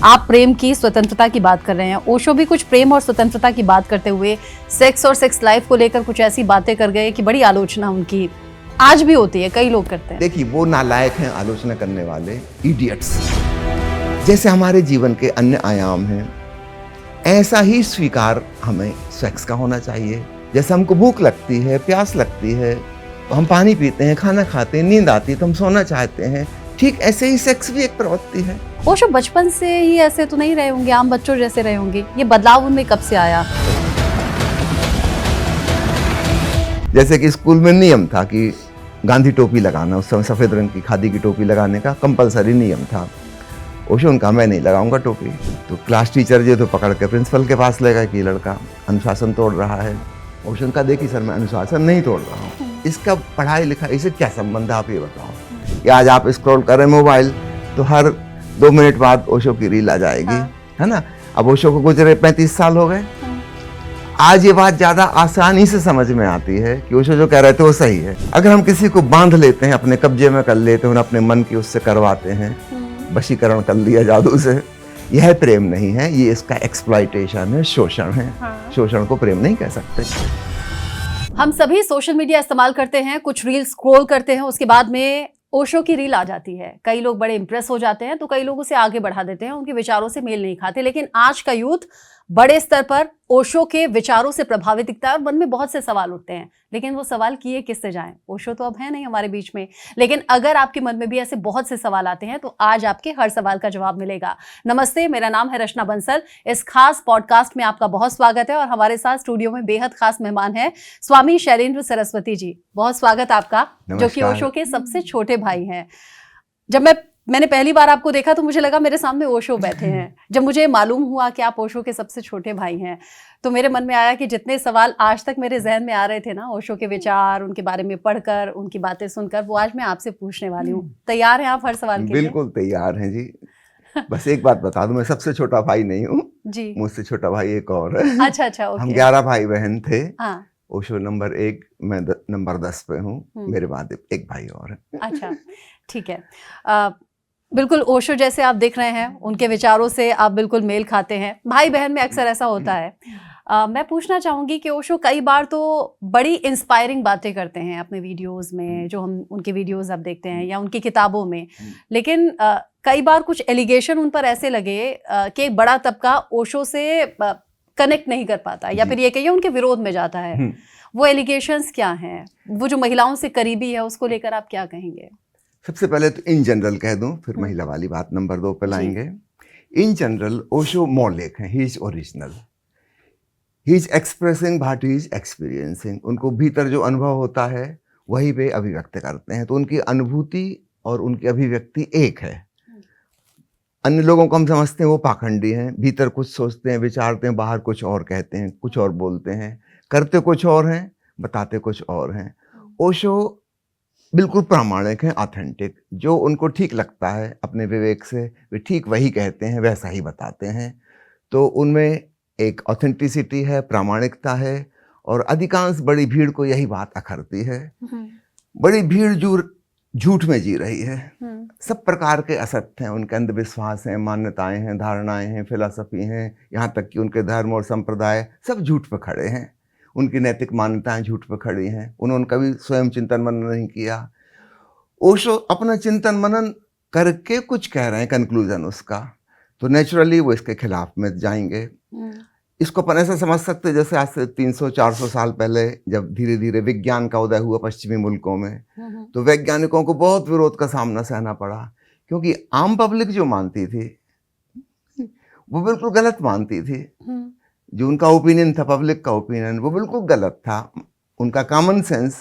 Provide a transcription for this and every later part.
आप प्रेम की स्वतंत्रता की बात कर रहे हैं, ओशो भी कुछ प्रेम और स्वतंत्रता की बात करते हुए सेक्स और सेक्स लाइफ को लेकर कुछ ऐसी बातें कर गए कि बड़ी आलोचना उनकी आज भी होती है, कई लोग करते हैं। देखिए, वो नालायक हैं आलोचना करने वाले, इडियट्स। जैसे हमारे जीवन के अन्य आयाम हैं, ऐसा ही स्वीकार हमें सेक्स का होना चाहिए। जैसे हमको भूख लगती है, प्यास लगती है तो हम पानी पीते हैं, खाना खाते हैं, नींद आती है तो हम सोना चाहते हैं, ठीक ऐसे ही सेक्स भी एक प्रवृत्ति है। ओशो बचपन से ही ऐसे तो नहीं रहे होंगे, आम बच्चों जैसे रहे होंगे, ये बदलाव उनमें कब से आया? जैसे कि स्कूल में नियम था कि गांधी टोपी लगाना, उस समय सफ़ेद रंग की खादी की टोपी लगाने का कंपलसरी नियम था। ओशो उनका मैं नहीं लगाऊंगा टोपी। तो क्लास टीचर जो तो पकड़ के प्रिंसिपल के पास ले गए कि लड़का अनुशासन तोड़ रहा है। ओशो उनका देखिए सर, मैं अनुशासन नहीं तोड़ रहा हूँ, इसका पढ़ाई लिखाई से क्या संबंध है आप ये बताओ। कि आज आप स्क्रॉल कर रहे हैं मोबाइल तो हर 2 मिनट बाद ओशो की रील आ जाएगी, है ना। अब ओशो को गुजरे 35 साल हो गए। आज ये बात ज्यादा आसानी से समझ में आती है कि ओशो जो कह रहे थे वो सही है। अगर हम किसी को बांध लेते हैं, अपने कब्जे में कर लेते हैं, अपने मन की उससे करवाते हैं, वशीकरण कर लिया जादू से, यह प्रेम नहीं है, ये इसका एक्सप्लॉइटेशन है, शोषण है। शोषण को प्रेम नहीं कह सकते। हम सभी सोशल मीडिया इस्तेमाल करते हैं, कुछ रील स्क्रॉल करते हैं, उसके बाद में ओशो की रील आ जाती है। कई लोग बड़े इंप्रेस हो जाते हैं तो कई लोग उसे आगे बढ़ा देते हैं, उनके विचारों से मेल नहीं खाते। लेकिन आज का यूथ बड़े स्तर पर ओशो के विचारों से प्रभावित दिखता है और मन में बहुत से सवाल उठते हैं, लेकिन वो सवाल किए किससे जाएं? ओशो तो अब है नहीं हमारे बीच में, लेकिन अगर आपके मन में भी ऐसे बहुत से सवाल आते हैं तो आज आपके हर सवाल का जवाब मिलेगा। नमस्ते, मेरा नाम है रचना बंसल। इस खास पॉडकास्ट में आपका बहुत स्वागत है और हमारे साथ स्टूडियो में बेहद खास मेहमान है स्वामी शैलेंद्र सरस्वती जी। बहुत स्वागत आपका, जो कि ओशो के सबसे छोटे भाई हैं। जब मैंने पहली बार आपको देखा तो मुझे लगा मेरे सामने ओशो बैठे हैं। जब मुझे मालूम हुआ कि आप ओशो के सबसे छोटे भाई हैं तो मेरे मन में आया कि जितने सवाल आज तक मेरे जहन में आ रहे थे ना, ओशो के विचार, उनके बारे में पढ़कर, उनकी बातें सुनकर, वो आज मैं आपसे पूछने वाली हूँ। तैयार हैं आप हर सवाल के लिए? बिल्कुल तैयार हैं जी। बस एक बात बता दूं, मैं सबसे छोटा भाई नहीं हूँ जी, मुझसे छोटा भाई एक और है। अच्छा, ओके। हम 11 भाई बहन थे। हाँ, ओशो नंबर 1, मैं नंबर 10 पे हूँ। मेरे बाद एक भाई और है। अच्छा, ठीक है। बिल्कुल ओशो जैसे आप दिख रहे हैं, उनके विचारों से आप बिल्कुल मेल खाते हैं। भाई बहन में अक्सर ऐसा होता है। मैं पूछना चाहूंगी कि ओशो कई बार तो बड़ी इंस्पायरिंग बातें करते हैं अपने वीडियोस में, जो हम उनके वीडियोस अब देखते हैं या उनकी किताबों में, लेकिन कई बार कुछ एलिगेशन उन पर ऐसे लगे कि एक बड़ा तबका ओशो से कनेक्ट नहीं कर पाता, या फिर ये कहिए उनके विरोध में जाता है। वो एलिगेशंस क्या हैं? वो जो महिलाओं से करीबी है उसको लेकर आप क्या कहेंगे? सबसे पहले तो इन जनरल कह दूं, फिर महिला वाली बात नंबर 2 पे लाएंगे। इन जनरल ओशो मौलिक हैं, he is original, he is expressing what he is experiencing. उनको भीतर जो अनुभव होता है वही वे अभिव्यक्त करते हैं, तो उनकी अनुभूति और उनकी अभिव्यक्ति एक है। अन्य लोगों को हम समझते हैं वो पाखंडी हैं, भीतर कुछ सोचते हैं, विचारते हैं, बाहर कुछ और कहते हैं, कुछ और बोलते हैं, करते कुछ और हैं, बताते कुछ और हैं। ओशो बिल्कुल प्रामाणिक हैं, ऑथेंटिक। जो उनको ठीक लगता है अपने विवेक से, वे ठीक वही कहते हैं, वैसा ही बताते हैं। तो उनमें एक ऑथेंटिसिटी है, प्रामाणिकता है, और अधिकांश बड़ी भीड़ को यही बात अखरती है। बड़ी भीड़ जो झूठ में जी रही है, सब प्रकार के असत्य हैं, उनके अंधविश्वास हैं, मान्यताएं हैं, धारणाएं हैं, फिलॉसफी हैं, यहाँ तक कि उनके धर्म और संप्रदाय सब झूठ पर खड़े हैं। उनकी नैतिक मान्यताएं झूठ पर खड़ी हैं। उन्होंने कभी स्वयं चिंतन मनन नहीं किया। ओशो अपना चिंतन मनन करके कुछ कह रहे हैं, कंक्लूजन उसका, तो नेचुरली वो इसके खिलाफ में जाएंगे। इसको अपन ऐसा समझ सकते हैं जैसे आज से 300-400 साल पहले जब धीरे धीरे विज्ञान का उदय हुआ पश्चिमी मुल्कों में, तो वैज्ञानिकों को बहुत विरोध का सामना सहना पड़ा, क्योंकि आम पब्लिक जो मानती थी वो बिल्कुल गलत मानती थी। जो उनका ओपिनियन था, पब्लिक का ओपिनियन, वो बिल्कुल गलत था। उनका कॉमन सेंस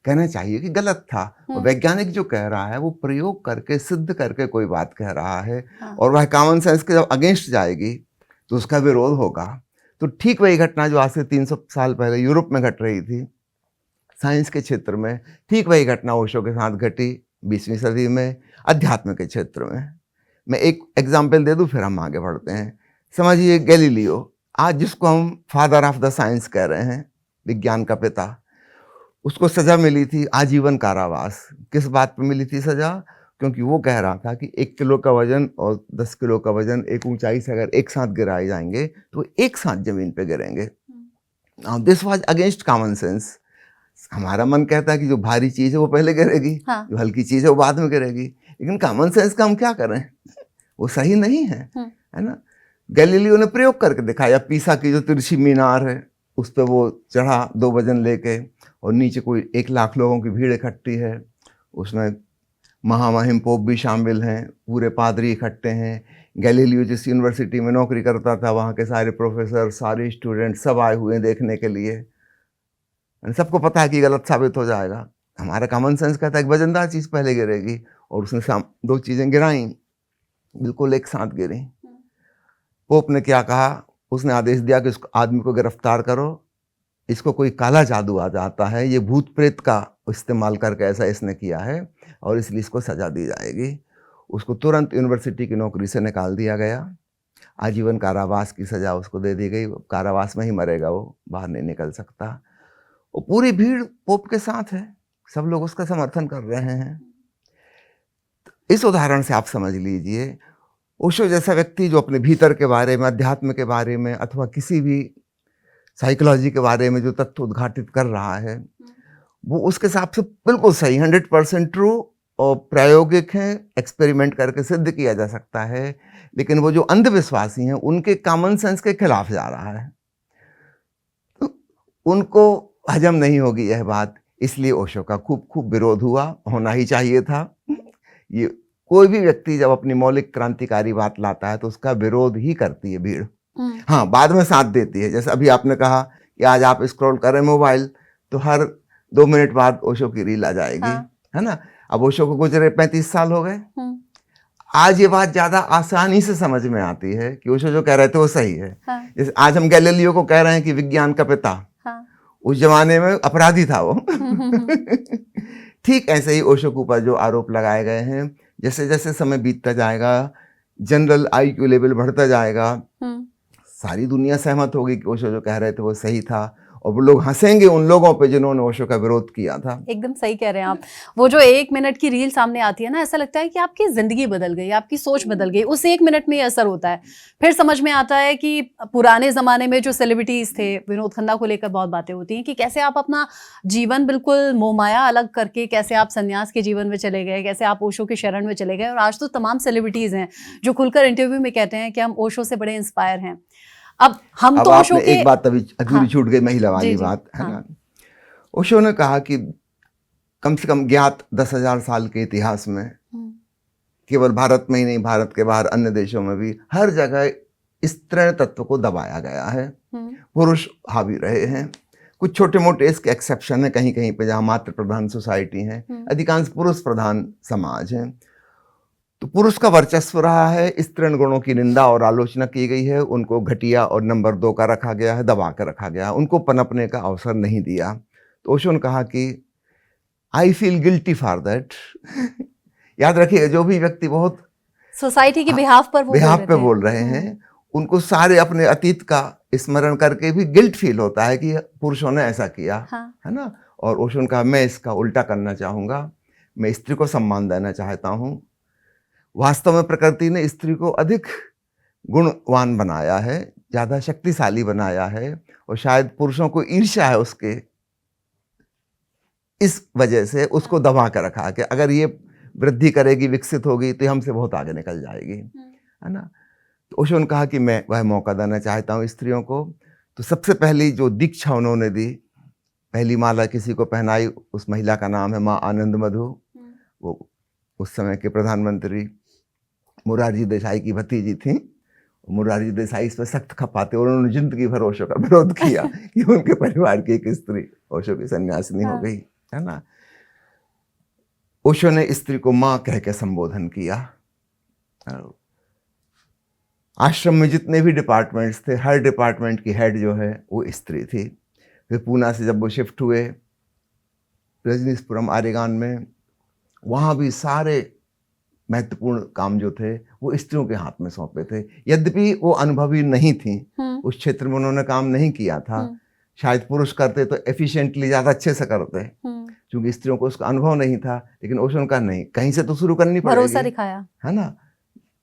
कहना चाहिए कि गलत था। और वैज्ञानिक जो कह रहा है वो प्रयोग करके, सिद्ध करके कोई बात कह रहा है, और वह कॉमन सेंस के जब अगेंस्ट जाएगी तो उसका विरोध होगा। तो ठीक वही घटना जो आज से 300 साल पहले यूरोप में घट रही थी साइंस के क्षेत्र में, ठीक वही घटना ओशो के साथ घटी 20वीं सदी में अध्यात्म के क्षेत्र में। मैं एक एग्जाम्पल दे दूं, फिर हम आगे बढ़ते हैं। समझिए गैलीलियो, आज जिसको हम फादर ऑफ द साइंस कह रहे हैं, विज्ञान का पिता, उसको सजा मिली थी आजीवन कारावास। किस बात पे मिली थी सजा? क्योंकि वो कह रहा था कि 1 किलो का वजन और 10 किलो का वजन एक ऊंचाई से अगर एक साथ गिराए जाएंगे तो एक साथ जमीन पे गिरेंगे। This was against common sense. हमारा मन कहता है कि जो भारी चीज है वो पहले गिरेगी, हाँ। जो हल्की चीज है वो बाद में गिरेगी, लेकिन कॉमन सेंस का हम क्या करें, वो सही नहीं है, है ना। गैलीलियो ने प्रयोग करके दिखाया। पीसा की जो तिरछी मीनार है उस पर वो चढ़ा 2 वजन लेके, और नीचे कोई 1 लाख लोगों की भीड़ इकट्ठी है, उसमें महामहिम पोप भी शामिल हैं, पूरे पादरी इकट्ठे हैं। गैलीलियो जिस यूनिवर्सिटी में नौकरी करता था वहाँ के सारे प्रोफेसर, सारे स्टूडेंट सब आए हुए हैं देखने के लिए। सबको पता है कि गलत साबित हो जाएगा। हमारा कॉमन सेंस कहता है कि वजनदार चीज़ पहले गिरेगी, और उसने 2 चीज़ें गिराई, बिल्कुल एक साथ गिरी। पोप ने क्या कहा, उसने आदेश दिया कि उस आदमी को गिरफ्तार करो, इसको कोई काला जादू आ जाता है, ये भूत प्रेत का इस्तेमाल करके ऐसा इसने किया है, और इसलिए इसको सज़ा दी जाएगी। उसको तुरंत यूनिवर्सिटी की नौकरी से निकाल दिया गया, आजीवन कारावास की सज़ा उसको दे दी गई। कारावास में ही मरेगा, वो बाहर नहीं निकल सकता। वो पूरी भीड़ पोप के साथ है, सब लोग उसका समर्थन कर रहे हैं। इस उदाहरण से आप समझ लीजिए, ओशो जैसा व्यक्ति जो अपने भीतर के बारे में, अध्यात्म के बारे में, अथवा किसी भी साइकोलॉजी के बारे में जो तथ्य उद्घाटित कर रहा है, वो उसके हिसाब से बिल्कुल सही, 100% ट्रू और प्रायोगिक है, एक्सपेरिमेंट करके सिद्ध किया जा सकता है। लेकिन वो जो अंधविश्वासी हैं उनके कॉमन सेंस के खिलाफ जा रहा है, तो उनको हजम नहीं होगी यह बात, इसलिए ओशो का खूब विरोध हुआ, होना ही चाहिए था। ये कोई भी व्यक्ति जब अपनी मौलिक क्रांतिकारी बात लाता है तो उसका विरोध ही करती है भीड़। हाँ, बाद में साथ देती है। जैसे अभी आपने कहा कि आज आप स्क्रॉल करें मोबाइल तो हर 2 मिनट बाद ओशो की रील आ जाएगी, है ना। अब ओशो को गुजरे 35 साल हो गए, आज ये बात ज्यादा आसानी से समझ में आती है कि ओशो जो कह रहे थे वो सही है। जैसे आज हम गैलीलियो को कह रहे हैं कि विज्ञान का पिता, उस जमाने में अपराधी था वो। ठीक ऐसे ही ओशो के ऊपर जो आरोप लगाए गए हैं, जैसे जैसे समय बीतता जाएगा, जनरल IQ लेवल बढ़ता जाएगा, सारी दुनिया सहमत होगी कि ओशो जो कह रहे थे वो सही था, और वो लोग हंसेंगे उन लोगों पे जिन्होंने ओशो का विरोध किया था। एकदम सही कह रहे हैं आप। वो जो 1 मिनट की रील सामने आती है ना, ऐसा लगता है कि आपकी जिंदगी बदल गई, आपकी सोच बदल गई, उस 1 मिनट में ये असर होता है। फिर समझ में आता है कि पुराने जमाने में जो सेलिब्रिटीज थे, विनोद खन्ना को लेकर बहुत बातें होती हैं कि कैसे आप अपना जीवन बिल्कुल मोहमाया अलग करके कैसे आप संन्यास के जीवन में चले गए, कैसे आप ओशो की शरण में चले गए। और आज तो तमाम सेलिब्रिटीज हैं जो खुलकर इंटरव्यू में कहते हैं कि हम ओशो से बड़े इंस्पायर हैं। अब तो ओशो के एक बात अभी अधूरी छूट गई, महिला वाली बात, है ना। ओशो ने कहा कि कम से कम ज्ञात 10,000 साल के इतिहास में केवल भारत में ही नहीं, भारत के बाहर अन्य देशों में भी हर जगह इस तरह तत्व को दबाया गया है, पुरुष हावी रहे हैं। कुछ छोटे मोटे इसके एक्सेप्शन है कहीं कहीं पे जहाँ मातृ प्रधान सोसाइटी है, अधिकांश पुरुष प्रधान समाज है, तो पुरुष का वर्चस्व रहा है। स्त्रीण गुणों की निंदा और आलोचना की गई है, उनको घटिया और नंबर 2 का रखा गया है, दबा कर रखा गया, उनको पनपने का अवसर नहीं दिया। तो ओशो ने कहा कि I feel guilty for that. याद रखिए, जो भी व्यक्ति बहुत सोसाइटी के बिहाफ पे बोल रहे हैं, उनको सारे अपने अतीत का स्मरण करके भी गिल्ट फील होता है कि पुरुषों ने ऐसा किया, है ना। और ओशो ने कहा मैं इसका उल्टा करना चाहूँगा, मैं स्त्री को सम्मान देना चाहता हूँ। वास्तव में प्रकृति ने स्त्री को अधिक गुणवान बनाया है, ज़्यादा शक्तिशाली बनाया है, और शायद पुरुषों को ईर्ष्या है उसके, इस वजह से उसको दबा कर रखा कि अगर ये वृद्धि करेगी, विकसित होगी तो हमसे बहुत आगे निकल जाएगी, है ना। तो ओशो ने कहा कि मैं वह मौका देना चाहता हूँ स्त्रियों को। तो सबसे पहली जो दीक्षा उन्होंने दी, पहली माला किसी को पहनाई, उस महिला का नाम है माँ आनंद मधु। वो उस समय के प्रधानमंत्री मोरारजी देसाई की भतीजी थी। मोरारजी देसाई इस पर सख्त खपाते, और उन्होंने जिंदगी भर ओशो का विरोध किया कि उनके परिवार की एक स्त्री ओशो की सन्यासिनी हो गई, है ना। ओशो ने स्त्री को माँ कह के संबोधन किया। आश्रम में जितने भी डिपार्टमेंट्स थे, हर डिपार्टमेंट की हेड जो है वो स्त्री थी। फिर पूना से जब वो शिफ्ट हुए रजनीशपुरम आरेगान में, वहाँ भी सारे महत्वपूर्ण काम जो थे वो स्त्रियों के हाथ में सौंपे थे। यद्यपि वो अनुभवी नहीं थी, उस क्षेत्र में उन्होंने काम नहीं किया था, शायद पुरुष करते तो एफिशिएंटली ज़्यादा अच्छे से करते, क्योंकि स्त्रियों को उसका अनुभव नहीं था, लेकिन ओशो ने कहा नहीं, कहीं से तो शुरू करनी पड़ेगी, भरोसा दिखाया, है ना,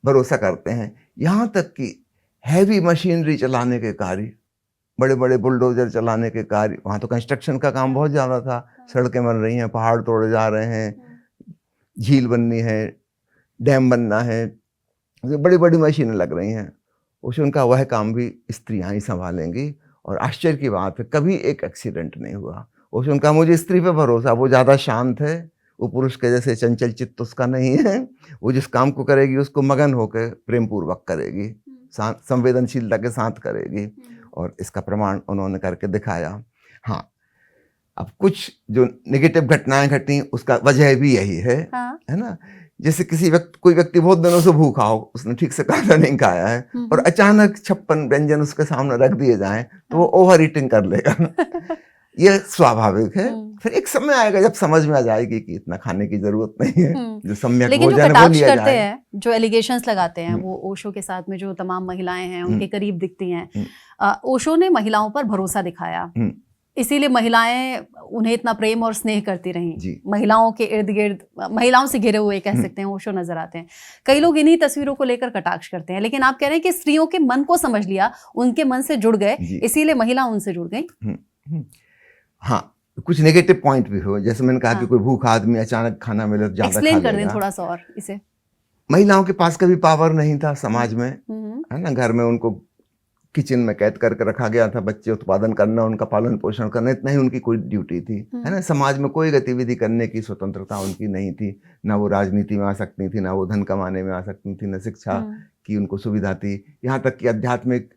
भरोसा करते हैं। यहाँ तक कि हैवी मशीनरी चलाने के कार्य, बड़े बड़े बुलडोजर चलाने के कार्य, वहाँ तो कंस्ट्रक्शन का काम बहुत ज़्यादा था, सड़कें बन रही हैं, पहाड़ तोड़े जा रहे हैं, झील बननी है, डैम बनना है, बड़ी बड़ी मशीनें लग रही हैं। ओशो उनका वह काम भी स्त्रियाँ ही संभालेंगी। और आश्चर्य की बात है, कभी एक एक्सीडेंट नहीं हुआ। ओशो उनका, मुझे स्त्री पे भरोसा, वो ज़्यादा शांत है, वो पुरुष के जैसे चंचल चित्त उसका नहीं है, वो जिस काम को करेगी उसको मगन होकर प्रेम पूर्वक करेगी, संवेदनशीलता के साथ करेगी, और इसका प्रमाण उन्होंने करके दिखाया। हाँ, अब कुछ जो नेगेटिव घटनाएं घटी उसका वजह भी यही है, हाँ। है ना। जैसे कोई व्यक्ति बहुत दिनों से भूखा हो, उसने ठीक से खाना नहीं खाया है, और अचानक 56 व्यंजन उसके सामने रख दिए जाएं तो वो ओवर ईटिंग कर लेगा। ये स्वाभाविक है। फिर एक समय आएगा जब समझ में आ जाएगी कि इतना खाने की जरूरत नहीं है, जो सम्यक लेकिन जो भोजन है वो कटाक्ष लिया करते जाए। हैं, जो एलिगेशंस लगाते हैं, वो ओशो के साथ में जो तमाम महिलाएं हैं उनके करीब दिखती हैं। ओशो ने महिलाओं पर भरोसा दिखाया, इसीलिए महिलाएं उन्हें इतना प्रेम और स्नेह करती रहीं। महिलाओं के इर्द गिर्द, महिलाओं से घिरे हुए कह सकते हैं, ओशो नजर आते हैं। कई लोग इन्हीं तस्वीरों को लेकर कटाक्ष करते हैं, लेकिन आप कह रहे हैं कि स्त्रियों के मन को समझ लिया, उनके मन से जुड़ गए, इसीलिए महिला उनसे जुड़ गई। हाँ, कुछ नेगेटिव पॉइंट भी हो, जैसे मैंने कहा कि कोई भूखा आदमी अचानक खाना मिले तो ज्यादा खा लेगा। एक्सप्लेन कर दें थोड़ा सा और इसे। महिलाओं के पास कभी पावर नहीं था समाज में, है ना। घर में उनको किचन में कैद करके रखा गया था, बच्चे उत्पादन करना, उनका पालन पोषण करना, इतना ही उनकी कोई ड्यूटी थी, है ना। समाज में कोई गतिविधि करने की स्वतंत्रता उनकी नहीं थी, ना वो राजनीति में आ सकती थी, ना वो धन कमाने में आ सकती थी, ना शिक्षा की उनको सुविधा थी, यहाँ तक कि आध्यात्मिक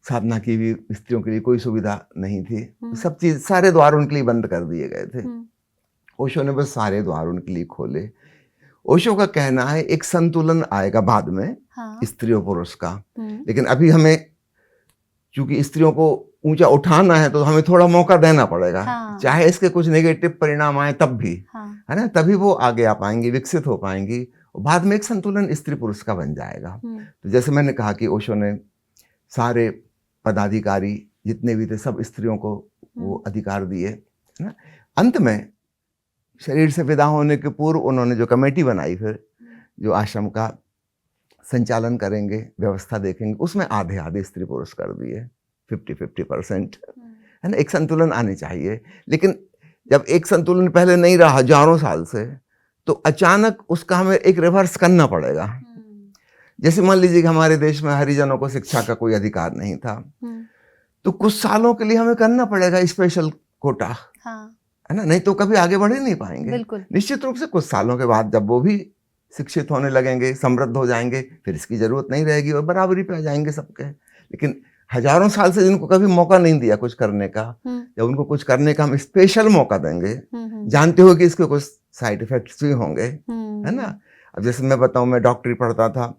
साधना की भी स्त्रियों के लिए कोई सुविधा नहीं थी। सब चीज, सारे द्वार उनके लिए बंद कर दिए गए थे। ओशो ने बस सारे द्वार उनके लिए खोले। ओशो का कहना है एक संतुलन आएगा बाद में, स्त्री और पुरुष का, लेकिन अभी हमें चूंकि स्त्रियों को ऊंचा उठाना है तो हमें थोड़ा मौका देना पड़ेगा, चाहे इसके कुछ नेगेटिव परिणाम आए तब भी, है ना, तभी वो आगे आ पाएंगी, विकसित हो पाएंगी, और बाद में एक संतुलन स्त्री पुरुष का बन जाएगा। तो जैसे मैंने कहा कि ओशो ने सारे पदाधिकारी जितने भी थे सब स्त्रियों को वो अधिकार दिए, है ना। अंत में शरीर से विदा होने के पूर्व उन्होंने जो कमेटी बनाई, फिर जो आश्रम का संचालन करेंगे, व्यवस्था देखेंगे, उसमें आधे आधे स्त्री पुरुष कर दिए, 50-50%, है ना। एक संतुलन आनी चाहिए, लेकिन जब एक संतुलन पहले नहीं रहा हजारों साल से, तो अचानक उसका हमें एक रिवर्स करना पड़ेगा। जैसे मान लीजिए कि हमारे देश में हरिजनों को शिक्षा का कोई अधिकार नहीं था, तो कुछ सालों के लिए हमें करना पड़ेगा स्पेशल कोटा, है ना, नहीं तो कभी आगे बढ़ ही नहीं पाएंगे। निश्चित रूप से कुछ सालों के बाद जब वो भी शिक्षित होने लगेंगे, समृद्ध हो जाएंगे, फिर इसकी जरूरत नहीं रहेगी और बराबरी पे आ जाएंगे सबके। लेकिन हजारों साल से जिनको कभी मौका नहीं दिया कुछ करने का, जब उनको कुछ करने का हम स्पेशल मौका देंगे, जानते हो कि इसके कुछ साइड इफेक्ट्स भी होंगे, है ना। अब जैसे मैं बताऊं, मैं डॉक्टरी पढ़ता था,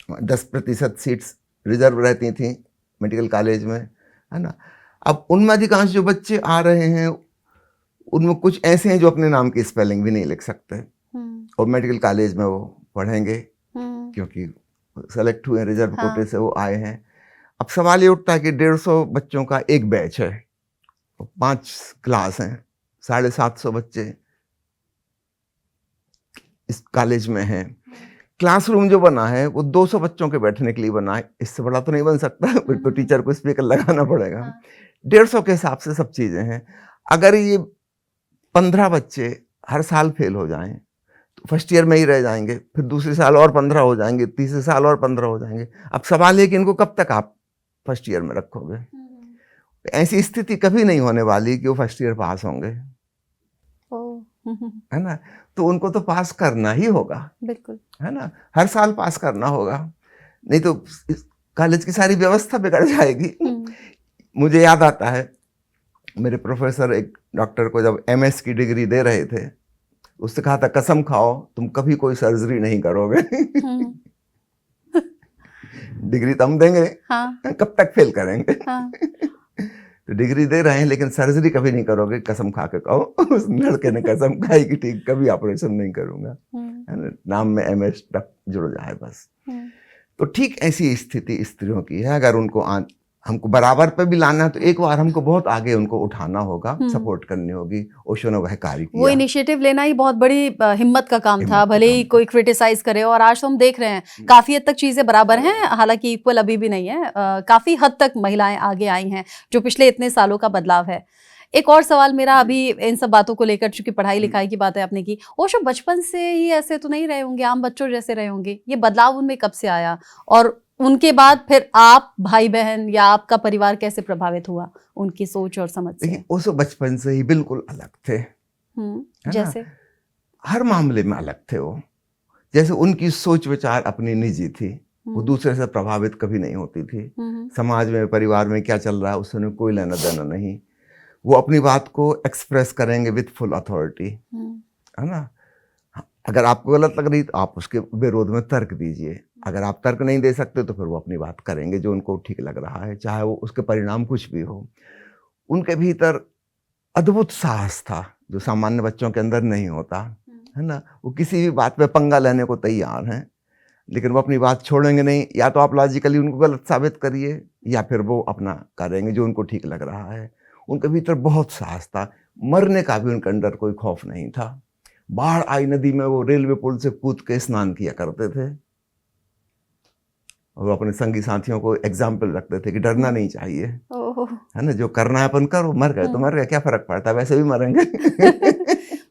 10% सीट्स रिजर्व रहती थी मेडिकल कॉलेज में, है ना। अब उनमें अधिकांश जो बच्चे आ रहे हैं उनमें कुछ ऐसे हैं जो अपने नाम की स्पेलिंग भी नहीं लिख सकते, और मेडिकल कॉलेज में वो पढ़ेंगे क्योंकि सेलेक्ट हुए, रिजर्व कोटे से वो आए हैं। अब सवाल ये उठता है कि 150 बच्चों का एक बैच है, 5 क्लास हैं, 750 बच्चे इस कॉलेज में हैं। क्लासरूम जो बना है वो 200 बच्चों के बैठने के लिए बना है, इससे बड़ा तो नहीं बन सकता, फिर तो टीचर को स्पीकर लगाना पड़ेगा। 150 के हिसाब से सब चीजें हैं। अगर ये 15 बच्चे हर साल फेल हो जाएं तो फर्स्ट ईयर में ही रह जाएंगे, फिर दूसरे साल और 15 हो जाएंगे, तीसरे साल और 15 हो जाएंगे। अब सवाल है कि इनको कब तक आप फर्स्ट ईयर में रखोगे। ऐसी स्थिति कभी नहीं होने वाली कि वो फर्स्ट ईयर पास होंगे, है ना। तो उनको तो पास करना ही होगा, बिल्कुल, है ना, हर साल पास करना होगा, नहीं तो कॉलेज की सारी व्यवस्था बिगड़ जाएगी। मुझे याद आता है मेरे प्रोफेसर एक डॉक्टर को जब MS की डिग्री दे रहे थे, उससे कहा था कसम खाओ तुम कभी कोई सर्जरी नहीं करोगे। डिग्री तो हम देंगे, कब तक फेल करेंगे। तो डिग्री दे रहे हैं लेकिन सर्जरी कभी नहीं करोगे, कसम खा के कहो। उस लड़के ने कसम खाई कि ठीक, कभी ऑपरेशन नहीं करूंगा, है ना, नाम में MS तक जुड़ जाए बस। तो ठीक ऐसी स्थिति स्त्रियों की है। अगर उनको हमको बराबर पे भी लाना है तो एक बार हमको बहुत आगे उनको उठाना होगा, सपोर्ट करनी होगी। ओशो ने वह कार्य किया। वो इनिशिएटिव लेना ही बहुत बड़ी हिम्मत का काम था, हिम्मत का भले ही काम कोई क्रिटिसाइज करे। और आज तो हम देख रहे हैं काफी हद तक चीजें बराबर हैं, हालांकि इक्वल अभी भी नहीं है। काफी हद तक महिलाएं आगे आई हैं, जो पिछले इतने सालों का बदलाव है। एक और सवाल मेरा अभी इन सब बातों को लेकर, चूंकि पढ़ाई लिखाई की बात है आपने की, ओशो बचपन से ही ऐसे तो नहीं रहे होंगे, आम बच्चों जैसे रहे होंगे। ये बदलाव उनमें कब से आया, और उनके बाद फिर आप भाई बहन या आपका परिवार कैसे प्रभावित हुआ उनकी सोच और समझ से? देखिए, ओशो बचपन से ही बिल्कुल अलग थे, है ना? जैसे हर मामले में अलग थे वो। जैसे उनकी सोच विचार अपनी निजी थी, वो दूसरे से प्रभावित कभी नहीं होती थी। समाज में, परिवार में क्या चल रहा है उससे उन्हें कोई लेना देना नहीं। वो अपनी बात को एक्सप्रेस करेंगे विथ फुल अथॉरिटी, है ना? अगर आपको गलत लग रही तो आप उसके विरोध में तर्क दीजिए। अगर आप तर्क नहीं दे सकते तो फिर वो अपनी बात करेंगे जो उनको ठीक लग रहा है, चाहे वो उसके परिणाम कुछ भी हो। उनके भीतर अद्भुत साहस था जो सामान्य बच्चों के अंदर नहीं होता, है ना? वो किसी भी बात पे पंगा लेने को तैयार हैं, लेकिन वो अपनी बात छोड़ेंगे नहीं। या तो आप लॉजिकली उनको गलत साबित करिए, या फिर वो अपना करेंगे जो उनको ठीक लग रहा है। उनके भीतर बहुत साहस था, मरने का भी उनके अंदर कोई खौफ नहीं था। बाढ़ आई नदी में वो रेलवे पुल से कूद के स्नान किया करते थे, और अपने संगी साथियों को एग्जाम्पल रखते थे कि डरना नहीं चाहिए, है ना? जो करना है अपन करो, मर गए तो मर गए, क्या फर्क पड़ता है, वैसे भी मरेंगे।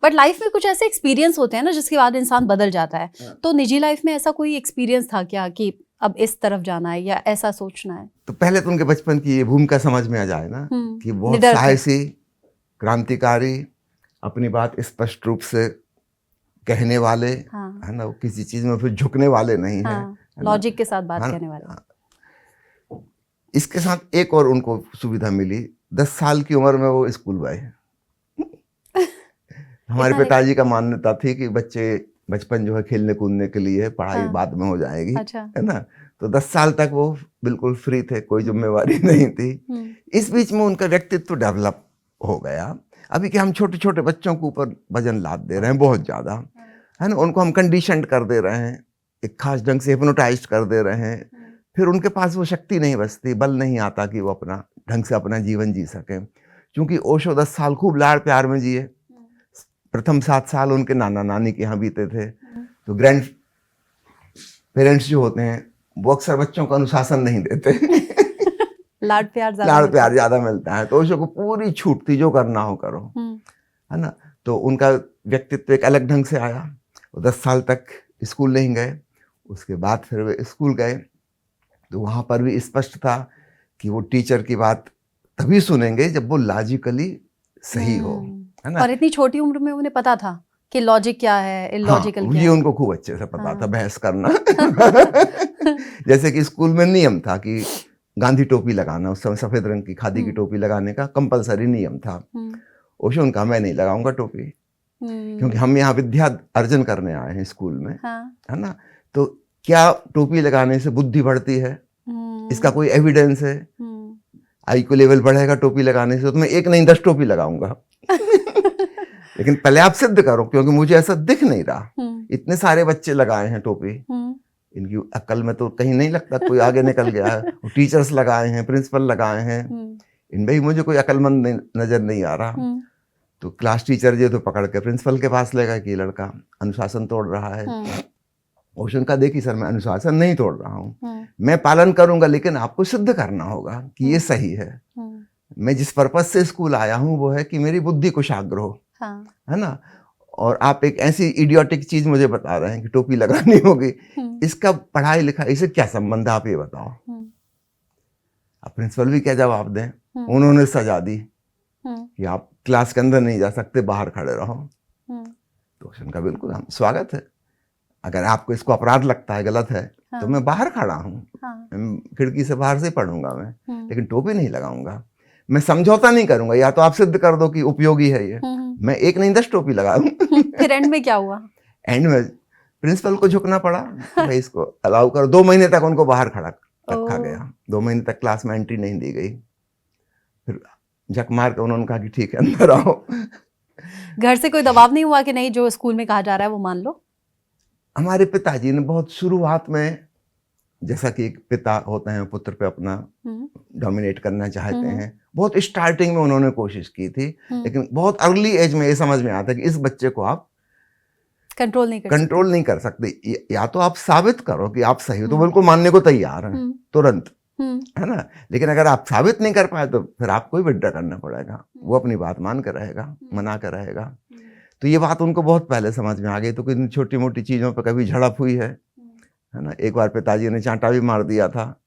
बट लाइफ में कुछ ऐसे एक्सपीरियंस होते हैं ना जिसके बाद इंसान बदल जाता है। तो निजी लाइफ में ऐसा कोई एक्सपीरियंस था क्या कि अब इस तरफ जाना है या ऐसा सोचना है? तो पहले तो उनके बचपन की ये भूमिका समझ में आ जाए ना, कि बहुत साहसी, क्रांतिकारी, अपनी बात स्पष्ट रूप से कहने वाले, है ना? वो किसी चीज में फिर झुकने वाले नहीं है, लॉजिक के साथ बात करने वाले। इसके साथ एक और उनको सुविधा मिली, 10 साल की उम्र में वो स्कूल गए। हमारे पिताजी का मान्यता थी कि बच्चे बचपन जो है खेलने कूदने के लिए, पढ़ाई बाद में हो जाएगी, है ना? तो 10 साल तक वो बिल्कुल फ्री थे, कोई जिम्मेवारी नहीं थी। इस बीच में उनका व्यक्तित्व डेवलप हो गया। अभी कि हम छोटे छोटे बच्चों के ऊपर वजन लाद दे रहे हैं बहुत ज्यादा, है ना? उनको हम कंडीशन कर दे रहे हैं, एक खास ढंग से हिप्नोटाइज कर दे रहे हैं। फिर उनके पास वो शक्ति नहीं बचती, बल नहीं आता कि वो अपना ढंग से अपना जीवन जी सके। क्योंकि ओशो 10 साल खूब लाड़ प्यार में जिए। प्रथम 7 साल उनके नाना नानी के यहाँ बीते थे। तो ग्रैंड पेरेंट्स जो होते हैं वो अक्सर बच्चों को अनुशासन नहीं देते। लाड़ प्यार ज्यादा मिलता है। तो ओशो को पूरी छूट थी, जो करना हो करो, है ना? तो उनका व्यक्तित्व एक अलग ढंग से आया। वो 10 साल तक स्कूल नहीं गए, उसके बाद फिर वे स्कूल गए। तो वहाँ पर भी स्पष्ट था कि वो टीचर की बात तभी सुनेंगे जब वो लॉजिकली सही हो, है ना? और इतनी छोटी उम्र में उन्हें पता था कि लॉजिक क्या है, इलॉजिकल क्या है। ये उनको खूब अच्छे से पता था, बहस करना। जैसे कि स्कूल में नियम था कि गांधी टोपी लगाना, उस समय सफेद रंग की खादी की टोपी लगाने का कंपलसरी नियम था। ओशो उनका, मैं नहीं लगाऊंगा टोपी, क्योंकि हम यहाँ विद्या अर्जन करने आए हैं स्कूल में, है ना? तो क्या टोपी लगाने से बुद्धि बढ़ती है, इसका कोई एविडेंस है? IQ लेवल बढ़ेगा टोपी लगाने से, तो मैं एक नहीं 10 टोपी लगाऊंगा। लेकिन पहले आप सिद्ध करो, क्योंकि मुझे ऐसा दिख नहीं रहा। इतने सारे बच्चे लगाए हैं टोपी, इनकी अकल में तो कहीं नहीं लगता कोई आगे निकल गया है। टीचर्स लगाए हैं, प्रिंसिपल लगाए हैं, इनमें ही मुझे कोई अकलमंद नजर नहीं आ रहा। तो क्लास टीचर जो तो पकड़ के प्रिंसिपल के पास ले गए कि लड़का अनुशासन तोड़ रहा है। ओशो का, देखिए सर, मैं अनुशासन नहीं तोड़ रहा हूँ, मैं पालन करूंगा, लेकिन आपको सिद्ध करना होगा कि ये सही है। मैं जिस पर्पज से स्कूल आया हूँ वो है कि मेरी बुद्धि कुशाग्र हो, है ना? और आप एक ऐसी इडियोटिक चीज मुझे बता रहे हैं कि टोपी लगानी होगी, इसका पढ़ाई लिखाई से क्या संबंध है, आप ये बताओ। अब प्रिंसिपल भी क्या जवाब दें? उन्होंने सजा दी कि आप क्लास के अंदर नहीं जा सकते, बाहर खड़े रहो। तो उनका बिल्कुल हम स्वागत है, अगर आपको इसको अपराध लगता है, गलत है, तो मैं बाहर खड़ा हूँ, खिड़की से बाहर से पढ़ूंगा मैं, लेकिन टोपी नहीं लगाऊंगा। मैं समझौता नहीं करूंगा, या तो आप सिद्ध कर दो कि उपयोगी है ये, मैं एक नहीं 10 टोपी लगाऊं। फिर एंड में क्या हुआ? एंड में प्रिंसिपल को झुकना पड़ा, भाई इसको अलाउ करो। 2 महीने तक उनको बाहर खड़ा रखा गया, 2 महीने तक क्लास में एंट्री नहीं दी गई। फिर झक मार के उन्होंने कहा कि ठीक है अंदर आओ। घर से कोई दबाव नहीं हुआ कि नहीं जो स्कूल में कहा जा रहा है वो मान लो? हमारे पिताजी ने बहुत शुरुआत में, जैसा कि एक पिता होते हैं पुत्र पे अपना डोमिनेट करना चाहते हैं। बहुत स्टार्टिंग में उन्होंने कोशिश की थी, लेकिन बहुत अर्ली एज में ये समझ में आता है कि इस बच्चे को आप कंट्रोल नहीं कर सकते। या तो आप साबित करो कि आप सही हो, तो बिल्कुल मानने को तैयार हैं तुरंत, है ना। लेकिन अगर आप साबित नहीं कर पाए तो फिर आपको ही विड्रॉ करना पड़ेगा। वो अपनी बात मान कर रहेगा, मना कर रहेगा। तो ये बात उनको बहुत पहले समझ में आ गई। तो कोई छोटी मोटी चीज़ों पर कभी झड़प हुई है ना। एक बार पिताजी ने चांटा भी मार दिया था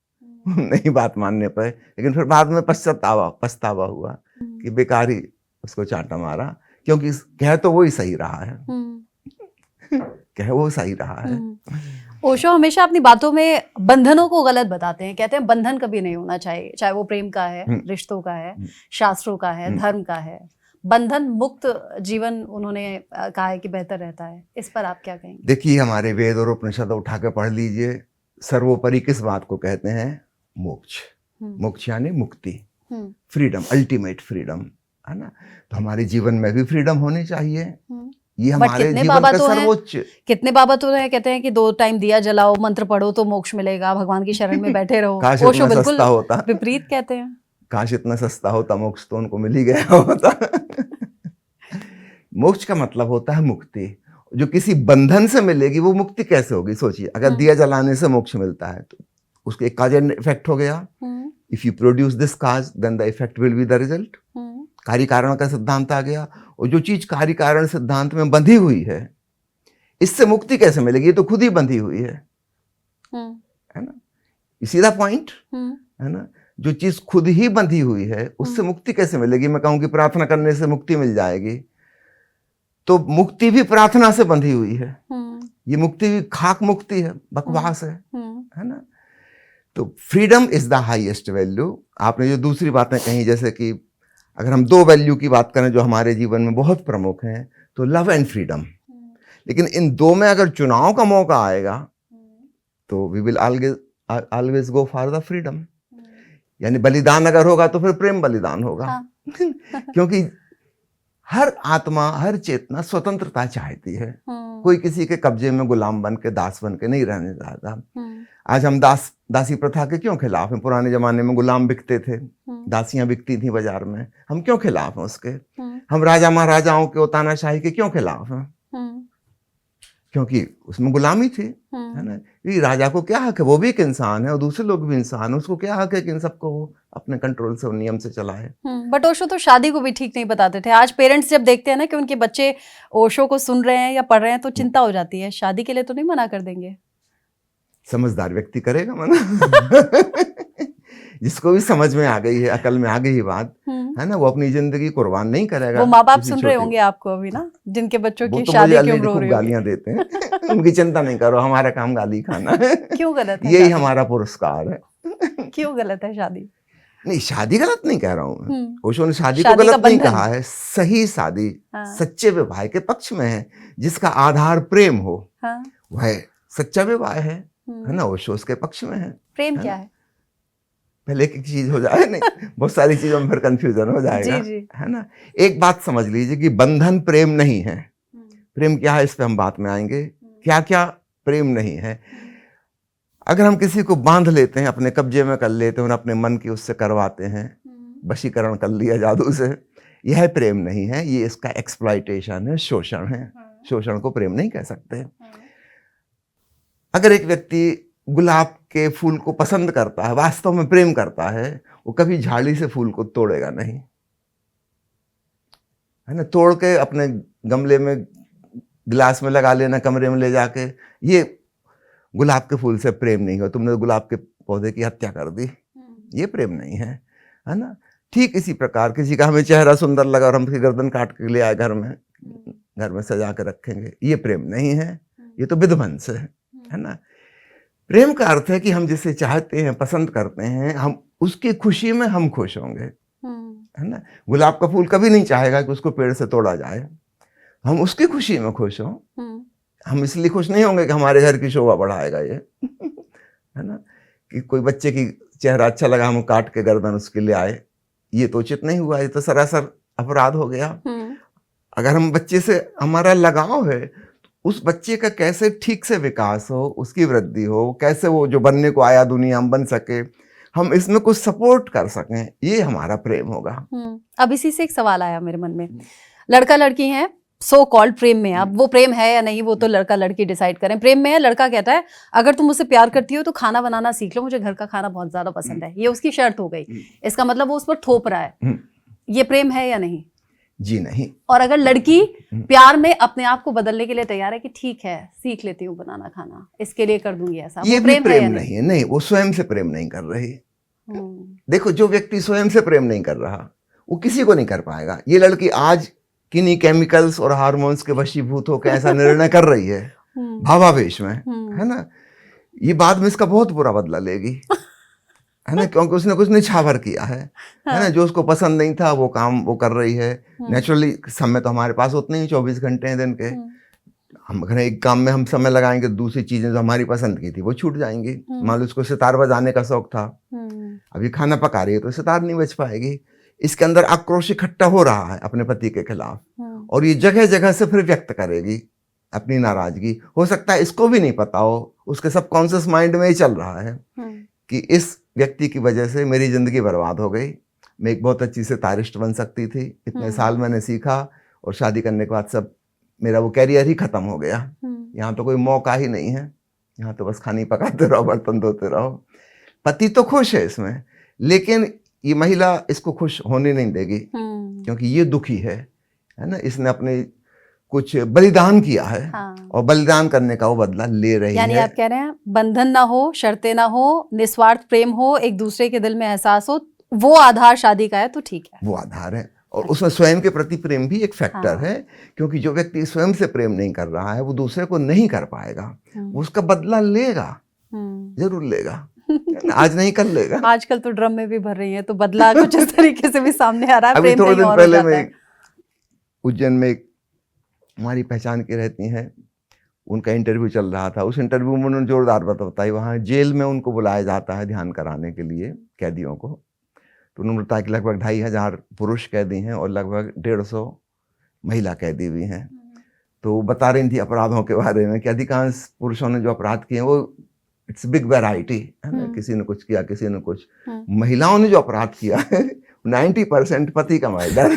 नहीं बात मानने पर, लेकिन फिर बाद में पछतावा हुआ कि बेकार ही उसको चांटा मारा, क्योंकि कह तो वो ही सही रहा है कह वो सही रहा है। ओशो हमेशा अपनी बातों में बंधनों को गलत बताते हैं। कहते हैं बंधन कभी नहीं होना चाहिए, चाहे वो प्रेम का है, रिश्तों का है, शास्त्रों का है, धर्म का है। बंधन मुक्त जीवन उन्होंने कहा है कि बेहतर रहता है। इस पर आप क्या कहेंगे? देखिए, हमारे वेद और उपनिषद उठा के पढ़ लीजिए, सर्वोपरि किस बात को कहते हैं? मोक्ष। मोक्ष यानी मुक्ति, फ्रीडम, अल्टीमेट फ्रीडम, है ना। तो हमारे जीवन में भी फ्रीडम होनी चाहिए। ये हमारे जीवन का सर्वोच्च। कितने बाबा तो हैं कहते हैं कि 2 टाइम दिया जलाओ, मंत्र पढ़ो तो मोक्ष मिलेगा, भगवान की शरण में बैठे रहो। ओशो बिल्कुल होता, विपरीत कहते हैं। काश इतना सस्ता होता, मोक्ष तो उनको मिल ही गया होता। मोक्ष का मतलब होता है मुक्ति। जो किसी बंधन से मिलेगी वो मुक्ति कैसे होगी? सोचिए, अगर दिया जलाने से मोक्ष मिलता है तो उसके एक काज एंड इफेक्ट हो गया। If you produce this cause then the effect will be the result. कार्य कारण का सिद्धांत आ गया। और जो चीज कार्य कारण सिद्धांत में बंधी हुई है, इससे मुक्ति कैसे मिलेगी? ये तो खुद ही बंधी हुई है ना। सीधा पॉइंट है ना। जो चीज खुद ही बंधी हुई है उससे मुक्ति कैसे मिलेगी? मैं कहूं कि प्रार्थना करने से मुक्ति मिल जाएगी, तो मुक्ति भी प्रार्थना से बंधी हुई है। ये मुक्ति भी खाक मुक्ति है, बकवास है ना। तो freedom is the highest value. आपने जो दूसरी बातें कही, जैसे कि अगर हम 2 वैल्यू की बात करें जो हमारे जीवन में बहुत प्रमुख हैं, तो लव एंड फ्रीडम। लेकिन इन 2 में अगर चुनाव का मौका आएगा तो we will always go for the freedom. यानी बलिदान अगर होगा तो फिर प्रेम बलिदान होगा। क्योंकि हर आत्मा, हर चेतना स्वतंत्रता चाहती है। कोई किसी के कब्जे में गुलाम बन के, दास बन के नहीं रहने चाहता। आज हम दासी प्रथा के क्यों खिलाफ हैं? पुराने जमाने में गुलाम बिकते थे, दासियां बिकती थी बाजार में, हम क्यों खिलाफ हैं उसके? हम राजा महाराजाओं के तानाशाही के क्यों खिलाफ हैं? क्योंकि उसमें गुलामी थी, है ना। ये राजा को क्या हक है? वो भी एक इंसान है और दूसरे लोग भी इंसान है। उसको क्या हक है कि इन सबको वो अपने कंट्रोल से और नियम से चलाए? बट ओशो तो शादी को भी ठीक नहीं बताते थे। आज पेरेंट्स जब देखते हैं ना कि उनके बच्चे ओशो को सुन रहे हैं या पढ़ रहे हैं तो चिंता हो जाती है। शादी के लिए तो नहीं मना कर देंगे? समझदार व्यक्ति करेगा मना। जिसको भी समझ में आ गई है, अकल में आ गई है बात, है ना, वो अपनी जिंदगी कुर्बान नहीं करेगा। वो माँ बाप सुन रहे होंगे आपको अभी ना, जिनके बच्चों की शादी क्यों रो रही है, गालियां देते हैं। उनकी चिंता नहीं करो, हमारा काम गाली खाना है। क्यों गलत है? यही हमारा पुरस्कार है। क्यों गलत है शादी? नहीं, शादी गलत नहीं कह रहा हूँ। ओशो ने शादी को गलत नहीं कहा है। सही शादी सच्चे विवाह के पक्ष में है, जिसका आधार प्रेम हो, वह सच्चा विवाह है ना। ओशो उसके पक्ष में है। प्रेम क्या है? पहले एक चीज हो जाए, नहीं बहुत सारी चीजों में फिर कंफ्यूजन हो जाएगा, है ना। एक बात समझ लीजिए कि बंधन प्रेम नहीं है। प्रेम क्या है इस पे हम बात में आएंगे। क्या क्या प्रेम नहीं है? अगर हम किसी को बांध लेते हैं, अपने कब्जे में कर लेते हैं और अपने मन की उससे करवाते हैं, वशीकरण कर लिया जादू से, यह प्रेम नहीं है। ये इसका एक्सप्लॉयटेशन है, शोषण है। शोषण को प्रेम नहीं कह सकते। अगर एक व्यक्ति गुलाब के फूल को पसंद करता है, वास्तव में प्रेम करता है, वो कभी झाड़ी से फूल को तोड़ेगा नहीं, है ना। तोड़ के अपने गमले में, गिलास में लगा लेना, कमरे में ले जाके, ये गुलाब के फूल से प्रेम नहीं हो। तुमने गुलाब के पौधे की हत्या कर दी, ये प्रेम नहीं है, है ना। ठीक इसी प्रकार किसी का हमें चेहरा सुंदर लगा और हम उसकी गर्दन काट के ले आए घर में सजा के रखेंगे, ये प्रेम नहीं है। ये तो विध्वंस है ना। प्रेम का अर्थ है कि हम जिसे चाहते हैं, पसंद करते हैं, हम उसकी खुशी में हम खुश होंगे, है ना। गुलाब का फूल कभी नहीं चाहेगा कि उसको पेड़ से तोड़ा जाए। हम उसकी खुशी में खुश हों। हम इसलिए खुश नहीं होंगे कि हमारे घर की शोभा बढ़ाएगा ये, है ना। कि कोई बच्चे की चेहरा अच्छा लगा, हम काट के गर्दन उसके लिए आए, ये तो उचित नहीं हुआ। ये तो सरासर अपराध हो गया। अगर हम बच्चे से हमारा लगाव है, उस बच्चे का कैसे ठीक से विकास हो, उसकी वृद्धि हो, कैसे वो जो बनने को आया दुनिया में बन सके, हम इसमें कुछ सपोर्ट कर सकें, ये हमारा प्रेम होगा। अब इसी से एक सवाल आया मेरे मन में, लड़का लड़की है सो कॉल्ड प्रेम में, अब वो प्रेम है या नहीं वो तो लड़का लड़की डिसाइड करें। प्रेम में है, लड़का कहता है अगर तुम मुझसे प्यार करती हो तो खाना बनाना सीख लो, मुझे घर का खाना बहुत ज्यादा पसंद है, ये उसकी शर्त हो गई, इसका मतलब वो उस पर थोप रहा है, ये प्रेम है या नहीं? जी नहीं। और अगर लड़की प्यार में अपने आप को बदलने के लिए तैयार है कि ठीक है सीख लेती हूँ बनाना खाना, इसके लिए कर दूंगी ऐसा, ये वो भी प्रेम है नहीं है। नहीं, वो स्वयं से प्रेम नहीं कर रही। देखो, जो व्यक्ति स्वयं से प्रेम नहीं कर रहा वो किसी को नहीं कर पाएगा। ये लड़की आज किन्हीं केमिकल्स और हार्मोन्स के वशीभूत होकर ऐसा निर्णय कर रही है भावावेश में, है ना, ये बाद में इसका बहुत बुरा बदला लेगी, है ना, क्योंकि उसने कुछ निछावर किया है ना, जो उसको पसंद नहीं था वो काम वो कर रही है। नेचुरली समय तो हमारे पास उतने ही 24 घंटे हैं दिन के, हम अगर एक काम में हम समय लगाएंगे, दूसरी चीजें जो हमारी पसंद की थी वो छूट जाएंगी। मान लो उसको सितार बजाने का शौक था, अभी खाना पका रही है तो सितार नहीं बज पाएगी। इसके अंदर आक्रोश इकट्ठा हो रहा है अपने पति के खिलाफ, और ये जगह जगह से फिर व्यक्त करेगी अपनी नाराजगी। हो सकता है इसको भी नहीं पता हो, उसके सबकॉन्शियस माइंड में ही चल रहा है कि इस व्यक्ति की वजह से मेरी जिंदगी बर्बाद हो गई, मैं एक बहुत अच्छी सितारिस्ट बन सकती थी, इतने साल मैंने सीखा और शादी करने के बाद सब मेरा वो कैरियर ही खत्म हो गया, यहाँ तो कोई मौका ही नहीं है, यहाँ तो बस खानी पकाते रहो, बर्तन धोते रहो। पति तो खुश है इसमें, लेकिन ये महिला इसको खुश होने नहीं देगी, क्योंकि ये दुखी है ना, इसने अपने कुछ बलिदान किया है, और बलिदान करने का वो बदला ले रही है। यानी आप कह रहे हैं बंधन ना हो, शर्तें ना हो, निस्वार्थ प्रेम हो, एक दूसरे के दिल में एहसास हो, वो आधार शादी का है तो ठीक है, वो आधार है। और उसमें स्वयं के प्रति प्रेम भी एक फैक्टर है, क्योंकि जो व्यक्ति स्वयं से प्रेम नहीं कर रहा है वो दूसरे को नहीं कर पाएगा, वो उसका बदला लेगा, जरूर लेगा, आज नहीं कल लेगा। आजकल तो ड्रम में भी भर रही है, तो बदला कुछ इस तरीके से भी सामने आ रहा है। अभी थोड़े दिन पहले मैं उज्जैन में हमारी पहचान की रहती हैं, उनका इंटरव्यू चल रहा था। उस इंटरव्यू में उन्होंने जोरदार बात बताई, वहाँ जेल में उनको बुलाया जाता है ध्यान कराने के लिए कैदियों को, तो उन्होंने बताया कि लगभग 2500 पुरुष कैदी हैं और लगभग 150 महिला कैदी भी हैं। तो बता रही थी अपराधों के बारे में कि अधिकांश पुरुषों ने जो अपराध किए वो इट्स बिग वैरायटी है ना, किसी ने कुछ किया, किसी ने कुछ। महिलाओं ने जो अपराध किया है 90% पति का मर्डर।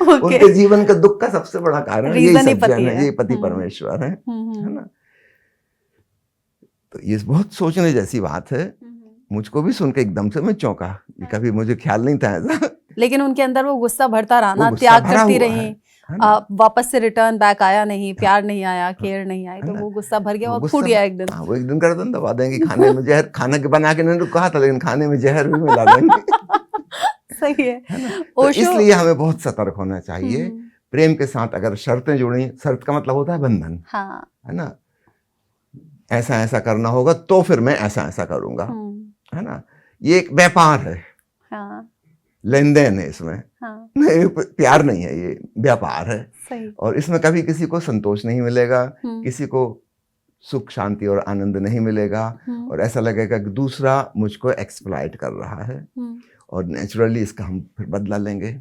उनके जीवन का दुख का सबसे बड़ा कारण यही सज्जन है, ये पति परमेश्वर है ना। तो ये बहुत सोचने जैसी बात है, मुझको भी सुन के एकदम से मैं चौंका, कभी मुझे ख्याल नहीं था ऐसा। लेकिन उनके अंदर वो गुस्सा भरता रहा ना, त्याग करती रही, वापस से रिटर्न बैक आया नहीं, प्यार नहीं आया, केयर नहीं आई, तो वो गुस्सा भर गया और फूट गया एक दिन। वो एक दिन गर्दन दबा देंगे, खाने में जहर, खाना के बना के नहीं कहा था, लेकिन खाने में जहर भी मिला देंगे। सही है, तो इसलिए हमें बहुत सतर्क होना चाहिए। प्रेम के साथ अगर शर्तें जुड़ी, शर्त का मतलब होता है बंधन, है ना, ऐसा ऐसा करना होगा तो फिर मैं ऐसा ऐसा करूंगा, है ना, ये एक व्यापार है, लेन देन है इसमें, प्यार नहीं है, ये व्यापार है। सही। और इसमें कभी किसी को संतोष नहीं मिलेगा, किसी को सुख शांति और आनंद नहीं मिलेगा, और ऐसा लगेगा कि दूसरा मुझको एक्सप्लॉइट कर रहा है, और नेचुरली इसका हम फिर बदला लेंगे।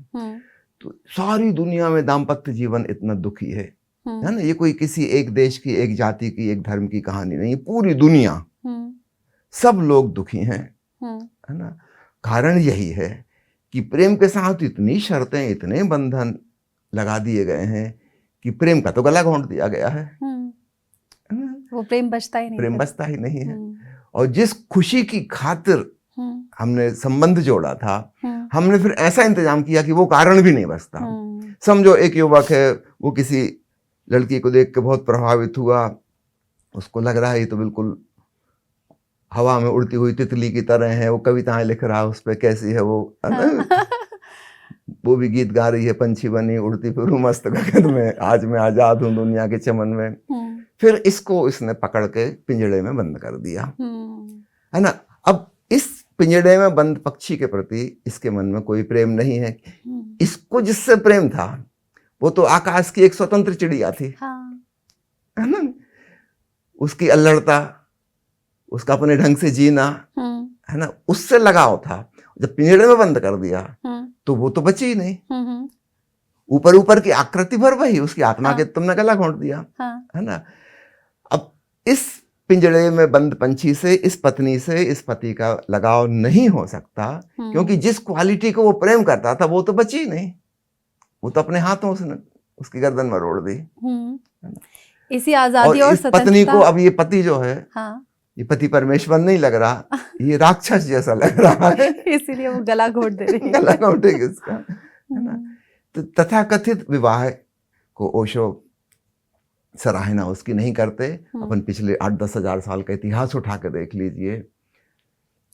तो सारी दुनिया में दाम्पत्य जीवन इतना दुखी है ना, ये कोई किसी एक देश की, एक जाति की, एक धर्म की कहानी नहीं, पूरी दुनिया सब लोग दुखी हैं, है ना। कारण यही है कि प्रेम के साथ इतनी शर्तें, इतने बंधन लगा दिए गए हैं कि प्रेम का तो गला घोंट दिया गया है, वो प्रेम बचता ही नहीं, प्रेम बचता ही नहीं है। और जिस खुशी की खातिर हमने संबंध जोड़ा था, हमने फिर ऐसा इंतजाम किया कि वो कारण भी नहीं बचता। समझो एक युवक है, वो किसी लड़की को देख के बहुत प्रभावित हुआ, उसको लग रहा है ये तो बिल्कुल हवा में उड़ती हुई तितली की तरह है, वो कविताएं लिख रहा है उस पर, कैसी है वो, वो भी गीत गा रही है, पंछी बनी उड़ती फिरूं मस्त गगन में, आज मैं आजाद हूं दुनिया के चमन में। फिर इसको इसने पकड़ के पिंजड़े में बंद कर दिया, है ना। अब इस पिंजड़े में बंद पक्षी के प्रति इसके मन में कोई प्रेम नहीं है। इसको जिससे प्रेम था वो तो आकाश की एक स्वतंत्र चिड़िया थी, है ना, उसकी अल्लड़ता, उसका अपने ढंग से जीना, है ना, उससे लगाव था। जब पिंजड़े में बंद कर दिया तो वो तो बची ही नहीं, ऊपर ऊपर की आकृति भर वही, उसकी आत्मा के तुमने गला घोंट दिया, है ना। अब इस पिंजड़े में बंद पंछी से इस पत्नी से इस पति का लगाव नहीं हो सकता, क्योंकि जिस क्वालिटी को वो प्रेम करता था वो तो बची नहीं, वो तो अपने हाथों उसने उसकी गर्दन मरोड़ दी। इसी आजादी और इस पत्नी को स्वतंत्रता। अब ये पति जो है, हाँ, ये पति परमेश्वर नहीं लग रहा, ये राक्षस जैसा लग रहा है। इसीलिए वो गला घोट दे रही है। गला घोटेगी इसका, है ना। तो तथाकथित विवाह को ओशो सराहना उसकी नहीं करते। अपन पिछले 8-10 हजार साल का इतिहास उठा के देख लीजिए,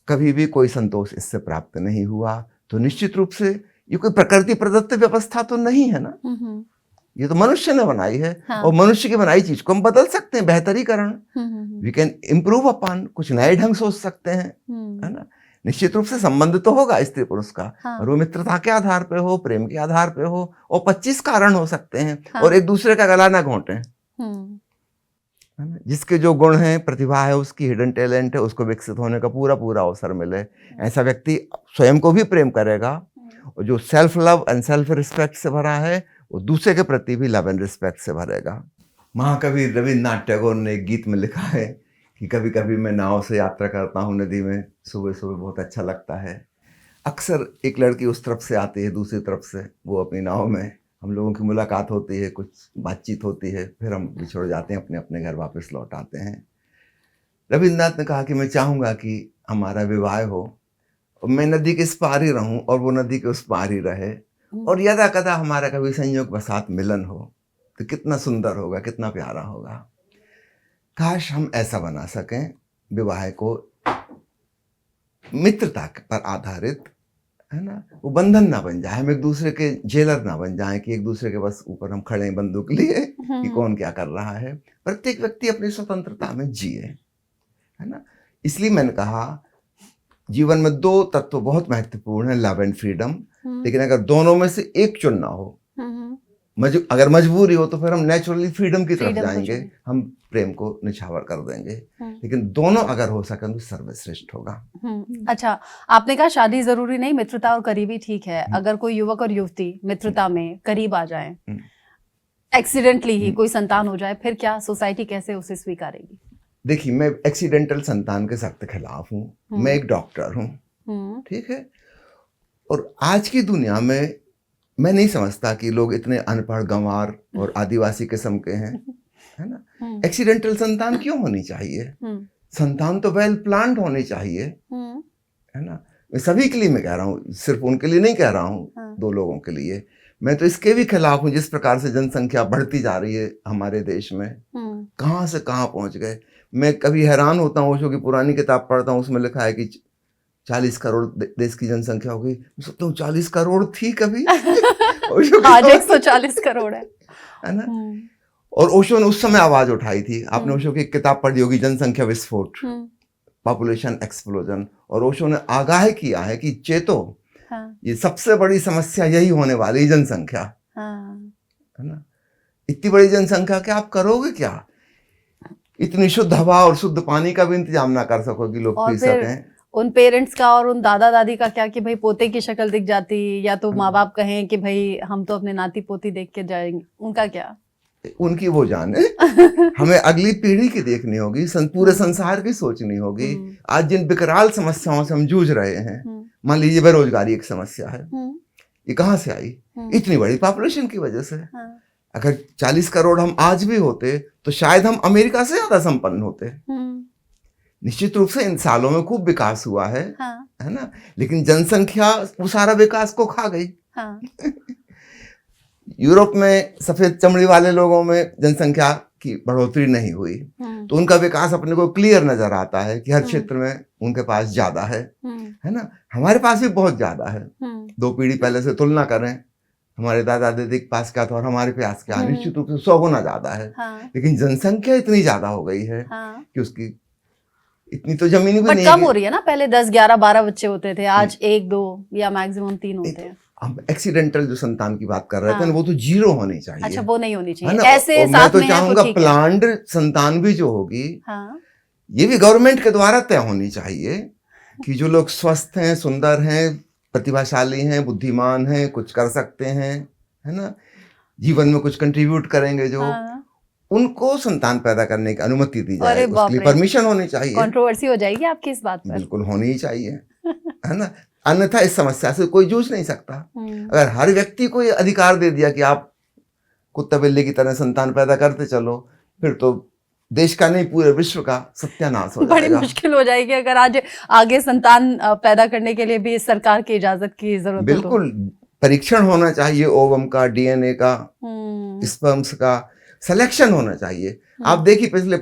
कभी भी कोई संतोष इससे प्राप्त नहीं हुआ। तो निश्चित रूप से ये कोई प्रकृति प्रदत्त व्यवस्था तो नहीं है ना, ये तो मनुष्य ने बनाई है। हाँ। और मनुष्य की बनाई चीज को हम बदल सकते हैं, बेहतरीकरण, वी कैन इम्प्रूव अपॉन, कुछ नए ढंग सोच सकते हैं, है ना। निश्चित रूप से संबंध तो होगा स्त्री पुरुष का, हाँ। और वो मित्रता के आधार पे हो, प्रेम के आधार पे हो, और 25 कारण हो सकते हैं, हाँ। और एक दूसरे का गला ना घोंटे, है ना। जिसके जो गुण हैं, प्रतिभा है, उसकी हिडन टैलेंट है, उसको विकसित होने का पूरा पूरा अवसर मिले, ऐसा व्यक्ति स्वयं को भी प्रेम करेगा, और जो self love and self respect से भरा है वो दूसरे के प्रति भी लव एंड रिस्पेक्ट से भरेगा। महाकवि रविन्द्रनाथ टैगोर ने एक गीत में लिखा है कि कभी कभी मैं नाव से यात्रा करता हूँ नदी में, सुबह सुबह बहुत अच्छा लगता है। अक्सर एक लड़की उस तरफ से आती है, दूसरी तरफ से वो अपनी नाव में, हम लोगों की मुलाकात होती है, कुछ बातचीत होती है, फिर हम बिछड़ जाते हैं, अपने अपने घर वापस लौट आते हैं। रविन्द्रनाथ ने कहा कि मैं चाहूँगा कि हमारा विवाह हो, और मैं नदी के इस पार ही रहूं और वो नदी के उस पार ही रहे, और यदा कदा हमारा कभी संयोग बसात मिलन हो तो कितना सुंदर होगा, कितना प्यारा होगा। काश हम ऐसा बना सकें विवाह को, मित्रता पर आधारित, है ना, वो बंधन ना बन जाए, हम एक दूसरे के जेलर ना बन जाए कि एक दूसरे के बस ऊपर हम खड़े हैं बंदूक लिए कि कौन क्या कर रहा है। प्रत्येक व्यक्ति अपनी स्वतंत्रता में जिए, है ना। इसलिए मैंने कहा जीवन में 2 तत्व बहुत महत्वपूर्ण है, लव एंड फ्रीडम। लेकिन अगर दोनों में से एक चुनना हो, अगर मजबूरी हो, तो फिर हम नेचुरली फ्रीडम की तरफ जाएंगे, हम प्रेम को निछावर कर देंगे। लेकिन दोनों अगर हो सके तो सर्वश्रेष्ठ होगा। अच्छा, आपने कहा शादी जरूरी नहीं, मित्रता और करीबी ठीक है। अगर कोई युवक और युवती मित्रता में करीब आ जाए, एक्सीडेंटली ही कोई संतान हो जाए, फिर क्या सोसाइटी कैसे उसे स्वीकारेगी? देखिए, मैं एक्सीडेंटल संतान के सख्त खिलाफ हूँ। मैं एक डॉक्टर हूँ, ठीक है, और आज की दुनिया में मैं नहीं समझता कि लोग इतने अनपढ़, गंवार और आदिवासी किस्म के हैं, है ना। एक्सीडेंटल संतान क्यों होनी चाहिए? संतान तो वेल प्लान्ड होनी चाहिए, है ना। मैं सभी के लिए मैं कह रहा हूँ, सिर्फ उनके लिए नहीं कह रहा हूँ, 2 लोगों के लिए। मैं तो इसके भी खिलाफ हूँ जिस प्रकार से जनसंख्या बढ़ती जा रही है हमारे देश में, कहाँ से कहाँ पहुंच गए। मैं कभी हैरान होता हूँ, ओशो की पुरानी किताब पढ़ता हूँ, उसमें लिखा है कि 40 करोड़ देश की जनसंख्या हो गई। मैं सोचता हूँ 40 करोड़ थी कभी? आज 140 करोड़ है ना। और ओशो ने उस समय आवाज उठाई थी, आपने ओशो की एक किताब पढ़ी होगी, जनसंख्या विस्फोट, पॉपुलेशन एक्सप्लोजन। और ओशो ने आगाह किया है कि चेतो, ये सबसे बड़ी समस्या यही होने वाली, जनसंख्या, है ना। इतनी बड़ी जनसंख्या के आप करोगे क्या? इतनी शुद्ध हवा और शुद्ध पानी का भी इंतजाम ना कर सकोगे, लोग पी सकें। उन पेरेंट्स का और उन दादा दादी का क्या कि भाई पोते की शक्ल दिख जाती, या तो माँ बाप कहें कि भाई हम तो अपने नाती पोती देख के जाएंगे, उनका क्या? उनकी वो जाने। हमें अगली पीढ़ी की देखनी होगी, पूरे संसार की सोचनी होगी। आज जिन विकराल समस्याओं से हम जूझ रहे हैं, मान लीजिए बेरोजगारी एक समस्या है, ये कहाँ से आई? इतनी बड़ी पॉपुलेशन की वजह से। अगर 40 करोड़ हम आज भी होते तो शायद हम अमेरिका से ज्यादा संपन्न होते। निश्चित रूप से इन सालों में खूब विकास हुआ है, है ना, लेकिन जनसंख्या वो सारा विकास को खा गई। यूरोप में सफेद चमड़ी वाले लोगों में जनसंख्या की बढ़ोतरी नहीं हुई, तो उनका विकास अपने को क्लियर नजर आता है कि हर क्षेत्र में उनके पास ज्यादा है ना। हमारे पास भी बहुत ज्यादा है। 2 पीढ़ी पहले से तुलना करें, हमारे दादा दादी के पास क्या था और हमारे पास क्या, निश्चित रूप से 100 गुना ज्यादा है। लेकिन जनसंख्या इतनी ज्यादा हो गई है कि उसकी इतनी तो जमीन भी नहीं कम हो रही है ना। पहले 10, 11, 12 बच्चे होते थे, आज 1, 2 या मैक्सिमम 3 होते हैं। हम एक्सीडेंटल जो संतान की बात कर रहे थे, वो तो 0 होनी चाहिए। अच्छा, वो नहीं होनी चाहिए, ऐसे साथ मैं तो चाहूंगा प्लान्ड संतान भी जो होगी, ये भी गवर्नमेंट के द्वारा तय होनी चाहिए कि जो लोग स्वस्थ हैं, सुंदर हैं, प्रतिभाशाली हैं, बुद्धिमान हैं, कुछ कर सकते हैं, है ना, जीवन में कुछ कंट्रीब्यूट करेंगे, जो उनको संतान पैदा करने की अनुमति दी जाए, अरे बाप उसके लिए रे। परमिशन होनी चाहिए। कंट्रोवर्सी हो जाएगी आपकी इस बात पर। बिल्कुल होनी ही चाहिए, है ना, अन्यथा इस समस्या से कोई जूझ नहीं सकता। अगर हर व्यक्ति को ये अधिकार दे दिया कि आप कुत्ते बिल्ली की तरह संतान पैदा करते चलो, फिर तो देश का नहीं पूरे विश्व का सत्यानाश हो बड़ी जाएगा। मुश्किल हो जाएगी अगर आज आगे संतान पैदा करने के लिए भी सरकार की इजाजत की जरूरत हो तो। बिल्कुल, परीक्षण होना चाहिए, ओवम का, डीएनए का, स्पर्म्स का सिलेक्शन होना चाहिए। आप देखिए पिछले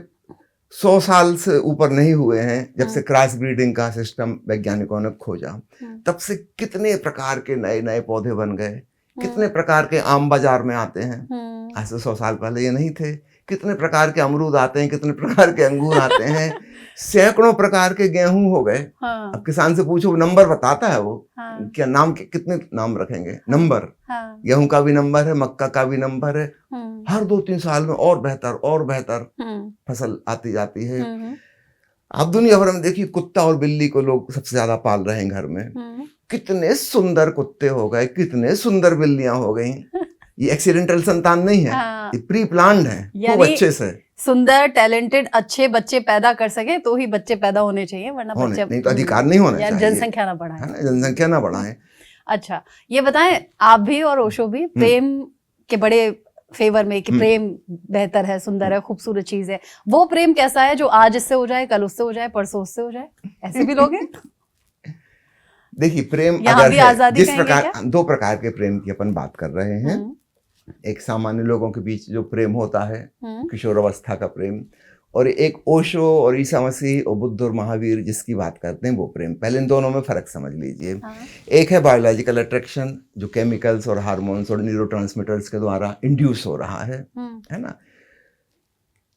100 साल से ऊपर नहीं हुए हैं जब से क्रॉस ब्रीडिंग का सिस्टम वैज्ञानिकों ने खोजा, तब से कितने प्रकार के नए नए पौधे बन गए, कितने प्रकार के आम बाजार में आते हैं। आज से 100 साल पहले ये नहीं थे। कितने प्रकार के अमरूद आते हैं, कितने प्रकार के अंगूर आते हैं, सैकड़ों प्रकार के गेहूं हो गए। हाँ। अब किसान से पूछो, नंबर बताता है वो। हाँ। क्या नाम के कितने नाम रखेंगे, नंबर। हाँ। गेहूं का भी नंबर है, मक्का का भी नंबर है। हर 2-3 साल में और बेहतर फसल आती जाती है। आप दुनिया भर में देखिए, कुत्ता और बिल्ली को लोग सबसे ज्यादा पाल रहे हैं घर में। कितने सुंदर कुत्ते हो गए, कितने सुंदर बिल्लियां हो गई। ये एक्सीडेंटल संतान नहीं है। हाँ। ये प्री प्लान्ड है, खूब अच्छे से। सुंदर, टैलेंटेड, अच्छे बच्चे पैदा कर सके तो ही बच्चे पैदा होने चाहिए, वरना बच्चे नहीं तो अधिकार नहीं होना चाहिए। जनसंख्या ना बढ़ाए, है ना, जनसंख्या ना बढ़ाए। अच्छा, ये बताएं, आप भी और ओशो भी प्रेम के बड़े फेवर में कि प्रेम बेहतर है, सुंदर है, खूबसूरत चीज है। वो प्रेम कैसा है जो आज इससे हो जाए, कल उससे हो जाए, परसों उससे हो जाए? ऐसे भी लोग हैं? देखिए, प्रेम अगर है, जिस प्रकार, 2 प्रकार के प्रेम की अपन बात कर रहे हैं। एक सामान्य लोगों के बीच जो प्रेम होता है, किशोर अवस्था का प्रेम, और एक ओशो और ईसा मसीह और बुद्ध और महावीर जिसकी बात करते हैं, वो प्रेम। पहले इन दोनों में फर्क समझ लीजिए। एक है बायोलॉजिकल अट्रैक्शन, जो केमिकल्स और हार्मोन्स और न्यूरोट्रांसमीटर्स के द्वारा इंड्यूस हो रहा है ना।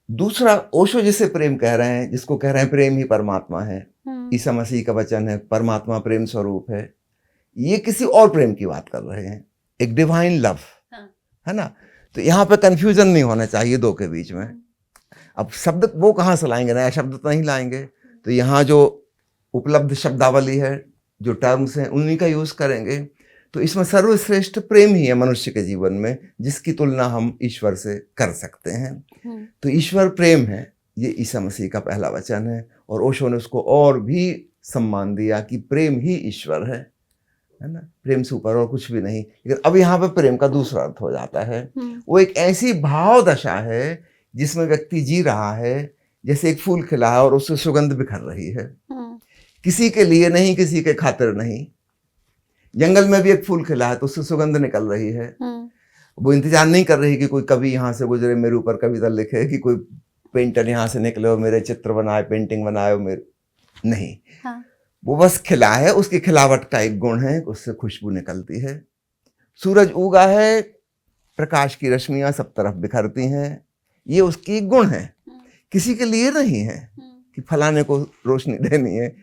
दूसरा, ओशो जिसे प्रेम कह रहे हैं, जिसको कह रहे हैं प्रेम ही परमात्मा है, ईसा मसीह का वचन है, परमात्मा प्रेम स्वरूप है, ये किसी और प्रेम की बात कर रहे हैं, एक डिवाइन लव, है ना। तो यहाँ पे कंफ्यूजन नहीं होना चाहिए 2 के बीच में। अब शब्द वो कहाँ से लाएंगे, नया शब्द तो नहीं लाएंगे। तो यहाँ जो उपलब्ध शब्दावली है, जो टर्म्स हैं, उन्हीं का यूज करेंगे। तो इसमें सर्वश्रेष्ठ प्रेम ही है मनुष्य के जीवन में, जिसकी तुलना हम ईश्वर से कर सकते हैं। तो ईश्वर प्रेम है, ये ईसा मसीह का पहला वचन है। और ओशो ने उसको और भी सम्मान दिया कि प्रेम ही ईश्वर है ना, प्रेम से ऊपर और कुछ भी नहीं। लेकिन अब यहाँ पे प्रेम का दूसरा अर्थ हो जाता है। वो एक ऐसी भाव दशा है जिसमें व्यक्ति जी रहा है जैसे एक फूल खिला है और उससे सुगंध बिखर रही है, किसी के लिए नहीं, किसी के खातिर नहीं। जंगल में भी एक फूल खिला है तो उससे सुगंध निकल रही है। वो इंतजार नहीं कर रही कि कोई कवि यहाँ से गुजरे, मेरे ऊपर कविता लिखे, कि कोई पेंटर यहाँ से निकले और मेरे चित्र बनाए, पेंटिंग बनाए, मेरे नहीं। वो बस खिला है, उसकी खिलावट का एक गुण है, उससे खुशबू निकलती है। सूरज उगा है, प्रकाश की रश्मियां सब तरफ बिखरती हैं, ये उसकी गुण है। किसी के लिए नहीं है कि फलाने को रोशनी देनी है,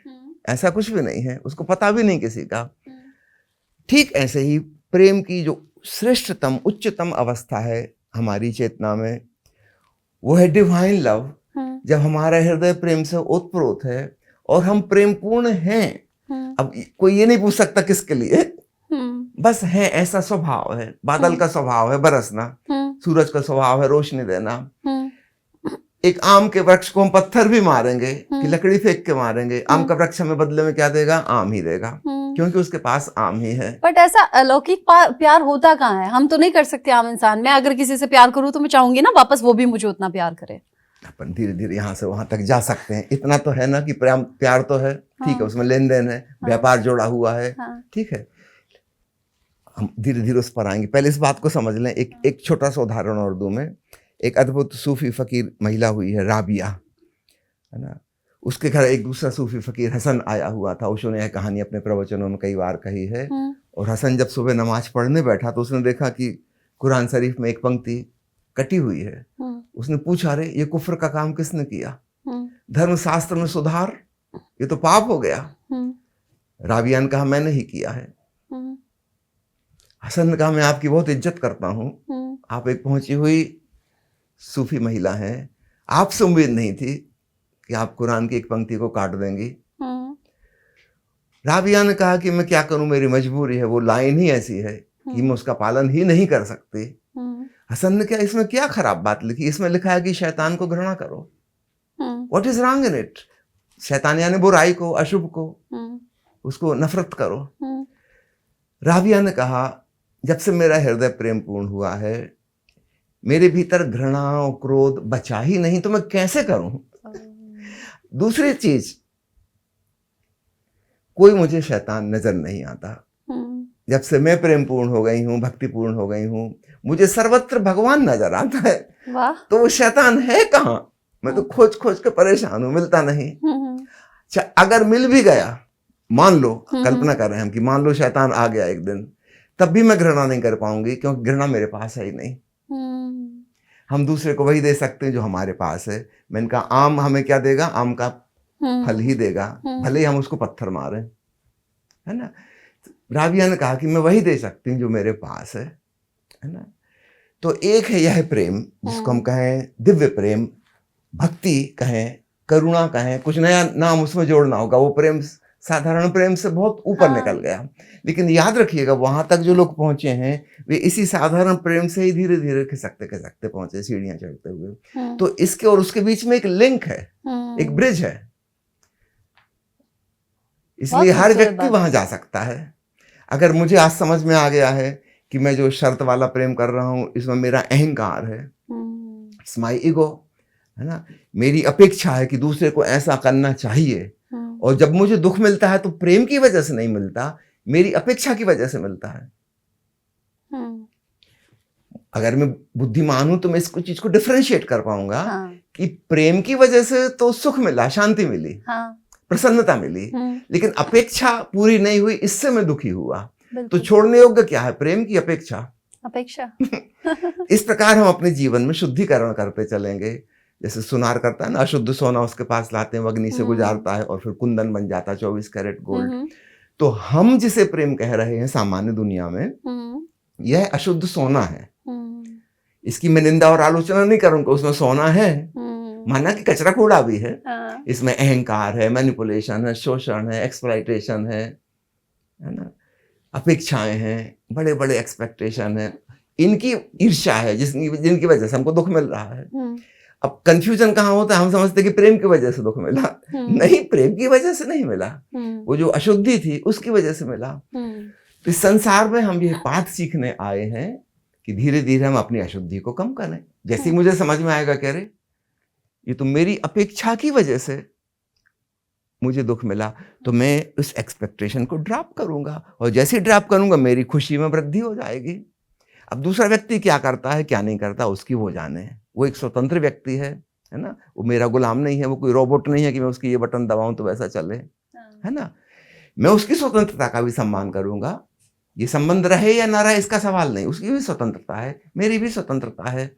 ऐसा कुछ भी नहीं है, उसको पता भी नहीं किसी का। ठीक ऐसे ही प्रेम की जो श्रेष्ठतम, उच्चतम अवस्था है हमारी चेतना में, वो है डिवाइन लव। जब हमारा हृदय प्रेम से ओतप्रोत है और हम प्रेम पूर्ण हैं। अब कोई ये नहीं पूछ सकता किसके लिए, बस है, ऐसा स्वभाव है। बादल का स्वभाव है बरसना, सूरज का स्वभाव है रोशनी देना। एक आम के वृक्ष को हम पत्थर भी मारेंगे कि लकड़ी फेंक के मारेंगे, आम का वृक्ष हमें बदले में क्या देगा, आम ही देगा, क्योंकि उसके पास आम ही है। बट ऐसा अलौकिक प्यार होता कहाँ है? हम तो नहीं कर सकते आम इंसान। मैं अगर किसी से प्यार करूं तो मैं चाहूंगी ना वापस वो भी मुझे उतना प्यार करे। अपन धीरे धीरे यहाँ से वहां तक जा सकते हैं। इतना तो है ना कि प्यार तो है, ठीक है, उसमें लेन देन है, व्यापार जोड़ा हुआ है, ठीक है, हम धीरे धीरे उस पर आएंगे। पहले इस बात को समझ लें। एक छोटा सा उदाहरण और दूं मैं। एक अद्भुत सूफी फकीर महिला हुई है, राबिया, है ना। उसके घर एक दूसरा सूफी फकीर हसन आया हुआ था। ओशो ने यह कहानी अपने प्रवचनों में कई बार कही है। और हसन जब सुबह नमाज पढ़ने बैठा तो उसने देखा कि कुरान शरीफ में एक पंक्ति कटी हुई है। उसने पूछा, अरे ये कुफ्र का काम किसने किया? धर्मशास्त्र में सुधार, ये तो पाप हो गया। राबिया ने कहा, मैंने ही किया है। हसन ने कहा, मैं आपकी बहुत इज्जत करता हूँ, आप एक पहुंची हुई सूफी महिला हैं, आपसे उम्मीद नहीं थी कि आप कुरान की एक पंक्ति को काट देंगी। राबिया ने कहा कि मैं क्या करूं, मेरी मजबूरी है, वो लाइन ही ऐसी है कि मैं उसका पालन ही नहीं कर सकती। हसन ने क्या इसमें क्या खराब बात लिखी? इसमें लिखा है कि शैतान को घृणा करो। What is wrong in it? शैतान यानी बुराई को, अशुभ को, उसको नफरत करो। राबिया ने कहा, जब से मेरा हृदय प्रेम पूर्ण हुआ है, मेरे भीतर घृणा और क्रोध बचा ही नहीं, तो मैं कैसे करूं? दूसरी चीज, कोई मुझे शैतान नजर नहीं आता। जब से मैं प्रेम पूर्ण हो गई हूं, भक्ति पूर्ण हो गई हूं, मुझे सर्वत्र भगवान नजर आता है। वाह। तो वो शैतान है कहाँ? मैं तो खोज खोज के परेशान हूं, मिलता नहीं। अच्छा, अगर मिल भी गया, मान लो, कल्पना कर रहे हैं हम कि मान लो शैतान आ गया एक दिन, तब भी मैं घृणा नहीं कर पाऊंगी, क्योंकि घृणा मेरे पास है ही नहीं। हम दूसरे को वही दे सकते हैं जो हमारे पास है। मैंने कहा, आम हमें क्या देगा? आम का फल ही देगा, भले ही हम उसको पत्थर मारे, है ना। राबिया ने कहा कि मैं वही दे सकती हूँ जो मेरे पास है ना। तो एक है यह प्रेम, जिसको हम कहें दिव्य प्रेम, भक्ति कहें, करुणा कहें, कुछ नया नाम उसमें जोड़ना होगा। वो प्रेम साधारण प्रेम से बहुत ऊपर निकल गया। लेकिन याद रखिएगा, वहां तक जो लोग पहुंचे हैं, वे इसी साधारण प्रेम से ही धीरे धीरे खिसकते खिसकते पहुंचे, सीढ़ियां चढ़ते हुए। तो इसके और उसके बीच में एक लिंक है, एक ब्रिज है। इसलिए हर व्यक्ति वहां जा सकता है। अगर मुझे आज समझ में आ गया है कि मैं जो शर्त वाला प्रेम कर रहा हूं, इसमें मेरा अहंकार है, इट्स माय ईगो, है ना। मेरी अपेक्षा है कि दूसरे को ऐसा करना चाहिए, और जब मुझे दुख मिलता है तो प्रेम की वजह से नहीं मिलता, मेरी अपेक्षा की वजह से मिलता है। अगर मैं बुद्धिमान हूं तो मैं इसको चीज को डिफरेंशिएट कर पाऊंगा कि प्रेम की वजह से तो सुख मिला, शांति मिली, प्रसन्नता मिली, लेकिन अपेक्षा पूरी नहीं हुई, इससे मैं दुखी हुआ। तो छोड़ने योग्य क्या है? प्रेम की अपेक्षा। इस प्रकार हम अपने जीवन में शुद्धिकरण करते चलेंगे। जैसे सुनार करता है ना, अशुद्ध सोना उसके पास लाते हैं, अग्नि से गुजारता है और फिर कुंदन बन जाता है, 24 कैरेट गोल्ड। तो हम जिसे प्रेम कह रहे हैं सामान्य दुनिया में, यह अशुद्ध सोना है। इसकी मैं निंदा और आलोचना नहीं करूंगा, उसमें सोना है, माना कि कचरा कूड़ा भी है। इसमें अहंकार है, मैनिपुलेशन है, शोषण है, एक्सप्लॉइटेशन है ना, अपेक्षाएं हैं, बड़े बड़े एक्सपेक्टेशन है, इनकी ईर्ष्या है, जिनकी वजह से हमको दुख मिल रहा है। अब कंफ्यूजन कहाँ होता है? हम समझते कि प्रेम की वजह से दुख मिला। नहीं, प्रेम की वजह से नहीं मिला, वो जो अशुद्धि थी उसकी वजह से मिला। तो इस संसार में हम ये पाठ सीखने आए हैं कि धीरे धीरे हम अपनी अशुद्धि को कम करें। जैसे ही मुझे समझ में आएगा, कह रहे ये तो मेरी अपेक्षा की वजह से मुझे दुख मिला, तो मैं उस एक्सपेक्टेशन को ड्रॉप करूंगा, और जैसे ही ड्रॉप करूंगा मेरी खुशी में वृद्धि हो जाएगी। अब दूसरा व्यक्ति क्या करता है, क्या नहीं करता, उसकी वो जाने। वो एक स्वतंत्र व्यक्ति है ना, वो मेरा गुलाम नहीं है, वो कोई रोबोट नहीं है कि मैं उसकी ये बटन दबाऊं तो वैसा चले, है ना। मैं उसकी स्वतंत्रता का भी सम्मान करूंगा। ये संबंध रहे या ना रहे इसका सवाल नहीं, उसकी भी स्वतंत्रता है, मेरी भी स्वतंत्रता है।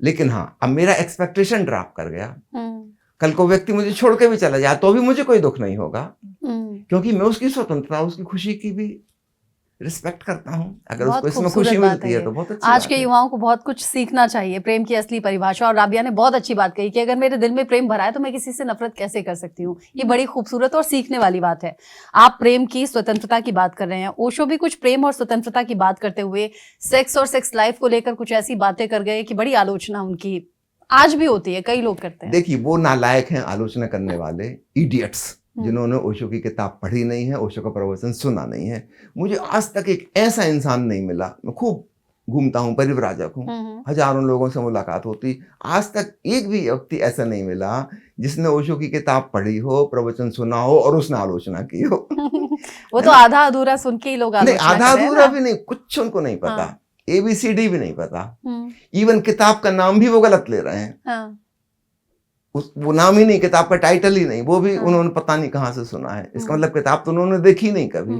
लेकिन हाँ, अब मेरा एक्सपेक्टेशन ड्रॉप कर गया, कल को व्यक्ति मुझे छोड़ के भी चला जाए तो भी मुझे कोई दुख नहीं होगा, क्योंकि मैं उसकी स्वतंत्रता, उसकी खुशी की भी रिस्पेक्ट करता हूँ। अगर उसको इसमें खुशी मिलती है तो बहुत अच्छी आज के युवाओं को बहुत कुछ सीखना चाहिए, प्रेम की असली परिभाषा। और राबिया ने बहुत अच्छी बात कही कि अगर मेरे दिल में प्रेम भरा है तो मैं किसी से नफरत कैसे कर सकती हूँ। ये बड़ी खूबसूरत और सीखने वाली बात है। आप प्रेम की स्वतंत्रता की बात कर रहे हैं, ओशो भी कुछ प्रेम और स्वतंत्रता की बात करते हुए सेक्स और सेक्स लाइफ को लेकर कुछ ऐसी बातें कर गए कि बड़ी आलोचना उनकी आज भी होती है, कई लोग करते हैं। देखिए, वो नालायक हैं आलोचना करने वाले, इडियट्स, जिन्होंने ओशो की किताब पढ़ी नहीं है, ओशो का प्रवचन सुना नहीं है। मुझे आज तक एक ऐसा इंसान नहीं मिला, मैं खूब घूमता हूँ, परिव्राजक हूँ, हजारों लोगों से मुलाकात होती, आज तक एक भी व्यक्ति ऐसा नहीं मिला जिसने ओशो की किताब पढ़ी हो, प्रवचन सुना हो और उसने आलोचना की हो। वो तो आधा अधूरा सुन के ही लोग नहीं, आधा अधूरा भी नहीं, कुछ उनको नहीं पता, ABCD भी नहीं पता, इवन किताब का नाम भी वो गलत ले रहे हैं। वो नाम ही नहीं, किताब का टाइटल ही नहीं, वो भी उन्होंने पता नहीं कहाँ से सुना है। इसका मतलब किताब तो उन्होंने देखी नहीं कभी,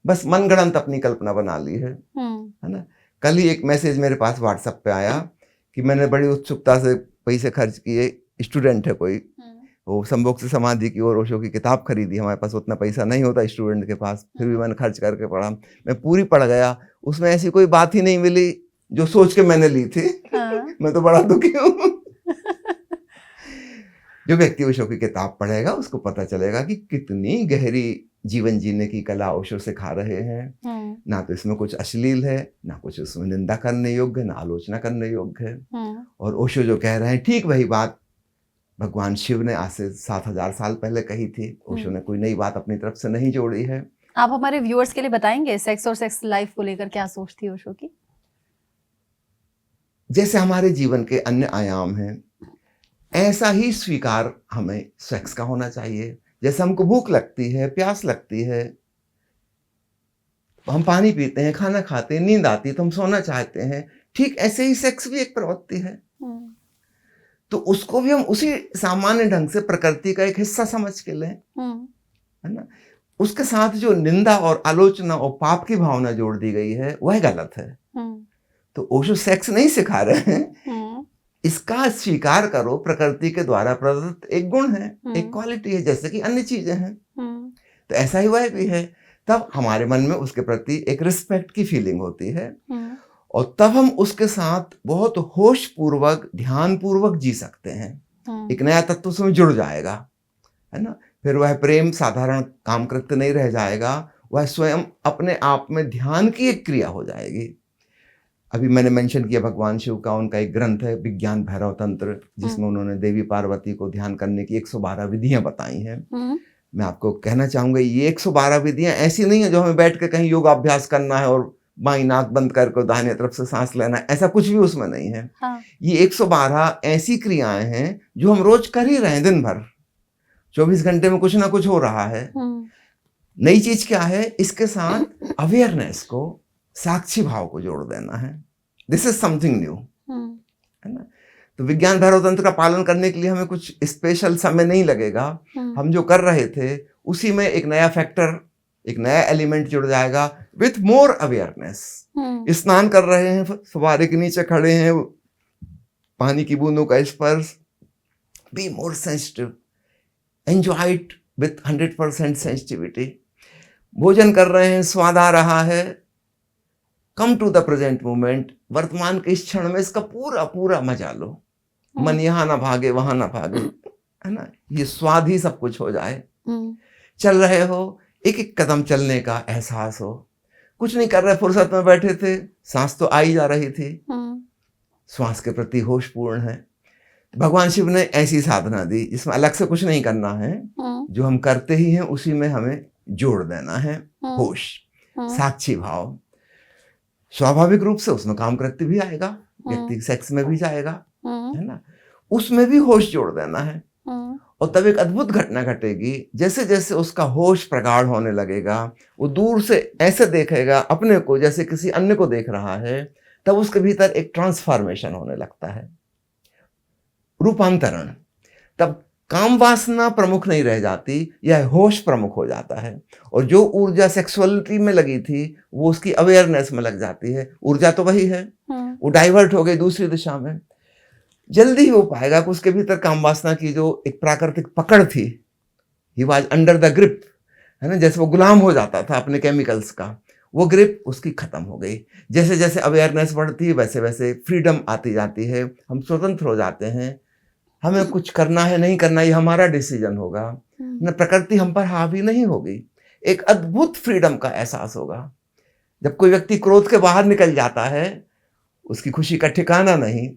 बस मनगढ़ंत अपनी कल्पना बना ली है ना। कल ही एक मैसेज मेरे पास व्हाट्सएप पे आया कि मैंने बड़ी उत्सुकता से पैसे खर्च किए, स्टूडेंट है कोई, वो संभोग से समाधि की और ओशो की किताब खरीदी। हमारे पास उतना पैसा नहीं होता स्टूडेंट के पास, फिर भी मैंने खर्च करके पढ़ा। मैं पूरी पढ़ गया, उसमें ऐसी कोई बात ही नहीं मिली जो सोच के मैंने ली थी। मैं तो बड़ा दुखी हूँ। जो व्यक्ति ओशो की किताब पढ़ेगा उसको पता चलेगा कि कितनी गहरी जीवन जीने की कला ओशो सिखा रहे हैं। ना तो इसमें कुछ अश्लील है, ना कुछ उसमें निंदा करने योग्य, ना आलोचना करने योग्य है। और ओशो जो कह रहे हैं ठीक वही बात भगवान शिव ने आज से 7,000 साल पहले कही थी। ओशो ने कोई नई बात अपनी तरफ से नहीं जोड़ी है। आप हमारे व्यूअर्स के लिए बताएंगे सेक्स और सेक्स लाइफ को लेकर क्या सोच थी ओशो की? जैसे हमारे जीवन के अन्य आयाम हैं, ऐसा ही स्वीकार हमें सेक्स का होना चाहिए। जैसे हमको भूख लगती है, प्यास लगती है, हम पानी पीते हैं, खाना खाते हैं, नींद आती है तो हम सोना चाहते हैं, ठीक ऐसे ही सेक्स भी एक प्रवृत्ति है। तो उसको भी हम उसी सामान्य ढंग से प्रकृति का एक हिस्सा समझ के लें, है ना। उसके साथ जो निंदा और आलोचना और पाप की भावना जोड़ दी गई है वह गलत है। तो ओशो सेक्स नहीं सिखा रहे हैं, इसका स्वीकार करो, प्रकृति के द्वारा प्रदत्त एक गुण है, एक क्वालिटी है, जैसे कि अन्य चीजें हैं। तो ऐसा ही वह भी है। तब हमारे मन में उसके प्रति एक रिस्पेक्ट की फीलिंग होती है और तब हम उसके साथ बहुत होश पूर्वक, ध्यान पूर्वक जी सकते हैं। एक नया तत्व उसमें जुड़ जाएगा, है ना। फिर वह प्रेम साधारण कामकृत्य नहीं रह जाएगा, वह स्वयं अपने आप में ध्यान की एक क्रिया हो जाएगी। अभी मैंने मेंशन किया भगवान शिव का उनका एक ग्रंथ है विज्ञान भैरव तंत्र, जिसमें उन्होंने देवी पार्वती को ध्यान करने की 112 विधियां बताई हैं। मैं आपको कहना चाहूंगा ये 112 विधियां ऐसी नहीं है जो हमें बैठ के कहीं योगाभ्यास करना है और बाईं नाक बंद करके दाहिने तरफ से सांस लेना है, ऐसा कुछ भी उसमें नहीं है। ये 112 ऐसी क्रियाएं हैं जो हम रोज कर ही रहे हैं, दिन भर 24 घंटे में कुछ ना कुछ हो रहा है। नई चीज क्या है, इसके साथ अवेयरनेस को, साक्षी भाव को जोड़ देना है। दिस इज समथिंग न्यू, है ना। तो विज्ञान भैरव तंत्र का पालन करने के लिए हमें कुछ स्पेशल समय नहीं लगेगा। हम जो कर रहे थे उसी में एक नया फैक्टर, एक नया एलिमेंट जुड़ जाएगा विथ मोर अवेयरनेस। स्नान कर रहे हैं, फव्वारे के नीचे खड़े हैं, पानी की बूंदों का स्पर्श, be more sensitive, enjoy it with 100% sensitivity. भोजन कर रहे हैं, स्वाद आ रहा है, come to the present moment, वर्तमान के इस क्षण में इसका पूरा पूरा मजा लो। मन यहाँ ना भागे, वहां ना भागे, है ना, ये स्वाद ही सब कुछ हो जाए। चल रहे हो, एक एक कदम चलने का एहसास हो। कुछ नहीं कर रहे, फुर्सत में बैठे थे, सांस तो आई जा रही थी, श्वास के प्रति होशपूर्ण है। भगवान शिव ने ऐसी साधना दी जिसमें अलग से कुछ नहीं करना है, जो हम करते ही हैं उसी में हमें जोड़ देना है होश, साक्षी भाव। स्वाभाविक रूप से उसमें काम करते भी आएगा, व्यक्ति सेक्स में भी जाएगा, है ना, उसमें भी होश जोड़ देना है। और तब एक अद्भुत घटना घटेगी, जैसे जैसे उसका होश प्रगाढ़ होने लगेगा, वो दूर से ऐसे देखेगा अपने को जैसे किसी अन्य को देख रहा है, तब उसके भीतर एक ट्रांसफॉर्मेशन होने लगता है, रूपांतरण। तब काम वासना प्रमुख नहीं रह जाती, यह होश प्रमुख हो जाता है। और जो ऊर्जा सेक्सुअलिटी में लगी थी वो उसकी अवेयरनेस में लग जाती है। ऊर्जा तो वही है, वो डाइवर्ट हो गई दूसरी दिशा में। जल्दी ही हो पाएगा कि उसके भीतर काम वासना की जो एक प्राकृतिक पकड़ थी, he was under the grip, है ना, जैसे वो गुलाम हो जाता था अपने केमिकल्स का, वो ग्रिप उसकी खत्म हो गई। जैसे जैसे अवेयरनेस बढ़ती है वैसे वैसे फ्रीडम आती जाती है, हम स्वतंत्र हो जाते हैं। हमें कुछ करना है नहीं करना, ये हमारा डिसीजन होगा, न प्रकृति हम पर हावी नहीं होगी। एक अद्भुत फ्रीडम का एहसास होगा। जब कोई व्यक्ति क्रोध के बाहर निकल जाता है, उसकी खुशी का ठिकाना नहीं।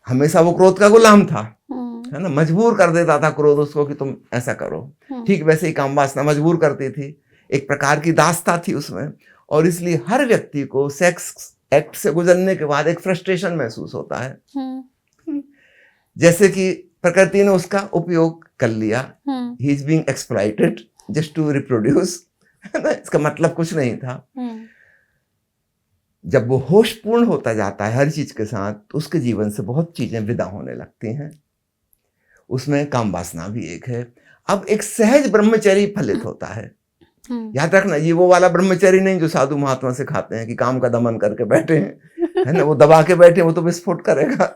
हमेशा वो क्रोध का गुलाम था, है ना, मजबूर कर देता था क्रोध उसको कि तुम ऐसा करो। ठीक वैसे ही काम वासना मजबूर करती थी, एक प्रकार की दास्ता थी उसमें। और इसलिए हर व्यक्ति को सेक्स एक्ट से गुजरने के बाद एक फ्रस्ट्रेशन महसूस होता है, जैसे कि प्रकृति ने उसका उपयोग कर लिया। He is being exploited just to reproduce, इसका मतलब कुछ नहीं था। जब वो होशपूर्ण होता जाता है हर चीज के साथ, तो उसके जीवन से बहुत चीजें विदा होने लगती हैं। उसमें काम वासना भी एक है। अब एक सहज ब्रह्मचर्य फलित होता है। याद रखना, ये वो वाला ब्रह्मचर्य नहीं जो साधु महात्मा से खाते हैं कि काम का दमन करके बैठे हैं, है ना, वो दबा के बैठे, वो तो विस्फोट करेगा।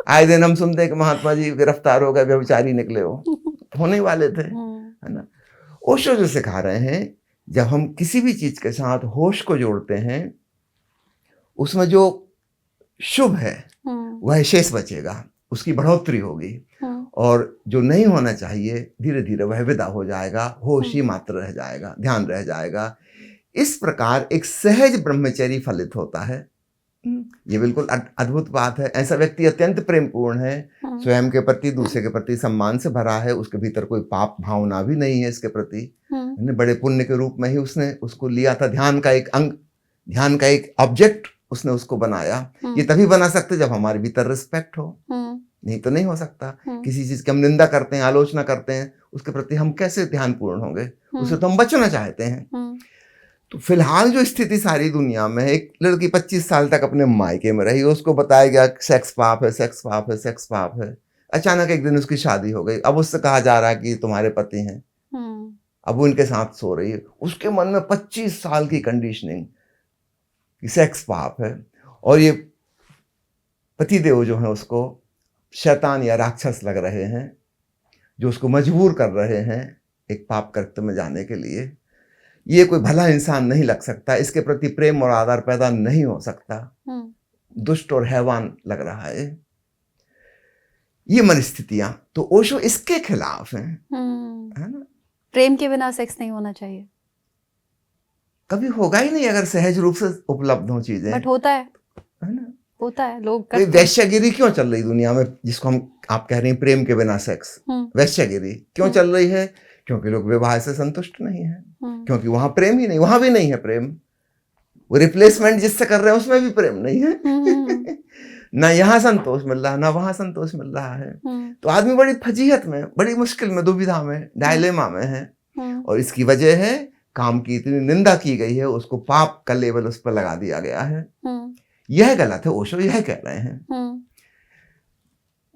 आए दिन हम सुनते हैं कि महात्मा जी गिरफ्तार हो गए, व्यभिचारी निकले, हो होने वाले थे, है ना। ओशो जो सिखा रहे हैं, जब हम किसी भी चीज के साथ होश को जोड़ते हैं, उसमें जो शुभ है वह शेष बचेगा, उसकी बढ़ोतरी होगी। और जो नहीं होना चाहिए धीरे धीरे वह विदा हो जाएगा, होश ही मात्र रह जाएगा, ध्यान रह जाएगा। इस प्रकार एक सहज ब्रह्मचर्य फलित होता है। ये बिल्कुल अद्भुत बात है। ऐसा व्यक्ति अत्यंत प्रेमपूर्ण है, स्वयं के प्रति, दूसरे के प्रति सम्मान से भरा है, उसके भीतर कोई पाप भावना भी नहीं है इसके प्रति। बड़े पुण्य के रूप में ही उसने उसको लिया था, ध्यान का एक अंग, ध्यान का एक ऑब्जेक्ट उसने उसको बनाया। ये तभी बना सकते जब हमारे भीतर रिस्पेक्ट हो, नहीं तो नहीं हो सकता। किसी चीज की हम निंदा करते हैं, आलोचना करते हैं, उसके प्रति हम कैसे ध्यानपूर्ण होंगे? उससे तो हम बचना चाहते हैं। तो फिलहाल जो स्थिति सारी दुनिया में है, एक लड़की 25 साल तक अपने मायके में रही, उसको बताया गया सेक्स पाप है, सेक्स पाप है, सेक्स पाप है। अचानक एक दिन उसकी शादी हो गई, अब उससे कहा जा रहा है कि तुम्हारे पति हैं, अब वो इनके साथ सो रही है। उसके मन में 25 साल की कंडीशनिंग कि सेक्स पाप है, और ये पतिदेव जो है उसको शैतान या राक्षस लग रहे हैं, जो उसको मजबूर कर रहे हैं एक पाप कृत्य में जाने के लिए। ये कोई भला इंसान नहीं लग सकता, इसके प्रति प्रेम और आदर पैदा नहीं हो सकता, दुष्ट और हैवान लग रहा है। ये मनस्थितियां, तो ओशो इसके खिलाफ हैं, है ना? प्रेम के बिना सेक्स नहीं होना चाहिए, कभी होगा ही नहीं अगर सहज रूप से उपलब्ध हो चीजें। बट होता है ना? होता है, लोग कोई वैश्यगिरी क्यों चल रही दुनिया में, जिसको आप कह रहे हैं प्रेम के बिना सेक्स, वैश्यगिरी क्यों चल रही है? क्योंकि लोग विवाह से संतुष्ट नहीं है, क्योंकि वहां प्रेम ही नहीं, वहां भी नहीं है प्रेम। वो रिप्लेसमेंट जिससे कर रहे हैं उसमें भी प्रेम नहीं है। ना यहाँ संतोष मिल रहा, ना वहां संतोष मिल रहा है। तो आदमी बड़ी फजीहत में, बड़ी मुश्किल में, दुविधा में, डायलेमा में है। और इसकी वजह है काम की इतनी निंदा की गई है, उसको पाप का लेवल उस पर लगा दिया गया है। यह गलत है, ओशो यह कह रहे हैं।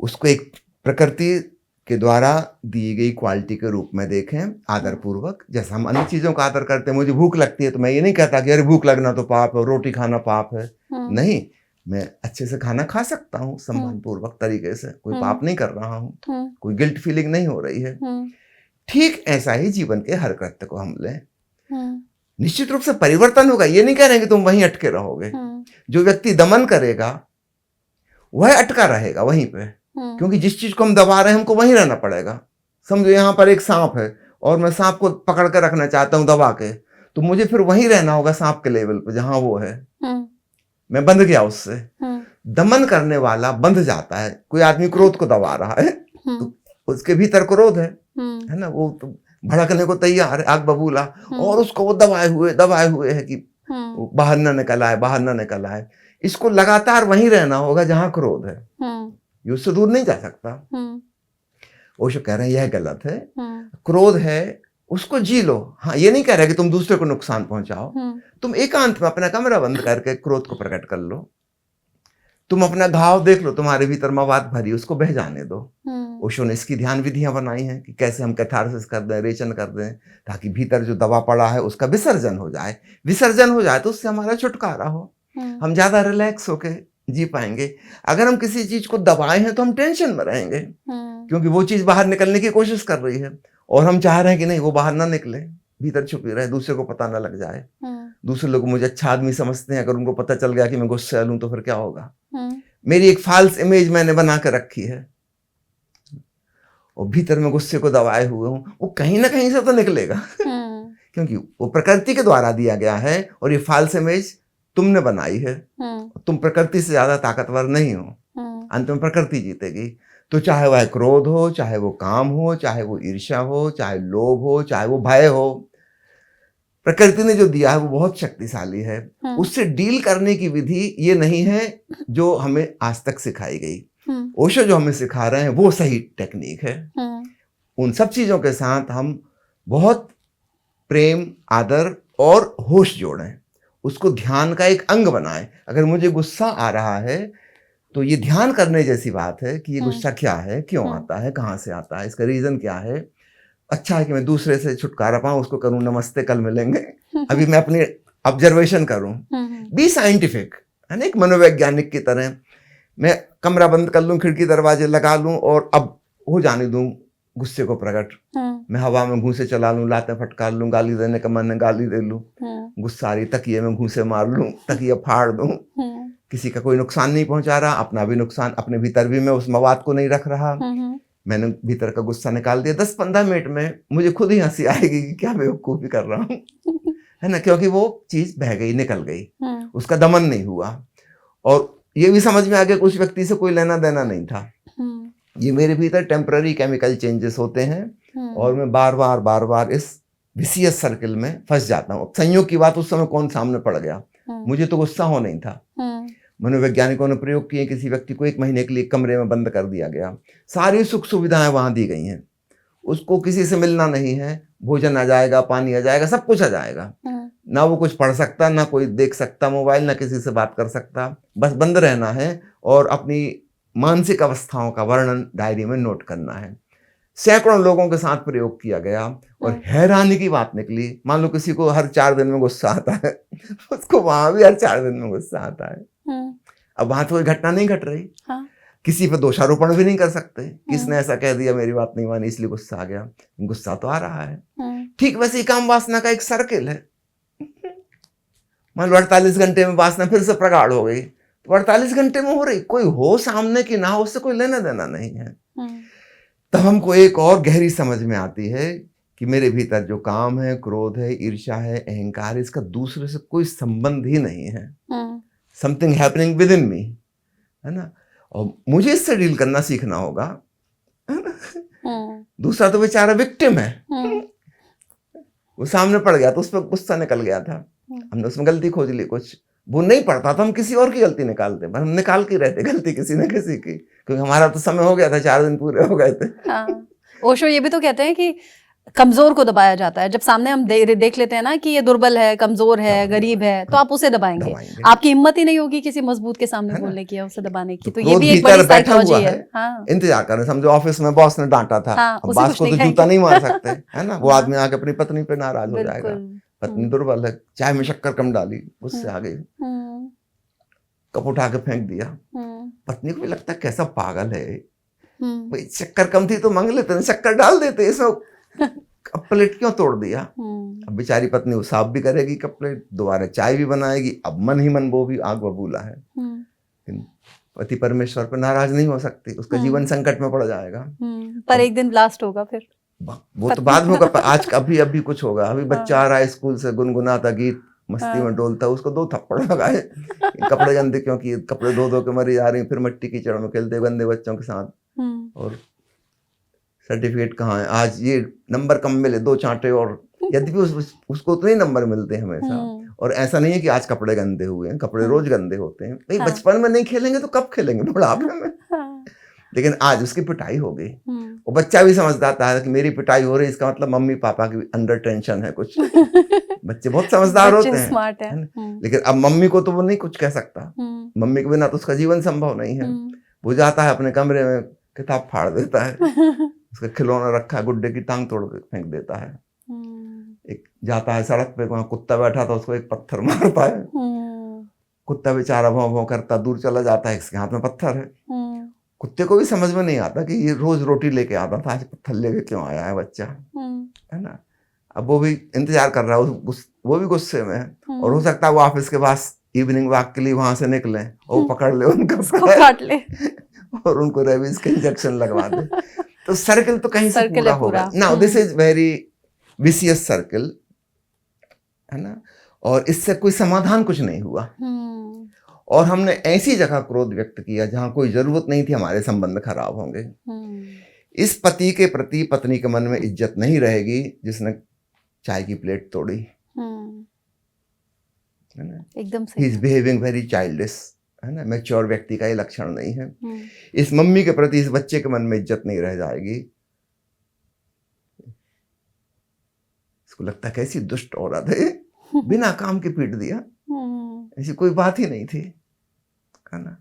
उसको एक प्रकृति के द्वारा दी गई क्वालिटी के रूप में देखें, आदर पूर्वक। जैसे हम अन्य चीजों का आदर करते हैं, मुझे भूख लगती है तो मैं ये नहीं कहता कि अरे भूख लगना तो पाप है, रोटी खाना पाप है। नहीं, मैं अच्छे से खाना खा सकता हूँ सम्मान पूर्वक तरीके से, कोई पाप नहीं कर रहा हूँ, कोई गिल्ट फीलिंग नहीं हो रही है। ठीक ऐसा ही जीवन के हर कृत्य को हम लें, निश्चित रूप से परिवर्तन होगा। ये नहीं कह रहे कि तुम वहीं अटके रहोगे। जो व्यक्ति दमन करेगा वह अटका रहेगा वहीं पे, क्योंकि जिस चीज को हम दबा रहे हैं हमको वहीं रहना पड़ेगा। समझो यहाँ पर एक सांप है और मैं सांप को पकड़ कर रखना चाहता हूँ दबा के, तो मुझे फिर वहीं रहना होगा सांप के लेवल पे जहां वो है। मैं बंध गया उससे। दमन करने वाला बंध जाता है। कोई आदमी क्रोध को दबा रहा है तो उसके भीतर क्रोध है ना, वो तो भड़कने को तैयार है, आग बबूला, और उसको वो दबाए हुए है कि बाहर ना निकल आए, बाहर ना निकल आए। इसको लगातार वहीं रहना होगा जहां क्रोध है, ये उससे दूर नहीं जा सकता। ओशो कह रहे हैं यह गलत है। क्रोध है उसको जी लो। हाँ, ये नहीं कह रहे कि तुम दूसरे को नुकसान पहुंचाओ। तुम एकांत में अपना कमरा बंद करके क्रोध को प्रकट कर लो। तुम अपना घाव देख लो, तुम्हारे भीतर मवाद भरी, उसको बह जाने दो। ओशो ने इसकी ध्यान विधियां बनाई हैं कि कैसे हम कैथारसिस कर दें, रेचन कर दें, ताकि भीतर जो दबा पड़ा है उसका विसर्जन हो जाए। विसर्जन हो जाए तो उससे हमारा छुटकारा हो, हम ज्यादा रिलैक्स होके जी पाएंगे। अगर हम किसी चीज को दबाए हैं तो हम टेंशन में रहेंगे, क्योंकि वो चीज बाहर निकलने की कोशिश कर रही है और हम चाह रहे हैं कि नहीं वो बाहर ना निकले, भीतर छुपी रहे, दूसरे को पता ना लग जाए। दूसरे लोग मुझे अच्छा आदमी समझते हैं, अगर उनको पता चल गया कि मैं गुस्से लूं तो फिर क्या होगा। मेरी एक फाल्स इमेज मैंने बना कर रखी है और भीतर में गुस्से को दबाए हुए हूं, वो कहीं ना कहीं से तो निकलेगा। क्योंकि वो प्रकृति के द्वारा दिया गया है और ये फाल्स इमेज तुमने बनाई है। तुम प्रकृति से ज्यादा ताकतवर नहीं हो, अंत में प्रकृति जीतेगी। तो चाहे वह क्रोध हो, चाहे वो काम हो, चाहे वो ईर्ष्या हो, चाहे लोभ हो, चाहे वो भय हो, प्रकृति ने जो दिया है वो बहुत शक्तिशाली है। उससे डील करने की विधि ये नहीं है जो हमें आज तक सिखाई गई। ओशो जो हमें सिखा रहे हैं वो सही टेक्निक है। उन सब चीजों के साथ हम बहुत प्रेम, आदर और होश जोड़ें, उसको ध्यान का एक अंग बनाएं। अगर मुझे गुस्सा आ रहा है तो ये ध्यान करने जैसी बात है कि ये गुस्सा क्या है, क्यों आता है, कहाँ से आता है, इसका रीजन क्या है। अच्छा है कि मैं दूसरे से छुटकारा पाऊं, उसको करूं नमस्ते कल मिलेंगे, अभी मैं अपनी ऑब्जर्वेशन करूं। बी साइंटिफिक, है ना, एक मनोवैज्ञानिक की तरह। मैं कमरा बंद कर लूं, खिड़की दरवाजे लगा लूं और अब हो जाने दूं गुस्से को प्रकट। मैं हवा में घूंसे चला लूं, लाते फटकार लूं, गाली देने का मन है गाली दे लूं, गुस्सा आ रही तकिए में घूंसे मार लूं, तकिया फाड़ दूं। किसी का कोई नुकसान नहीं पहुंचा रहा, अपना भी नुकसान, अपने भीतर भी मैं उस मवाद को नहीं रख रहा। मैंने भीतर का गुस्सा निकाल दिया, 10-15 मिनट में मुझे खुद ही हंसी आएगी कि क्या बेवकूफ़ी कर रहा हूँ, है ना, क्योंकि वो चीज़ बह गई, निकल गई, उसका दमन नहीं हुआ। और ये भी समझ में आ गया कि उस व्यक्ति से कोई लेना देना नहीं था, ये मेरे भीतर टेम्पररी केमिकल चेंजेस होते हैं और मैं बार बार इस विशियस सर्किल में फंस जाता हूँ। संयोग की बात, उस समय कौन सामने पड़ गया, मुझे तो गुस्सा हो नहीं था। मनोवैज्ञानिकों ने प्रयोग किए, किसी व्यक्ति को 1 महीने के लिए कमरे में बंद कर दिया गया, सारी सुख सुविधाएं वहां दी गई हैं, उसको किसी से मिलना नहीं है, भोजन आ जाएगा, पानी आ जाएगा, सब कुछ आ जाएगा, ना वो कुछ पढ़ सकता, ना कोई देख सकता मोबाइल, ना किसी से बात कर सकता, बस बंद रहना है और अपनी मानसिक अवस्थाओं का वर्णन डायरी में नोट करना है। सैकड़ों लोगों के साथ प्रयोग किया गया और हैरानी की बात निकली, मान लो किसी को हर 4 दिन में गुस्सा आता है, उसको वहां भी हर 4 दिन में गुस्सा आता है। अब वहां तो कोई घटना नहीं घट रही, किसी पे दोषारोपण भी नहीं कर सकते, किसने ऐसा कह दिया, मेरी बात नहीं मानी इसलिए गुस्सा आ गया, गुस्सा तो आ रहा है। ठीक वैसे ही काम वासना का एक सर्किल है। मान लो 48 घंटे में वासना फिर से प्रगाढ़ हो गई, तो 48 घंटे में हो रही, कोई हो सामने की ना हो, उससे कोई लेना देना नहीं है। तब हमको एक और गहरी समझ में आती है कि मेरे भीतर जो काम है, क्रोध है, ईर्ष्या है, अहंकार है, इसका दूसरे से कोई संबंध ही नहीं है। समथिंग हैपनिंग विद इन मी, है ना, और मुझे इससे डील करना सीखना होगा, है ना। दूसरा तो बेचारा विक्टिम है, वो सामने पड़ गया तो उस पर गुस्सा निकल गया था, हमने उसमें गलती खोज ली, कुछ वो नहीं पड़ता तो हम किसी और की गलती निकालते, पर हम निकाल के रहते गलती किसी न किसी की, क्योंकि हमारा तो समय हो गया था, 4 दिन पूरे हो गए थे। ओशो ये भी तो कहते हैं कि कमजोर को दबाया जाता है, जब सामने हम देख लेते हैं ना कि ये दुर्बल है, कमजोर है, गरीब है, तो आप उसे दबाएंगे। आपकी हिम्मत ही नहीं होगी किसी मजबूत के सामने बोलने की, उसे दबाने की। तो ये भी एक बड़ी साइकोलॉजी है। इंतजार कर रहे, समझो ऑफिस में बॉस ने डांटा था, अब बॉस को तो जूता नहीं मार सकते, है ना, वो आदमी आके अपनी पत्नी पे नाराज हो जाएगा, पत्नी दुर्बल है, चाय में शक्कर कम डाली, गुस्से आ गई, कप उठा के फेंक दिया, पत्नी को भी लगता है कैसा पागल है भाई, शक्कर कम थी तो मांग लेते, शक्कर डाल देते, सब अब प्लेट क्यों तोड़ दिया। अब बेचारी पत्नी वो साफ भी करेगी कप प्लेट, दोबारा चाय भी बनाएगी, अब मन ही मन वो भी आग बबूला है, पति परमेश्वर पर नाराज नहीं हो सकती, उसका जीवन संकट में पड़ जाएगा। पर एक दिन ब्लास्ट होगा, फिर वो तो बाद में होगा, आज अभी कुछ होगा। अभी बच्चा आ रहा है स्कूल से, गुनगुनाता गीत, मस्ती में डोलता, उसको 2 थप्पड़ लगाए, कपड़े गंदे, क्योंकि कपड़े धो के मरी जा रही, फिर मिट्टी कीचड़ में खेलते गंदे बच्चों के साथ, और सर्टिफिकेट कहाँ है, आज ये नंबर कम मिले, 2 चांटे, और यद्यपि उसको उतने नंबर मिलते हैं हमेशा। और ऐसा नहीं है कि आज कपड़े गंदे हुए हैं, कपड़े रोज गंदे होते हैं, भाई बचपन में नहीं खेलेंगे तो कब खेलेंगे बुढ़ापे में। लेकिन आज उसकी पिटाई हो गई, और बच्चा भी समझदार है कि मेरी पिटाई हो रही है, इसका मतलब मम्मी पापा की अंडर टेंशन है कुछ। बच्चे बहुत समझदार होते हैं, स्मार्ट है। लेकिन अब मम्मी को तो वो नहीं कुछ कह सकता, मम्मी के बिना तो उसका जीवन संभव नहीं है। वो जाता है अपने कमरे में, किताब फाड़ देता है, उसका खिलौना रखा है, गुड्डे की टांग तोड़ के फेंक देता है। एक जाता है सड़क पे, वहां कुत्ता बैठा था, उसको एक पत्थर मारता है, कुत्ता बेचारा भौं भौं करता दूर चला जाता है, इसके हाथ में पत्थर है। कुत्ते को भी समझ में नहीं आता कि ये रोज रोटी लेके आता था, आज पत्थर लेके क्यों आया है बच्चा, है ना। अब वो भी इंतजार कर रहा है, वो भी गुस्से में है, और हो सकता है वो ऑफिस के पास इवनिंग वॉक के लिए वहां से निकले और पकड़ ले उनका, काट ले और उनको रेबीज के इंजेक्शन लगवा दे, तो सर्किल तो कहीं से पूरा होगा। Now this is very vicious circle, है ना, और इससे कोई समाधान कुछ नहीं हुआ। और हमने ऐसी जगह क्रोध व्यक्त किया जहां कोई जरूरत नहीं थी, हमारे संबंध खराब होंगे। इस पति के प्रति पत्नी के मन में इज्जत नहीं रहेगी जिसने चाय की प्लेट तोड़ी, है ना, एकदम सही। He is behaving very childish, है ना, मैच्योर व्यक्ति का ये लक्षण नहीं है। इस मम्मी के प्रति इस बच्चे के मन में इज्जत नहीं रह जाएगी, इसको लगता कैसी दुष्ट औरत है, बिना काम के पीट दिया, ऐसी कोई बात ही नहीं थी, है ना।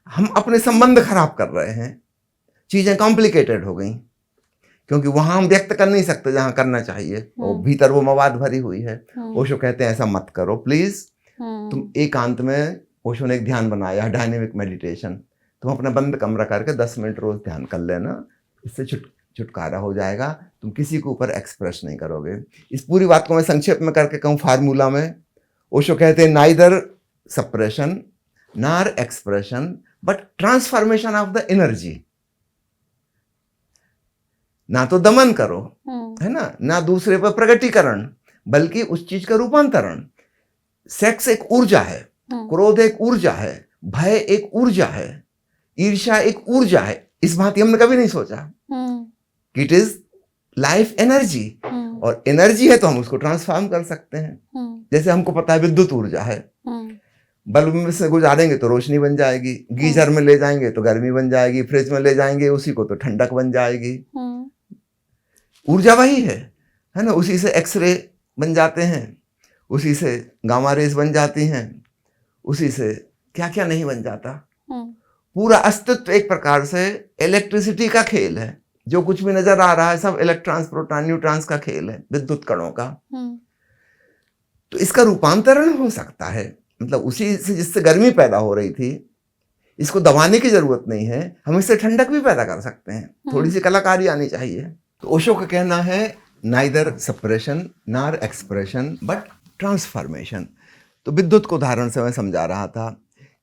हम अपने संबंध खराब कर रहे हैं, चीजें कॉम्प्लिकेटेड हो गई, क्योंकि वहां हम व्यक्त कर नहीं सकते जहां करना चाहिए, और भीतर वो मवाद भरी हुई है। ओशो कहते हैं ऐसा मत करो प्लीज, तुम एकांत में, ओशो ने एक ध्यान बनाया, डायनेमिक मेडिटेशन, तुम अपना बंद कमरा करके 10 मिनट रोज ध्यान कर लेना, इससे छुटकारा हो जाएगा, तुम किसी के ऊपर एक्सप्रेस नहीं करोगे। इस पूरी बात को मैं संक्षेप में करके कहूँ फार्मूला में, ओशो कहते हैं neither suppression nor expression but transformation of the energy. ना तो दमन करो, है ना दूसरे पर प्रगटीकरण, बल्कि उस चीज का रूपांतरण। सेक्स एक ऊर्जा है, क्रोध एक ऊर्जा है, भय एक ऊर्जा है, ईर्ष्या एक ऊर्जा है। इस बात की हमने कभी नहीं सोचा कि इट इज लाइफ एनर्जी, और एनर्जी है तो हम उसको ट्रांसफॉर्म कर सकते हैं। जैसे हमको पता है विद्युत ऊर्जा है, बल्ब में से गुजारेंगे तो रोशनी बन जाएगी, गीजर में ले जाएंगे तो गर्मी बन जाएगी, फ्रिज में ले जाएंगे उसी को तो ठंडक बन जाएगी। ऊर्जा वही है ना। उसी से एक्सरे बन जाते हैं, उसी से गामा रेज बन जाती हैं, उसी से क्या क्या नहीं बन जाता। पूरा अस्तित्व एक प्रकार से इलेक्ट्रिसिटी का खेल है। जो कुछ भी नजर आ रहा है सब इलेक्ट्रॉन्स, प्रोटॉन, न्यूट्रॉन्स का खेल है, विद्युत कणों का। तो इसका रूपांतरण हो सकता है, मतलब उसी से जिससे गर्मी पैदा हो रही थी, इसको दबाने की जरूरत नहीं है, हम इससे ठंडक भी पैदा कर सकते हैं। थोड़ी सी कलाकारी आनी चाहिए। तो ओशो का कहना है neither suppression nor expression but transformation. तो विद्युत को उदाहरण से मैं समझा रहा था,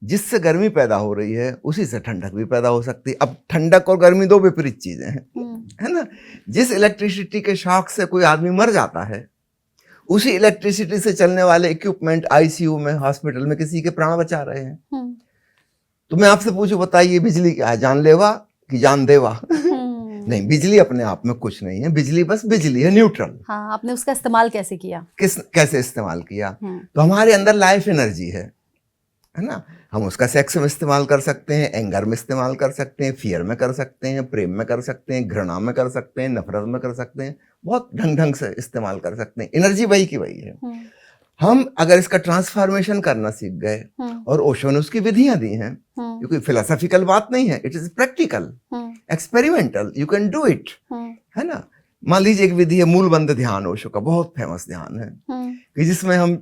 जिससे गर्मी पैदा हो रही है उसी से ठंडक भी पैदा हो सकती है। अब ठंडक और गर्मी दो विपरीत चीजें हैं, है ना। जिस इलेक्ट्रिसिटी के शॉक से कोई आदमी मर जाता है, उसी इलेक्ट्रिसिटी से चलने वाले इक्विपमेंट आईसीयू में, हॉस्पिटल में किसी के प्राण बचा रहे हैं। तो मैं आपसे पूछूं, बताइए बिजली क्या है, जानलेवा कि जानदेवा? नहीं, बिजली अपने आप में कुछ नहीं है, बिजली बस बिजली है, न्यूट्रल। हाँ, आपने उसका इस्तेमाल कैसे किया, कैसे इस्तेमाल किया? तो हमारे अंदर लाइफ एनर्जी है ना। हम उसका सेक्स में इस्तेमाल कर सकते हैं, एंगर में इस्तेमाल कर सकते हैं, फियर में कर सकते हैं, प्रेम में कर सकते हैं, घृणा में कर सकते हैं, नफरत में कर सकते हैं, बहुत ढंग से इस्तेमाल कर सकते हैं। एनर्जी वही की वही है। हम अगर इसका ट्रांसफॉर्मेशन करना सीख गए, और ओशो ने उसकी विधियां दी हैं, क्योंकि फिलोसॉफिकल बात नहीं है, it is practical, experimental, you can do it, है ना। मान लीजिए एक विधि है मूलबंध ध्यान, ओशो का बहुत फेमस ध्यान है, कि जिसमें हम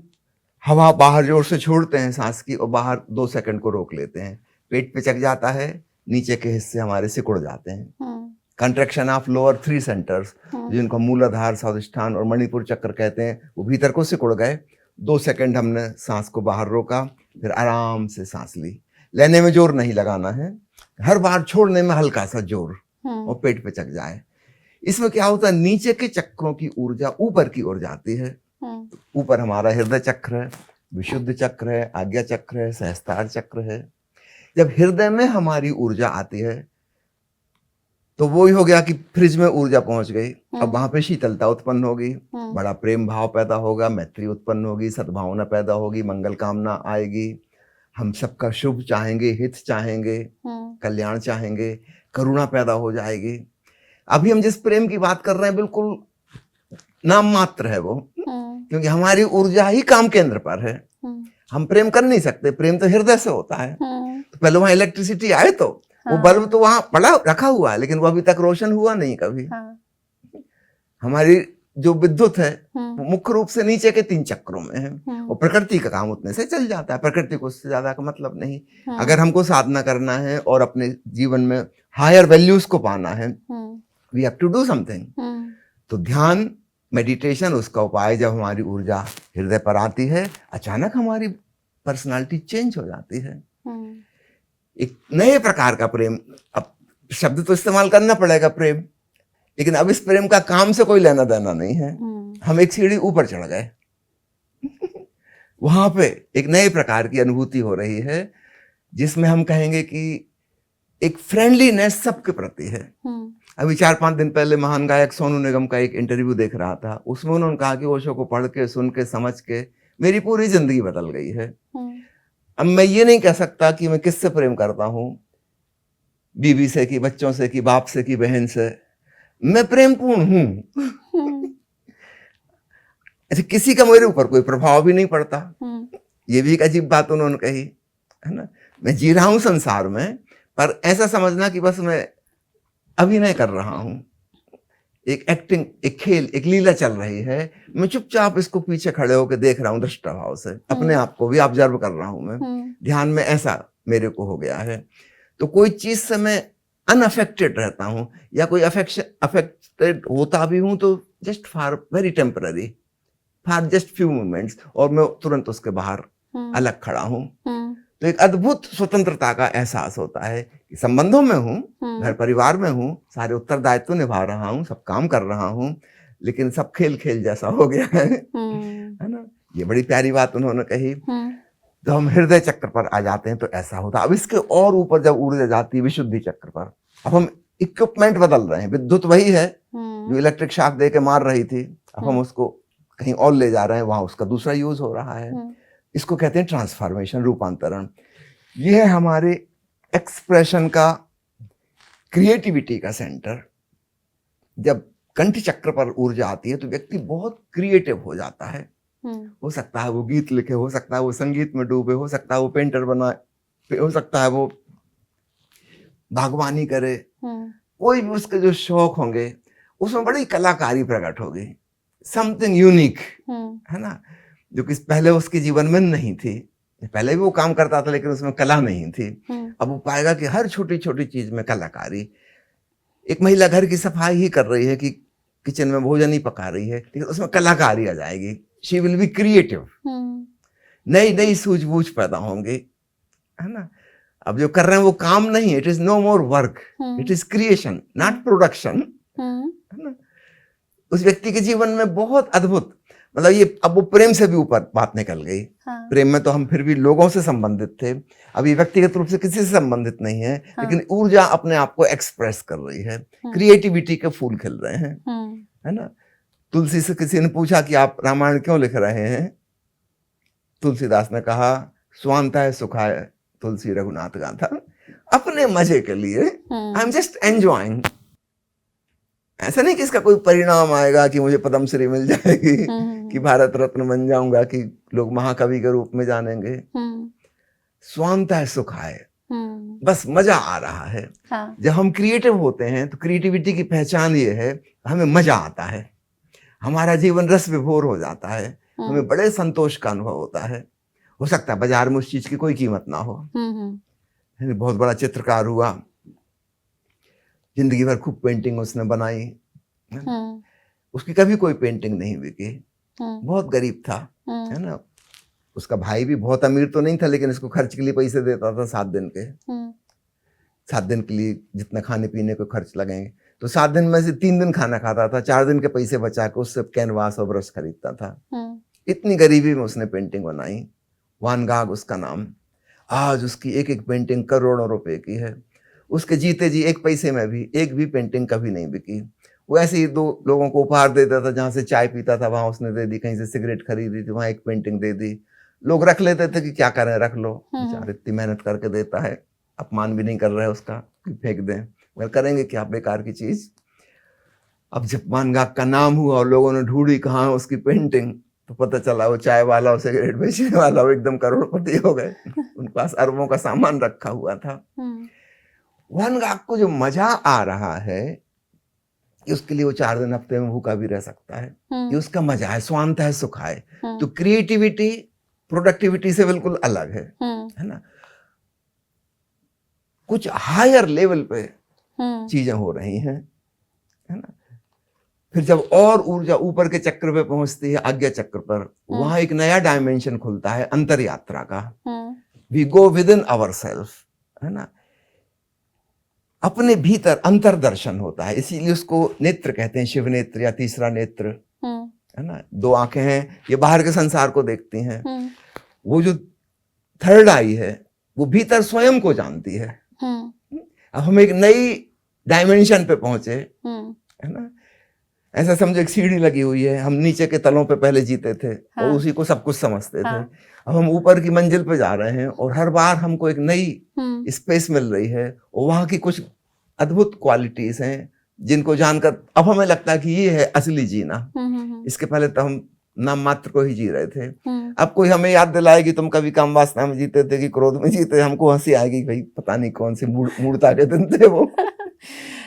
हवा बाहर जोर से छोड़ते हैं सांस की, और बाहर 2 सेकंड को रोक लेते हैं, पेट पे चक जाता है, नीचे के हिस्से हमारे सिकुड़ जाते हैं। कंट्रैक्शन ऑफ लोअर 3 सेंटर्स, जिनको मूलाधार, स्वादिष्ठान और मणिपुर चक्र कहते हैं, वो भीतर को सिकुड़ गए। 2 सेकंड हमने सांस को बाहर रोका, फिर आराम से सांस ली। लेने में जोर नहीं लगाना है, हर बार छोड़ने में हल्का सा जोर, और पेट पे चक जाए। इसमें क्या होता है, नीचे के चक्रों की ऊर्जा ऊपर की ओर जाती है। ऊपर हमारा हृदय चक्र है, विशुद्ध चक्र है, आज्ञा चक्र है, सहस्त्रार चक्र है। जब हृदय में हमारी ऊर्जा आती है तो वो ही हो गया कि फ्रिज में ऊर्जा पहुंच गई। अब वहां पे शीतलता उत्पन्न होगी, बड़ा प्रेम भाव पैदा होगा, मैत्री उत्पन्न होगी, सद्भावना पैदा होगी, मंगल कामना आएगी, हम सबका शुभ चाहेंगे, हित चाहेंगे, कल्याण चाहेंगे, करुणा पैदा हो जाएगी। अभी हम जिस प्रेम की बात कर रहे हैं बिल्कुल नाम मात्र है वो, क्योंकि हमारी ऊर्जा ही काम केंद्र पर है। हम प्रेम कर नहीं सकते, प्रेम तो हृदय से होता है। तो पहले वहां इलेक्ट्रिसिटी आए तो वो बल्ब तो वहां पड़ा रखा हुआ है, लेकिन वो अभी तक रोशन हुआ नहीं कभी। हमारी जो विद्युत है वो मुख्य रूप से नीचे के 3 चक्रों में है, और प्रकृति का काम उतने से चल जाता है, प्रकृति को उससे ज्यादा का मतलब नहीं। अगर हमको साधना करना है और अपने जीवन में हायर वैल्यूज को पाना है, we have to do something. तो ध्यान, मेडिटेशन उसका उपाय। जब हमारी ऊर्जा हृदय पर आती है, अचानक हमारी पर्सनालिटी चेंज हो जाती है। एक नए प्रकार का प्रेम, अब शब्द तो इस्तेमाल करना पड़ेगा प्रेम, लेकिन अब इस प्रेम का काम से कोई लेना देना नहीं है। हम एक सीढ़ी ऊपर चढ़ गए वहां पे एक नए प्रकार की अनुभूति हो रही है, जिसमें हम कहेंगे कि एक फ्रेंडलीनेस सबके प्रति है। अभी 4-5 दिन पहले महान गायक सोनू निगम का एक इंटरव्यू देख रहा था, उसमें उन्होंने कहा कि ओशो को पढ़ के, सुन के, समझ के मेरी पूरी जिंदगी बदल गई है। अब मैं ये नहीं कह सकता कि मैं किससे प्रेम करता हूं, बीवी से कि बच्चों से कि बाप से कि बहन से, मैं प्रेमपूर्ण हूं। अच्छा, किसी का मेरे ऊपर कोई प्रभाव भी नहीं पड़ता। ये भी एक अजीब बात उन्होंने कही, है ना। मैं जी रहा हूं संसार में, पर ऐसा समझना कि बस मैं अभिनय कर रहा हूं, एक एक्टिंग, एक खेल, एक लीला चल रही है, मैं चुपचाप इसको पीछे खड़े होकर देख रहा हूं दृष्टा भाव से, अपने आप को भी ऑब्जर्व कर रहा हूं मैं। ध्यान में ऐसा मेरे को हो गया है। तो कोई चीज से मैं अनअफेक्टेड रहता हूं, या कोई अफेक्टेड होता भी हूं तो just for very temporary, for just few moments, और मैं तुरंत उसके बाहर अलग खड़ा हूं। तो एक अद्भुत स्वतंत्रता का एहसास होता है कि संबंधों में हूँ, घर परिवार में हूँ, सारे उत्तरदायित्व निभा रहा हूँ, सब काम कर रहा हूँ, लेकिन सब खेल खेल जैसा हो गया है ना। ये बड़ी प्यारी बात उन्होंने कही। तो हम हृदय चक्र पर आ जाते हैं तो ऐसा होता है। अब इसके और ऊपर जब ऊर्जा जाती है विशुद्धि चक्र पर, अब हम इक्विपमेंट बदल रहे हैं। विद्युत वही है जो इलेक्ट्रिक शॉक दे के मार रही थी, अब हम उसको कहीं और ले जा रहे हैं, वहां उसका दूसरा यूज हो रहा है। इसको कहते हैं ट्रांसफॉर्मेशन, रूपांतरण। यह है हमारे एक्सप्रेशन का, क्रिएटिविटी का सेंटर। जब कंठ चक्र पर ऊर्जा आती है तो व्यक्ति बहुत क्रिएटिव हो जाता है। हो सकता है वो गीत लिखे, हो सकता है वो संगीत में डूबे, हो सकता है वो पेंटर बनाए, हो सकता है वो बागवानी करे, कोई भी उसके जो शौक होंगे उसमें बड़ी कलाकारी प्रकट होगी, समथिंग यूनिक, है ना, जो कि पहले उसके जीवन में नहीं थी। पहले भी वो काम करता था लेकिन उसमें कला नहीं थी। अब वो पाएगा कि हर छोटी छोटी चीज में कलाकारी। एक महिला घर की सफाई ही कर रही है कि किचन में भोजन ही पका रही है, लेकिन उसमें कलाकारी आ जाएगी। शी विल बी क्रिएटिव, नई नई सूझबूझ पैदा होंगी, है ना। अब जो कर रहे हैं वो काम नहीं है, it is no more work, it is creation, not production, है ना। उस व्यक्ति के जीवन में बहुत अद्भुत, मतलब ये अब वो प्रेम से भी ऊपर बात निकल गई। प्रेम में तो हम फिर भी लोगों से संबंधित थे, अब ये व्यक्तिगत रूप से किसी से संबंधित नहीं है, लेकिन ऊर्जा अपने आप को एक्सप्रेस कर रही है, क्रिएटिविटी के फूल खिल रहे हैं, है ना। तुलसी से किसी ने पूछा कि आप रामायण क्यों लिख रहे हैं, तुलसीदास ने कहा स्वांतः सुखाय तुलसी रघुनाथ गाथा, अपने मजे के लिए, आई एम जस्ट एंजॉयिंग। ऐसा नहीं कि इसका कोई परिणाम आएगा कि मुझे पद्मश्री मिल जाएगी, कि भारत रत्न बन जाऊंगा, कि लोग महाकवि के रूप में जानेंगे। स्वांतः सुखाय, बस मजा आ रहा है। जब हम क्रिएटिव होते हैं तो क्रिएटिविटी की पहचान ये है, हमें मजा आता है, हमारा जीवन रस विभोर हो जाता है, हमें बड़े संतोष का अनुभव होता है। हो सकता है बाजार में उस चीज की कोई कीमत ना हो। बहुत बड़ा चित्रकार हुआ, जिंदगी भर खूब पेंटिंग उसने बनाई, उसकी कभी कोई पेंटिंग नहीं बिकी, बहुत गरीब था, है ना। उसका भाई भी बहुत अमीर तो नहीं था, लेकिन इसको खर्च के लिए पैसे देता था 7 दिन के, 7 दिन के लिए जितना खाने पीने को खर्च लगेंगे, तो 7 दिन में से 3 दिन खाना खाता था, 4 दिन के पैसे बचा के उससे कैनवास और ब्रश खरीदता था। इतनी गरीबी में उसने पेंटिंग बनाई, वान गाग उसका नाम। आज उसकी एक एक पेंटिंग करोड़ों रुपए की है। उसके जीते जी एक पैसे में भी एक भी पेंटिंग कभी नहीं बिकी। वो ऐसे ही 2 लोगों को उपहार देता था, जहां से चाय पीता था वहां उसने दे दी, कहीं से सिगरेट खरीदी थी वहां एक पेंटिंग दे दी। लोग रख लेते थे कि क्या करें, रख लो, बेचारा इतनी मेहनत करके देता है, अपमान भी नहीं कर रहे उसका कि फेंक दें, मगर करेंगे क्या, बेकार की चीज। अब जब वान गाग का नाम हुआ और लोगों ने ढूंढी कहाँ उसकी पेंटिंग, तो पता चला वो चाय वाला और सिगरेट बेचने वाला वो एकदम करोड़पति हो गए। उनके पास अरबों का सामान रखा हुआ था। वान गाग को जो मजा आ रहा है कि उसके लिए वो 4 दिन हफ्ते में भूखा भी रह सकता है, ये उसका मजा है, स्वांत है, सुख है। तो क्रिएटिविटी प्रोडक्टिविटी से बिल्कुल अलग है ना। कुछ हायर लेवल पे चीजें हो रही हैं, है ना। फिर जब और ऊर्जा ऊपर के चक्र पे पहुंचती है, आज्ञा चक्र पर, वहां एक नया डायमेंशन खुलता है अंतर यात्रा का। We go within our self, है ना। अपने भीतर अंतर दर्शन होता है, इसीलिए उसको नेत्र कहते हैं, शिव नेत्र या तीसरा नेत्र, है ना। 2 आंखें हैं, ये बाहर के संसार को देखती हैं। वो जो थर्ड आई है वो भीतर स्वयं को जानती है। अब हम एक नई डायमेंशन पे पहुंचे, है ना। ऐसा समझो एक सीढ़ी लगी हुई है, हम नीचे के तलों पे पहले जीते थे और उसी को सब कुछ समझते थे। अब हम ऊपर की मंजिल पे जा रहे हैं और हर बार हमको एक नई स्पेस मिल रही है और वहां की कुछ अद्भुत क्वालिटीज हैं जिनको जानकर अब हमें लगता है कि ये है असली जीना। इसके पहले तो हम नाम मात्र को ही जी रहे थे। अब कोई हमें याद दिलाएगी तुम कभी काम वासना में जीते थे कि क्रोध में जीते, हमको हंसी आएगी, भाई पता नहीं कौन सी मूर्ता के दिन थे वो।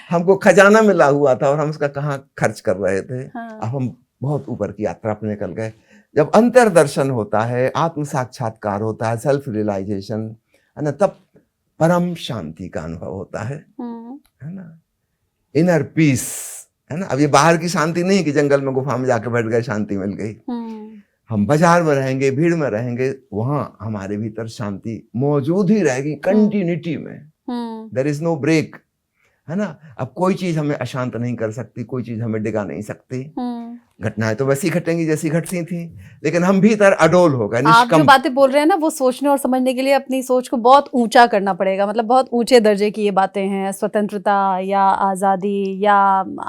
हमको खजाना मिला हुआ था और हम उसका कहाँ खर्च कर रहे थे। अब हम बहुत ऊपर की यात्रा पर निकल गए। जब अंतर्दर्शन होता है, आत्म साक्षात्कार होता है, सेल्फ रियलाइजेशन, है ना, तब परम शांति का अनुभव होता है ना, इनर पीस, है ना। अब ये बाहर की शांति नहीं कि जंगल में गुफा में जाके बैठ गए शांति मिल गई। हम बाजार में रहेंगे, भीड़ में रहेंगे, वहां हमारे भीतर शांति मौजूद ही रहेगी, कंटिन्यूटी में, देयर इज नो ब्रेक, है ना। अब कोई चीज हमें अशांत नहीं कर सकती, कोई चीज हमें डिगा नहीं सकती। घटनाएं तो वैसी घटेंगी जैसी घटती थी, लेकिन हम भीतर अडोल हो गए, आप जो निष्कंप। बातें बोल रहे हैं ना, वो सोचने और समझने के लिए अपनी सोच को बहुत ऊंचा करना पड़ेगा, मतलब बहुत ऊंचे दर्जे की ये बातें हैं, स्वतंत्रता या आज़ादी या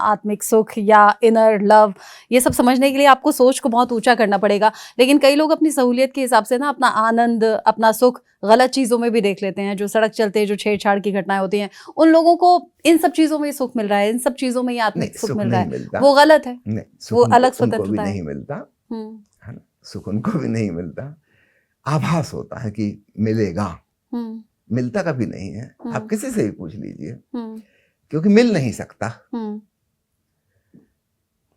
आत्मिक सुख या इनर लव, ये सब समझने के लिए आपको सोच को बहुत ऊंचा करना पड़ेगा। लेकिन कई लोग अपनी सहूलियत के हिसाब से ना अपना आनंद, अपना सुख गलत चीज़ों में भी देख लेते हैं। जो सड़क चलते जो छेड़छाड़ की घटनाएं होती हैं, उन लोगों को इन सब चीज़ों में सुख मिल रहा है, इन सब चीज़ों में ये आत्मिक सुख मिल रहा है, वो गलत है। नहीं, वो अलग उनको भी स्वतंत्रता है। नहीं मिलता, है ना, सुख उनको भी नहीं मिलता। आभास होता है कि मिलेगा, मिलता कभी नहीं है। आप किसी से भी पूछ लीजिए, क्योंकि मिल नहीं सकता।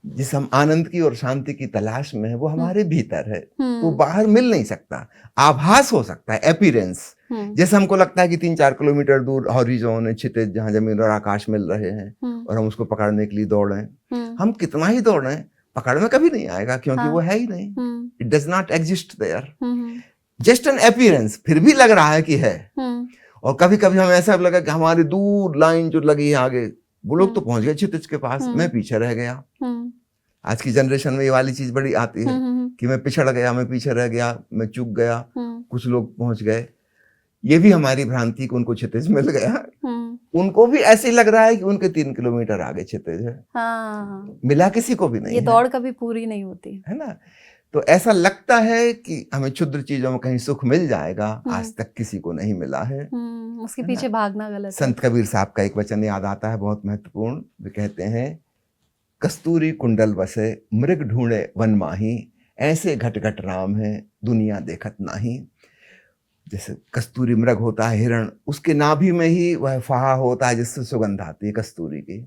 जिस हम आनंद की और शांति की तलाश में है, वो हमारे भीतर है, तो बाहर मिल नहीं सकता। आभास हो सकता है, एपीरेंस। जैसे हमको लगता है कि 3-4 किलोमीटर दूर हॉरिजॉन है, क्षितिज, जहां जमीन और आकाश मिल रहे हैं, और हम उसको पकड़ने के लिए दौड़ रहे हैं। हम कितना ही दौड़ रहे हैं, पकड़ में कभी नहीं आएगा, क्योंकि वो है ही नहीं, it does not exist there, just an appearance. फिर भी लग रहा है कि है। और कभी कभी हमें ऐसा लगा कि हमारी दूर लाइन जो लगी है आगे, वो लोग तो पहुंच गए क्षितिज के पास, मैं पीछे रह गया। आज की जनरेशन में ये वाली चीज बड़ी आती है कि मैं पिछड़ गया, मैं पीछे रह गया, मैं चूक गया, कुछ लोग पहुंच गए। ये भी हमारी भ्रांति को उनको क्षितिज मिल गया। उनको भी ऐसे ही लग रहा है कि उनके 3 किलोमीटर आगे क्षितिज है। मिला किसी को भी नहीं। ये दौड़ कभी पूरी नहीं होती, है ना। तो ऐसा लगता है कि हमें क्षुद्र चीजों में कहीं सुख मिल जाएगा, आज तक किसी को नहीं मिला है। उसके पीछे भागना गलत है। संत कबीर साहब का एक वचन याद आता है, बहुत महत्वपूर्ण। वे कहते हैं, कस्तूरी कुंडल बसे मृग ढूंढे वन माही, ऐसे घट घट राम है दुनिया देखत नाही। जैसे कस्तूरी मृग होता है, हिरण, उसके नाभि में ही वह फाहा होता है जिससे सुगंध आती है कस्तूरी की।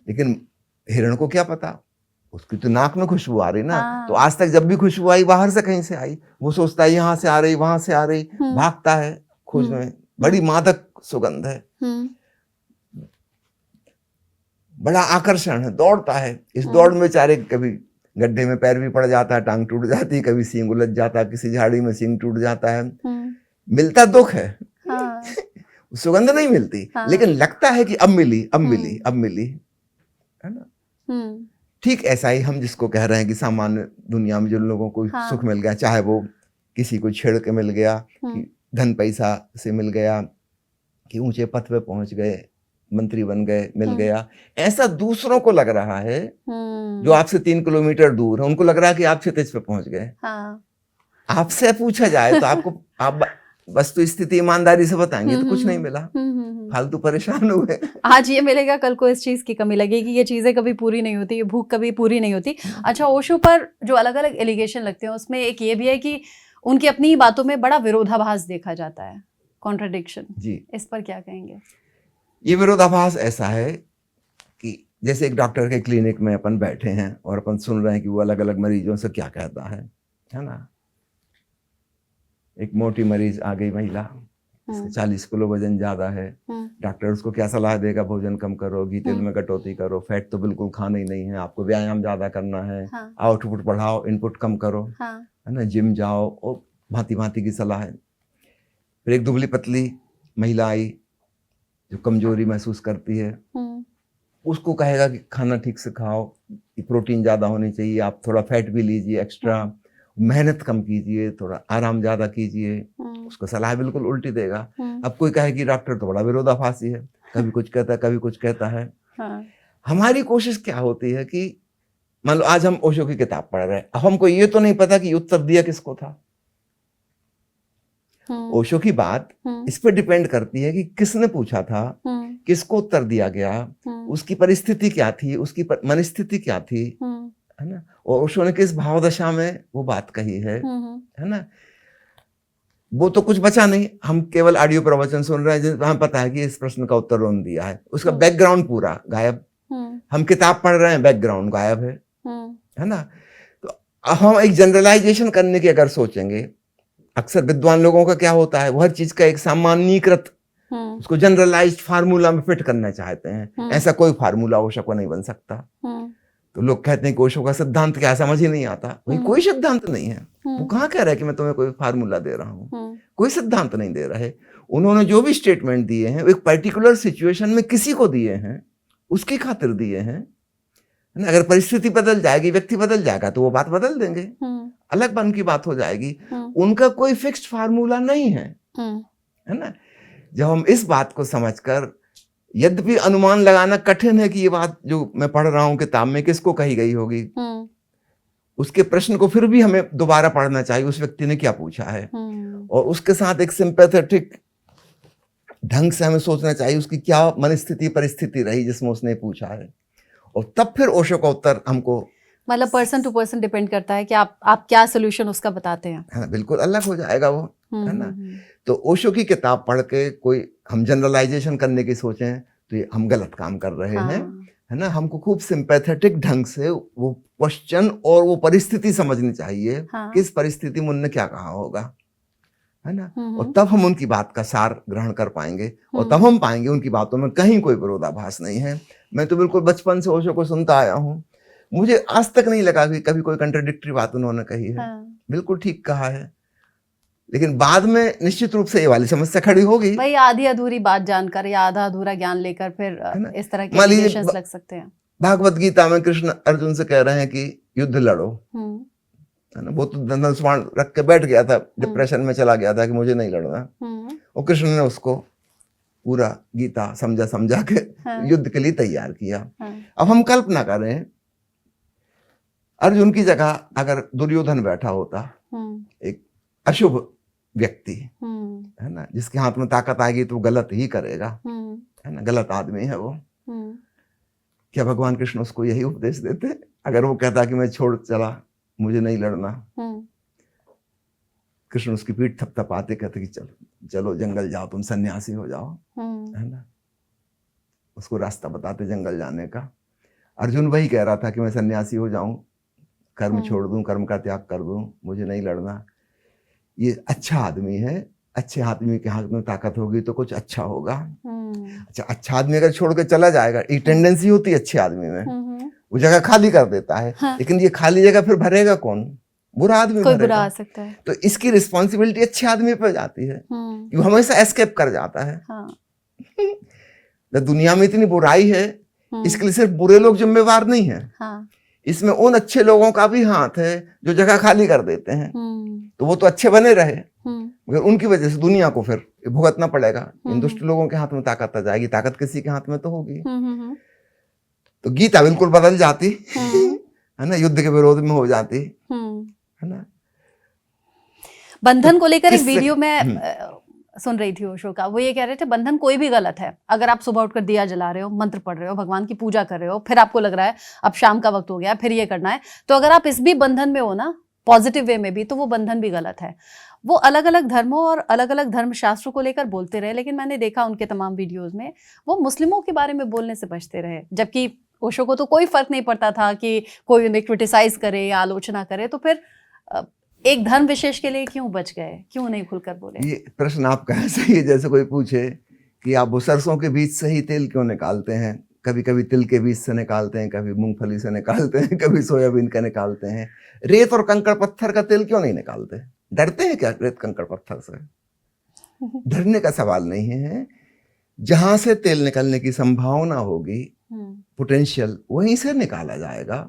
लेकिन हिरण को क्या पता, उसकी तो नाक में खुशबू आ रही ना। तो आज तक जब भी खुशबू आई, बाहर से कहीं से आई, वो सोचता है यहाँ से आ रही, वहां से आ रही, भागता है खोजने। बड़ी मादक सुगंध है, बड़ा आकर्षण है, दौड़ता है। इस दौड़ में बेचारे कभी गड्ढे में पैर भी पड़ जाता है, टांग टूट जाती है, कभी सींग उलझ जाता है, किसी झाड़ी में सींग टूट जाता है। मिलता दुख है, सुगंध नहीं मिलती, लेकिन लगता है कि अब मिली, अब मिली, अब मिली, है ना। ठीक ऐसा ही हम जिसको कह रहे हैं कि सामान्य दुनिया में जिन लोगों को सुख मिल गया, चाहे वो किसी को छेड़ के मिल गया, कि धन पैसा से मिल गया, कि ऊंचे पद पे पहुंच गए, मंत्री बन गए, मिल गया, ऐसा दूसरों को लग रहा है जो आपसे 3 किलोमीटर दूर है। उनको लग रहा है कि आप क्षितिज पे पहुंच गए। आपसे पूछा जाए तो आपको, आप वस्तु स्थिति ईमानदारी से बताएंगे तो कुछ नहीं मिला, फालतू परेशान हुए। आज ये मिलेगा, कल को इस चीज की कमी लगेगी। ये चीजें कभी पूरी नहीं होती, ये भूख कभी पूरी नहीं होती। अच्छा, ओशो पर जो अलग अलग एलिगेशन लगते हैं, उसमें एक ये भी है कि उनकी अपनी ही बातों में बड़ा विरोधाभास देखा जाता है, कॉन्ट्रडिक्शन जी। इस पर क्या कहेंगे? ये विरोधाभास ऐसा है कि जैसे एक डॉक्टर के क्लिनिक में अपन बैठे हैं और अपन सुन रहे हैं कि वो अलग अलग मरीजों से क्या कहता है ना। एक मोटी मरीज आ गई महिला, 40 किलो वजन ज्यादा है, डॉक्टर उसको क्या सलाह देगा? भोजन कम करो, घी तेल में कटौती करो, फैट तो बिल्कुल खाना ही नहीं है, आपको व्यायाम ज्यादा करना है, आउटपुट बढ़ाओ, इनपुट कम करो, है ना, जिम जाओ, और भांति भांति की सलाह है। फिर एक दुबली पतली महिला आई जो कमजोरी महसूस करती है, उसको कहेगा कि खाना ठीक से खाओ, प्रोटीन ज्यादा होनी चाहिए, आप थोड़ा फैट भी लीजिए एक्स्ट्रा, मेहनत कम कीजिए, थोड़ा आराम ज्यादा कीजिए। उसको सलाह बिल्कुल उल्टी देगा। अब कोई कहे कि डॉक्टर तो बड़ा विरोधाभासी है, कभी कुछ कहता है, कभी कुछ कहता है। हमारी कोशिश क्या होती है कि मान लो आज हम ओशो की किताब पढ़ रहे हैं, अब हमको ये तो नहीं पता कि उत्तर दिया किसको था। ओशो की बात इस पर डिपेंड करती है कि किसने पूछा था, किसको उत्तर दिया गया, उसकी परिस्थिति क्या थी, उसकी मनस्थिति क्या थी, है ना, और ओशो ने किस भावदशा में वो बात कही है ना। वो तो कुछ बचा नहीं, हम केवल ऑडियो प्रवचन सुन रहे हैं जिसमें हमें पता है कि इस प्रश्न का उत्तर उन्होंने दिया है, उसका बैकग्राउंड पूरा गायब। हम किताब पढ़ रहे हैं, बैकग्राउंड गायब है ना। तो हम एक जनरलाइजेशन करने की अगर सोचेंगे, अक्सर विद्वान लोगों का क्या होता है, वो हर चीज का एक सामान्यीकृत, उसको जनरलाइज्ड फार्मूला में फिट करना चाहते हैं। ऐसा कोई फार्मूला ओशो को नहीं बन सकता। तो लोग कहते हैं कि ओशो का सिद्धांत क्या है, समझ ही नहीं आता। भाई कोई सिद्धांत नहीं है, वो कहाँ कह रहा है कि मैं तुम्हें कोई फार्मूला दे रहा हूँ, कोई सिद्धांत नहीं दे रहा है। उन्होंने जो भी स्टेटमेंट दिए हैं वो एक पर्टिकुलर सिचुएशन में किसी को दिए हैं, उसकी खातिर दिए हैं, है ना। अगर परिस्थिति बदल जाएगी, व्यक्ति बदल जाएगा तो वो बात बदल देंगे, अलग बन की बात हो जाएगी। उनका कोई फिक्स्ड फार्मूला नहीं है, है ना। जब हम इस बात को समझकर, यद्यपि अनुमान लगाना कठिन है कि ये बात जो मैं पढ़ रहा हूं किताब में किसको कही गई होगी, उसके प्रश्न को फिर भी हमें दोबारा पढ़ना चाहिए, उस व्यक्ति ने क्या पूछा है, और उसके साथ एक सिंपैथेटिक ढंग से हमें सोचना चाहिए उसकी क्या मनस्थिति परिस्थिति रही जिसमें उसने पूछा है, और तब फिर ओशो का उत्तर हमको, मतलब पर्सन टू पर्सन डिपेंड करता है कि आप क्या सोल्यूशन उसका बताते हैं, है ना, बिल्कुल अलग हो जाएगा वो, है ना। तो ओशो की किताब पढ़ के कोई हम जनरलाइजेशन करने की सोचें तो ये हम गलत काम कर रहे हैं, है ना। हमको खूब सिंपैथेटिक ढंग से वो क्वेश्चन और वो परिस्थिति समझनी चाहिए, किस परिस्थिति में उनने क्या कहा होगा, है ना। और तब हम उनकी बात का सार ग्रहण कर पाएंगे, और तब हम पाएंगे उनकी बातों में कहीं कोई विरोधाभास नहीं है। मैं तो बिल्कुल बचपन से ओशो को सुनता आया हूँ, मुझे आज तक नहीं लगा कि कभी कोई कंट्राडिक्टरी बात उन्होंने कही है, बिल्कुल ठीक कहा है। लेकिन बाद में निश्चित रूप से ये वाली समस्या खड़ी होगी, भाई आधी अधूरी बात जानकर या आधा अधूरा ज्ञान लेकर फिर इस तरह के एलिगेशंस लग सकते हैं। भागवत गीता में कृष्ण अर्जुन से कह रहे हैं कि युद्ध लड़ो, है ना। वो तो धनुष बाण रख के बैठ गया था, डिप्रेशन में चला गया था कि मुझे नहीं लड़ना, और कृष्ण ने उसको पूरा गीता समझा के युद्ध के लिए तैयार किया। अब हम कल्पना करें अर्जुन की जगह अगर दुर्योधन बैठा होता, एक अशुभ व्यक्ति, है ना, जिसके हाथ में ताकत आएगी तो गलत ही करेगा, है ना, गलत आदमी है वो। क्या भगवान कृष्ण उसको यही उपदेश देते अगर वो कहता कि मैं छोड़ चला, मुझे नहीं लड़ना? कृष्ण उसकी पीठ थपथपाते कहते कि चलो चलो जंगल जाओ, तुम सन्यासी हो जाओ, है ना, उसको रास्ता बताते जंगल जाने का। अर्जुन वही कह रहा था कि मैं सन्यासी हो जाऊं, कर्म छोड़ दूं, कर्म का त्याग कर दूं, मुझे नहीं लड़ना। ये अच्छा आदमी है, अच्छे आदमी के हाथ में ताकत होगी तो कुछ अच्छा होगा। अच्छा आदमी अगर छोड़ के चला जाएगा, ये टेंडेंसी होती है अच्छे आदमी में, वो जगह खाली कर देता है, लेकिन ये खाली जगह फिर भरेगा कौन? बुरा आदमी कोई भरेगा। बुरा आ सकता है। तो इसकी रिस्पॉन्सिबिलिटी अच्छे आदमी पे जाती है, वो हमेशा एस्केप कर जाता है। तो दुनिया में इतनी बुराई है, इसके लिए सिर्फ बुरे लोग जिम्मेवार नहीं है, इसमें उन अच्छे लोगों का भी हाथ है जो जगह खाली कर देते हैं। तो वो तो अच्छे बने रहे, मगर उनकी वजह से दुनिया को फिर भुगतना पड़ेगा। इन दुष्ट लोगों के हाथ में ताकत आ जाएगी, ताकत किसी के हाथ में तो होगी। तो गीता बिल्कुल बदल जाती, है ना, युद्ध के विरोध में हो जाती, है ना। बंधन को लेकर एक वीडियो में सुन रही थी ओशो का, वो ये कह रहे थे बंधन कोई भी गलत है। अगर आप सुबह उठकर दिया जला रहे हो, मंत्र पढ़ रहे हो, भगवान की पूजा कर रहे हो, फिर आपको लग रहा है अब शाम का वक्त हो गया, फिर ये करना है, तो अगर आप इस भी बंधन में हो ना, पॉजिटिव वे में भी, तो वो बंधन भी गलत है। वो अलग अलग धर्मों और अलग अलग धर्मशास्त्रों को लेकर बोलते रहे, लेकिन मैंने देखा उनके तमाम वीडियोज में वो मुस्लिमों के बारे में बोलने से बचते रहे। जबकि ओशो को तो कोई फर्क नहीं पड़ता था कि कोई उन्हें क्रिटिसाइज करे या आलोचना करे, तो फिर एक धर्म विशेष के लिए क्यों बच गए, क्यों नहीं खुलकर बोले? ये प्रश्न आपका ऐसा ही है जैसे कोई पूछे कि आप वो सरसों के बीज से ही तेल क्यों निकालते हैं। कभी कभी तिल के बीज से निकालते हैं, कभी मूंगफली से निकालते हैं, कभी सोयाबीन का निकालते हैं। रेत और कंकड़ पत्थर का तेल क्यों नहीं निकालते? डरते हैं क्या रेत कंकड़ पत्थर से? डरने का सवाल नहीं है। जहां से तेल निकलने की संभावना होगी, पोटेंशियल, वहीं से निकाला जाएगा।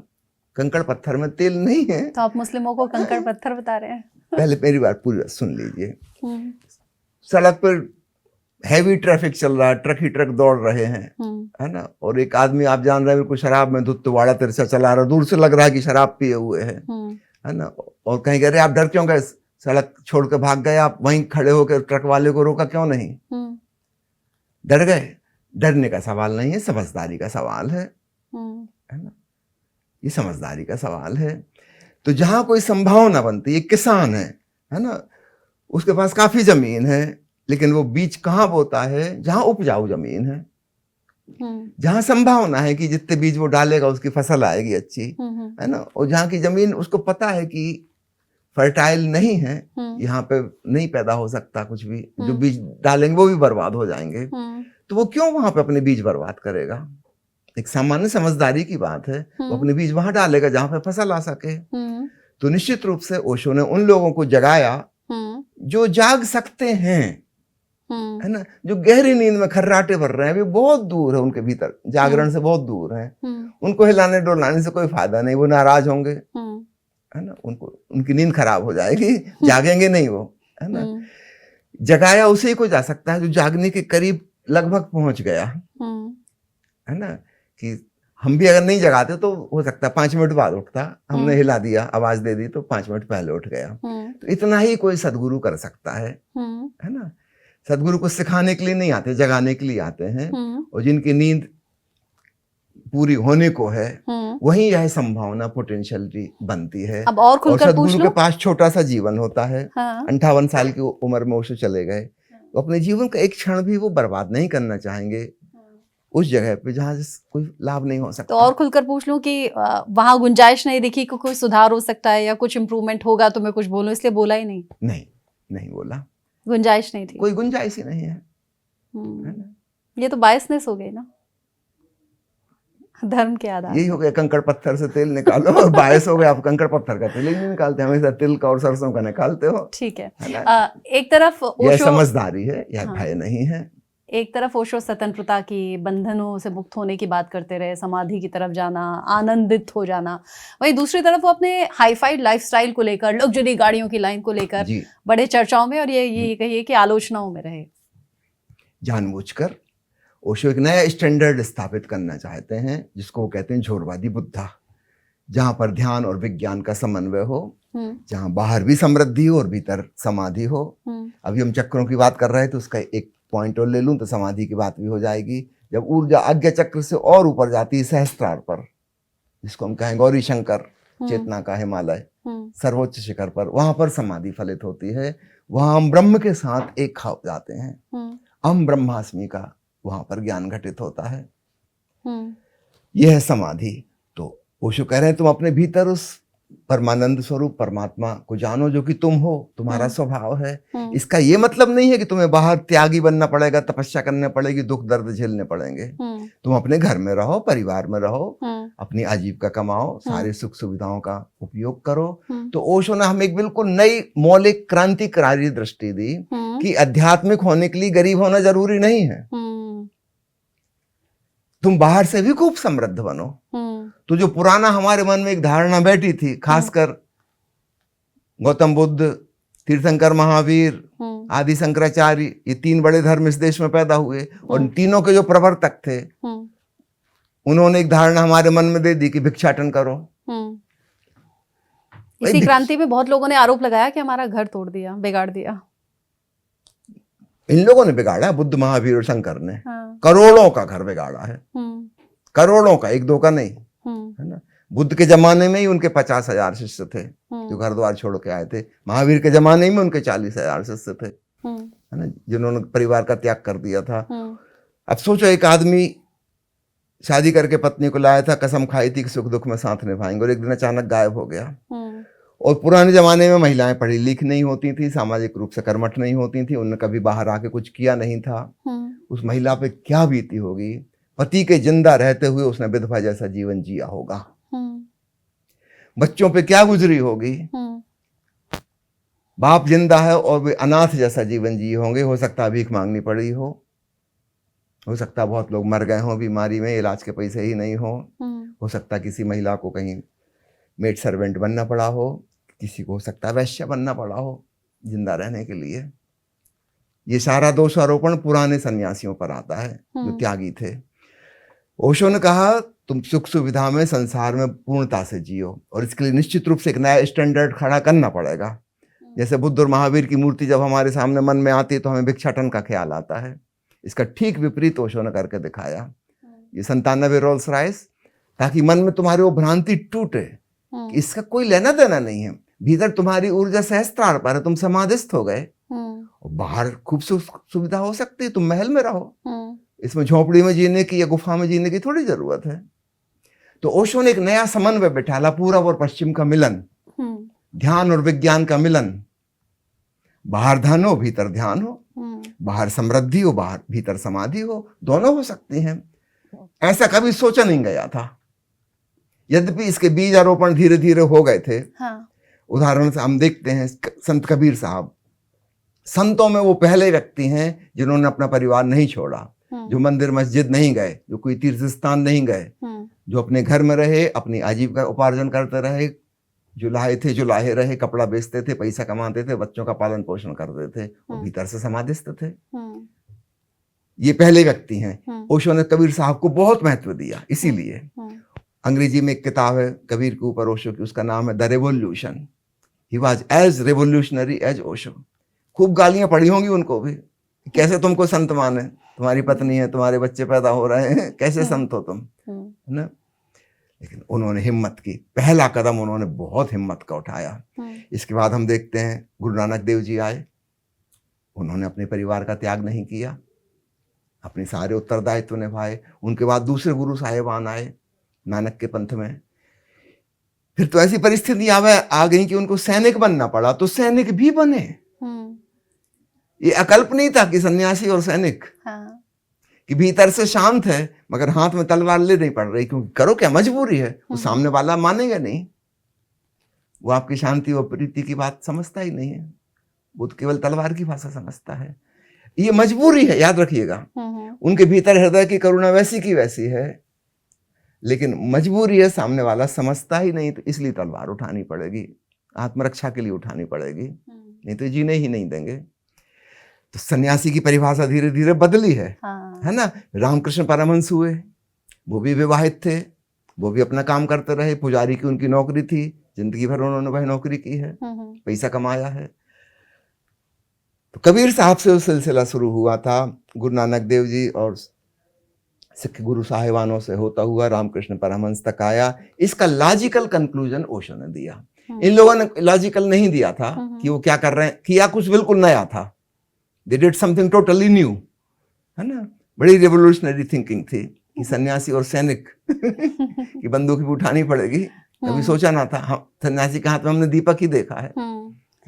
कंकड़ पत्थर में तेल नहीं है। तो आप मुस्लिमों को कंकड़ पत्थर बता रहे हैं? पहले मेरी बात पूरी सुन लीजिए। सड़क पर हैवी ट्रैफिक चल रहा है, ट्रक ही ट्रक दौड़ रहे हैं, है ना, और एक आदमी आप जान रहे हैं बिल्कुल शराब में धुत वाड़ा तिरछा चला रहा है, दूर से लग रहा है कि शराब पिए हुए है ना, और कहीं कह रहे आप डर क्यों गए, सड़क छोड़ के भाग गए, आप वहीं खड़े होकर ट्रक वाले को रोका क्यों नहीं? डर गए। डरने का सवाल नहीं है, समझदारी का सवाल है ना, ये समझदारी का सवाल है। तो जहां कोई संभावना बनती है, किसान है ना, उसके पास काफी जमीन है, लेकिन वो बीज कहाँ बोता है? जहां उपजाऊ जमीन है, जहां संभावना है कि जितने बीज वो डालेगा उसकी फसल आएगी अच्छी, है ना, और जहां की जमीन उसको पता है कि फर्टाइल नहीं है, यहाँ पे नहीं पैदा हो सकता कुछ भी, जो बीज डालेंगे वो भी बर्बाद हो जाएंगे, तो वो क्यों वहां पे अपने बीज बर्बाद करेगा? एक सामान्य समझदारी की बात है, वो अपने बीज वहां डालेगा जहां पे फसल आ सके। तो निश्चित रूप से ओशो ने उन लोगों को जगाया जो जाग सकते हैं, है ना, जो गहरी नींद में खर्राटे भर रहे हैं, वे बहुत दूर है उनके भीतर, जागरण से बहुत दूर हैं। उनको हिलाने डुलाने से कोई फायदा नहीं, वो नाराज होंगे, है ना, उनको उनकी नींद खराब हो जाएगी, जागेंगे नहीं वो, है ना। जगाया उसी को जा सकता है जो जागने के करीब लगभग पहुंच गया, है ना। कि हम भी अगर नहीं जगाते तो हो सकता है 5 मिनट बाद उठता, हमने हिला दिया, आवाज दे दी तो 5 मिनट पहले उठ गया। तो इतना ही कोई सदगुरु कर सकता है ना। सदगुरु को सिखाने के लिए नहीं आते, जगाने के लिए आते हैं। और जिनकी नींद पूरी होने को है वहीं यह संभावना, पोटेंशियलिटी बनती है। अब और खुलकर पूछ सदगुरु लो। के पास छोटा सा जीवन होता है। 58 साल की उम्र में ओशो चले गए, तो अपने जीवन का एक क्षण भी वो बर्बाद नहीं करना चाहेंगे उस जगह पे जहाँ से कोई लाभ नहीं हो सकता। तो और खुलकर पूछ लूं कि वहां गुंजाइश नहीं दिखी कि कोई सुधार हो सकता है या कुछ इम्प्रूवमेंट होगा तो मैं कुछ बोलूं, इसलिए बोला ही नहीं? नहीं बोला, गुंजाइश नहीं थी, कोई गुंजाइश ही नहीं है। ये तो बायसनेस हो गई ना, धर्म के आधार। यही हो गया, कंकड़ पत्थर से तेल निकालो। बायस हो गया, आप कंकड़ पत्थर का तेल ही नहीं निकालते, हमेशा तिल का और सरसों का निकालते हो। ठीक है। एक तरफ यह समझदारी है, यह भय नहीं है। एक तरफ ओशो स्वतंत्रता की, बंधनों से मुक्त होने की बात करते रहे, समाधि की तरफ जाना, आनंदित हो जाना, वहीं दूसरी तरफ वो अपने हाईफाई लाइफस्टाइल को लेकर, लग्जरी गाड़ियों की लाइन को लेकर बड़े चर्चाओं में और ये कहिए कि आलोचनाओं में रहे। जानबूझकर ओशो एक नया स्टैंडर्ड स्थापित करना चाहते हैं जिसको वो कहते हैं झोरवादी बुद्धा, जहां पर ध्यान और विज्ञान का समन्वय हो, जहां बाहर भी समृद्धि हो और भीतर समाधि हो। अभी हम चक्रों की बात कर रहे हैं तो उसका एक पॉइंट और ले लूं तो समाधि की बात भी हो जाएगी। जब ऊर्जा आज्ञा चक्र से और ऊपर जाती है सहस्त्रार पर, जिसको हम कहें गौरी शंकर, चेतना का हिमालय, सर्वोच्च शिखर पर, वहां पर समाधि फलित होती है। वहां हम ब्रह्म के साथ एक हो जाते हैं, हम ब्रह्मास्मि का वहां पर ज्ञान घटित होता है। यह है समाधि। तो ओशो कह रहे हैं तुम अपने भीतर उस परमानंद स्वरूप परमात्मा को जानो जो कि तुम हो, तुम्हारा स्वभाव है। इसका ये मतलब नहीं है कि तुम्हें बाहर त्यागी बनना पड़ेगा, तपस्या करने पड़ेगी, दुख दर्द झेलने पड़ेंगे। तुम अपने घर में रहो, परिवार में रहो, अपनी आजीविका कमाओ, सारे सुख सुविधाओं का उपयोग करो। तो ओशो ने हमें एक बिल्कुल नई मौलिक क्रांतिकारी दृष्टि दी कि आध्यात्मिक होने के लिए गरीब होना जरूरी नहीं है। तुम बाहर से भी खूब समृद्ध बनो। तो जो पुराना हमारे मन में एक धारणा बैठी थी, खासकर गौतम बुद्ध, तीर्थंकर महावीर, आदि शंकराचार्य, ये 3 बड़े धर्म इस देश में पैदा हुए और तीनों के जो प्रवर्तक थे उन्होंने एक धारणा हमारे मन में दे दी कि भिक्षाटन करो। इसी क्रांति में बहुत लोगों ने आरोप लगाया कि हमारा घर तोड़ दिया, बिगाड़ दिया। इन लोगों ने बिगाड़ा, बुद्ध, महावीर और शंकर ने करोड़ों का घर बिगाड़ा है, करोड़ों का, 1-2 का नहीं, है ना। बुद्ध के जमाने में ही उनके 50,000 शिष्य थे जो घर द्वार छोड़ के आए थे। महावीर के जमाने में उनके 40,000 शिष्य थे, है ना, जिन्होंने परिवार का त्याग कर दिया था। अब सोचो, एक आदमी शादी करके पत्नी को लाया था, कसम खाई थी कि सुख दुख में साथ निभाएंगे, और एक दिन अचानक गायब हो गया। और पुराने जमाने में महिलाएं पढ़ी लिखी नहीं होती थी, सामाजिक रूप से कर्मठ नहीं होती थी, उन्होंने कभी बाहर आके कुछ किया नहीं था। उस महिला पे क्या बीती होगी? पति के जिंदा रहते हुए उसने विधवा जैसा जीवन जिया होगा। बच्चों पे क्या गुजरी होगी? बाप जिंदा है और वे अनाथ जैसा जीवन जिए होंगे। हो सकता भीख मांगनी पड़ी हो सकता बहुत लोग मर गए हों बीमारी में, इलाज के पैसे ही नहीं हो सकता किसी महिला को कहीं मेड सर्वेंट बनना पड़ा हो, किसी को हो सकता है वैश्य बनना पड़ा हो जिंदा रहने के लिए। ये सारा दोषारोपण पुराने सन्यासियों पर आता है जो त्यागी थे। ओशो ने कहा तुम सुख सुविधा में संसार में पूर्णता से जियो, और इसके लिए निश्चित रूप से एक नया स्टैंडर्ड खड़ा करना पड़ेगा। जैसे बुद्ध और महावीर की मूर्ति जब हमारे सामने मन में आती है तो हमें भिक्षाटन का ख्याल आता है। इसका ठीक विपरीत ओशो ने करके दिखाया। ये 97 रोल्स रॉयस, ताकि मन में तुम्हारी वो भ्रांति टूटे, इसका कोई लेना देना नहीं है, भीतर तुम्हारी ऊर्जा सहस्त्रार पर है, तुम समाधिस्थ हो गए। बाहर खूब सुविधा हो सकती है, तुम महल में रहो, इसमें झोपड़ी में जीने की या गुफा में जीने की थोड़ी जरूरत है। तो ओशो ने एक नया समन्वय बिठाला, पूरब और पश्चिम का मिलन, ध्यान और विज्ञान का मिलन। बाहर धन हो, भीतर ध्यान हो, बाहर समृद्धि हो, बाहर भीतर समाधि हो, दोनों हो सकती हैं। ऐसा कभी सोचा नहीं गया था। यद्यपि इसके बीज आरोपण धीरे धीरे हो गए थे। हाँ। उदाहरण से हम देखते हैं संत कबीर साहब, संतों में वो पहले व्यक्ति हैं जिन्होंने अपना परिवार नहीं छोड़ा, जो मंदिर मस्जिद नहीं गए, जो कोई तीर्थ स्थान नहीं गए, जो अपने घर में रहे, अपनी आजीविका उपार्जन करते रहे, जुलाहे थे जुलाहे रहे, कपड़ा बेचते थे, पैसा कमाते थे, बच्चों का पालन पोषण करते थे, वो भीतर से समाधिस्थ थे। ये पहले व्यक्ति हैं। ओशो ने कबीर साहब को बहुत महत्व दिया। इसीलिए अंग्रेजी में एक किताब है कबीर के ऊपर ओशो की, उसका नाम है the revolution. He was as revolutionary as Osho. खूब गालियां पड़ी होंगी उनको भी, कैसे तुमको संत माने, तुम्हारी पत्नी है, तुम्हारे बच्चे पैदा हो रहे हैं, कैसे संत हो तुम, है ना। लेकिन उन्होंने हिम्मत की, पहला कदम उन्होंने बहुत हिम्मत का उठाया। इसके बाद हम देखते हैं गुरु नानक देव जी आए, उन्होंने अपने परिवार का त्याग नहीं किया, अपने सारे उत्तरदायित्व निभाए। उनके बाद दूसरे गुरु साहिबान आए नानक के पंथ में। फिर तो ऐसी परिस्थिति आ गई कि उनको सैनिक बनना पड़ा, तो सैनिक भी बने। ये अकल्पनीय था कि सन्यासी और सैनिक, हाँ। कि भीतर से शांत है मगर हाथ में तलवार ले नहीं पड़ रही, क्योंकि करो क्या, मजबूरी है। वो सामने वाला मानेगा नहीं, वो आपकी शांति और प्रीति की बात समझता ही नहीं है, वो तो केवल तलवार की भाषा समझता है। ये मजबूरी है, याद रखिएगा। उनके भीतर हृदय की करुणा वैसी की वैसी है, लेकिन मजबूरी है, सामने वाला समझता ही नहीं, तो इसलिए तलवार उठानी पड़ेगी, आत्मरक्षा के लिए उठानी पड़ेगी, नहीं तो जीने ही नहीं देंगे। तो सन्यासी की परिभाषा धीरे धीरे बदली है, हाँ। है ना। रामकृष्ण परमहंस हुए, वो भी विवाहित थे, वो भी अपना काम करते रहे, पुजारी की उनकी नौकरी थी, जिंदगी भर उन्होंने वही नौकरी की है, पैसा कमाया है। तो कबीर साहब से वो सिलसिला शुरू हुआ था, गुरु नानक देव जी और सिख गुरु साहिबानों से होता हुआ रामकृष्ण परमहंस तक आया। इसका लॉजिकल कंक्लूजन ओशो ने दिया। इन लोगों ने लॉजिकल नहीं दिया था कि वो क्या कर रहे हैं, किया कुछ बिल्कुल नया था। They did something totally new, है ना। बड़ी रेवोल्यूशनरी थिंकिंग थी कि सन्यासी और सैनिक की बंदूक भी उठानी पड़ेगी, कभी सोचा ना था। हम सन्यासी के हाथ में हमने दीपक ही देखा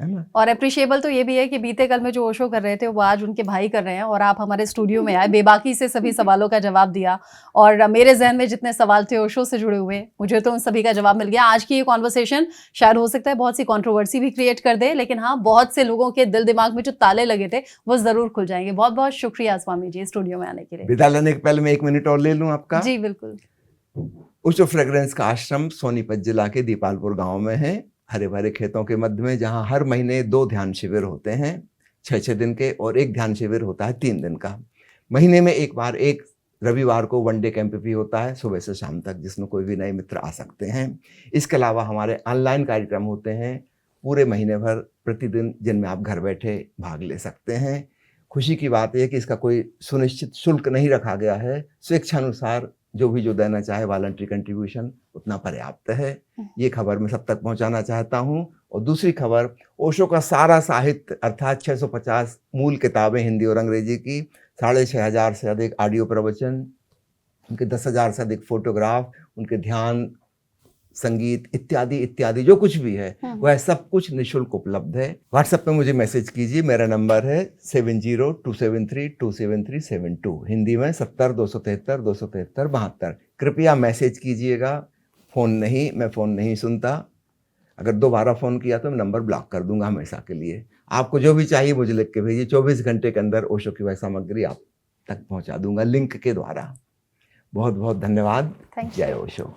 है ना। और अप्रिशिएबल तो ये भी है कि बीते कल में जो ओशो कर रहे थे वो आज उनके भाई कर रहे हैं, और आप हमारे स्टूडियो में आए, बेबाकी से सभी सवालों का जवाब दिया। और मेरे जहन में जितने सवाल थे ओशो से जुड़े हुए, मुझे तो उन सभी का जवाब मिल गया। आज की ये कॉन्वर्सेशन शायद हो सकता है बहुत सी कंट्रोवर्सी भी क्रिएट कर दे, लेकिन हाँ, बहुत से लोगों के दिल दिमाग में जो ताले लगे थे वो जरूर खुल जाएंगे। बहुत बहुत शुक्रिया स्वामी जी स्टूडियो में आने के लिए। विदा लेने के पहले मैं 1 मिनट और ले लूं आपका। जी बिल्कुल। ओशो फ्रेग्रेंस का आश्रम सोनीपत जिला के दीपालपुर गाँव में है, हरे भरे खेतों के मध्य में, जहां हर महीने 2 ध्यान शिविर होते हैं 6-6 दिन के, और 1 ध्यान शिविर होता है 3 दिन का। महीने में एक बार, एक रविवार को वनडे कैंप भी होता है सुबह से शाम तक, जिसमें कोई भी नए मित्र आ सकते हैं। इसके अलावा हमारे ऑनलाइन कार्यक्रम होते हैं पूरे महीने भर, प्रतिदिन, जिनमें आप घर बैठे भाग ले सकते हैं। खुशी की बात यह कि इसका कोई सुनिश्चित शुल्क नहीं रखा गया है, स्वेच्छानुसार जो देना चाहे वॉलंटरी कंट्रीब्यूशन उतना पर्याप्त है। ये खबर मैं सब तक पहुंचाना चाहता हूं। और दूसरी खबर, ओशो का सारा साहित्य अर्थात 650 मूल किताबें हिंदी और अंग्रेजी की, 6500 से अधिक ऑडियो प्रवचन, उनके 10,000 से अधिक फोटोग्राफ, उनके ध्यान, संगीत इत्यादि इत्यादि जो कुछ भी है वह सब कुछ निःशुल्क उपलब्ध है। व्हाट्सएप पे मुझे मैसेज कीजिए, मेरा नंबर है 7027327372, हिंदी में 70-273-273-72। कृपया मैसेज कीजिएगा, फ़ोन नहीं, मैं फ़ोन नहीं सुनता। अगर दोबारा फ़ोन किया तो मैं नंबर ब्लॉक कर दूंगा हमेशा के लिए। आपको जो भी चाहिए मुझे लिख के भेजिए, 24 घंटे के अंदर ओशो की वह सामग्री आप तक पहुंचा दूंगा लिंक के द्वारा। बहुत बहुत धन्यवाद। जय ओशो।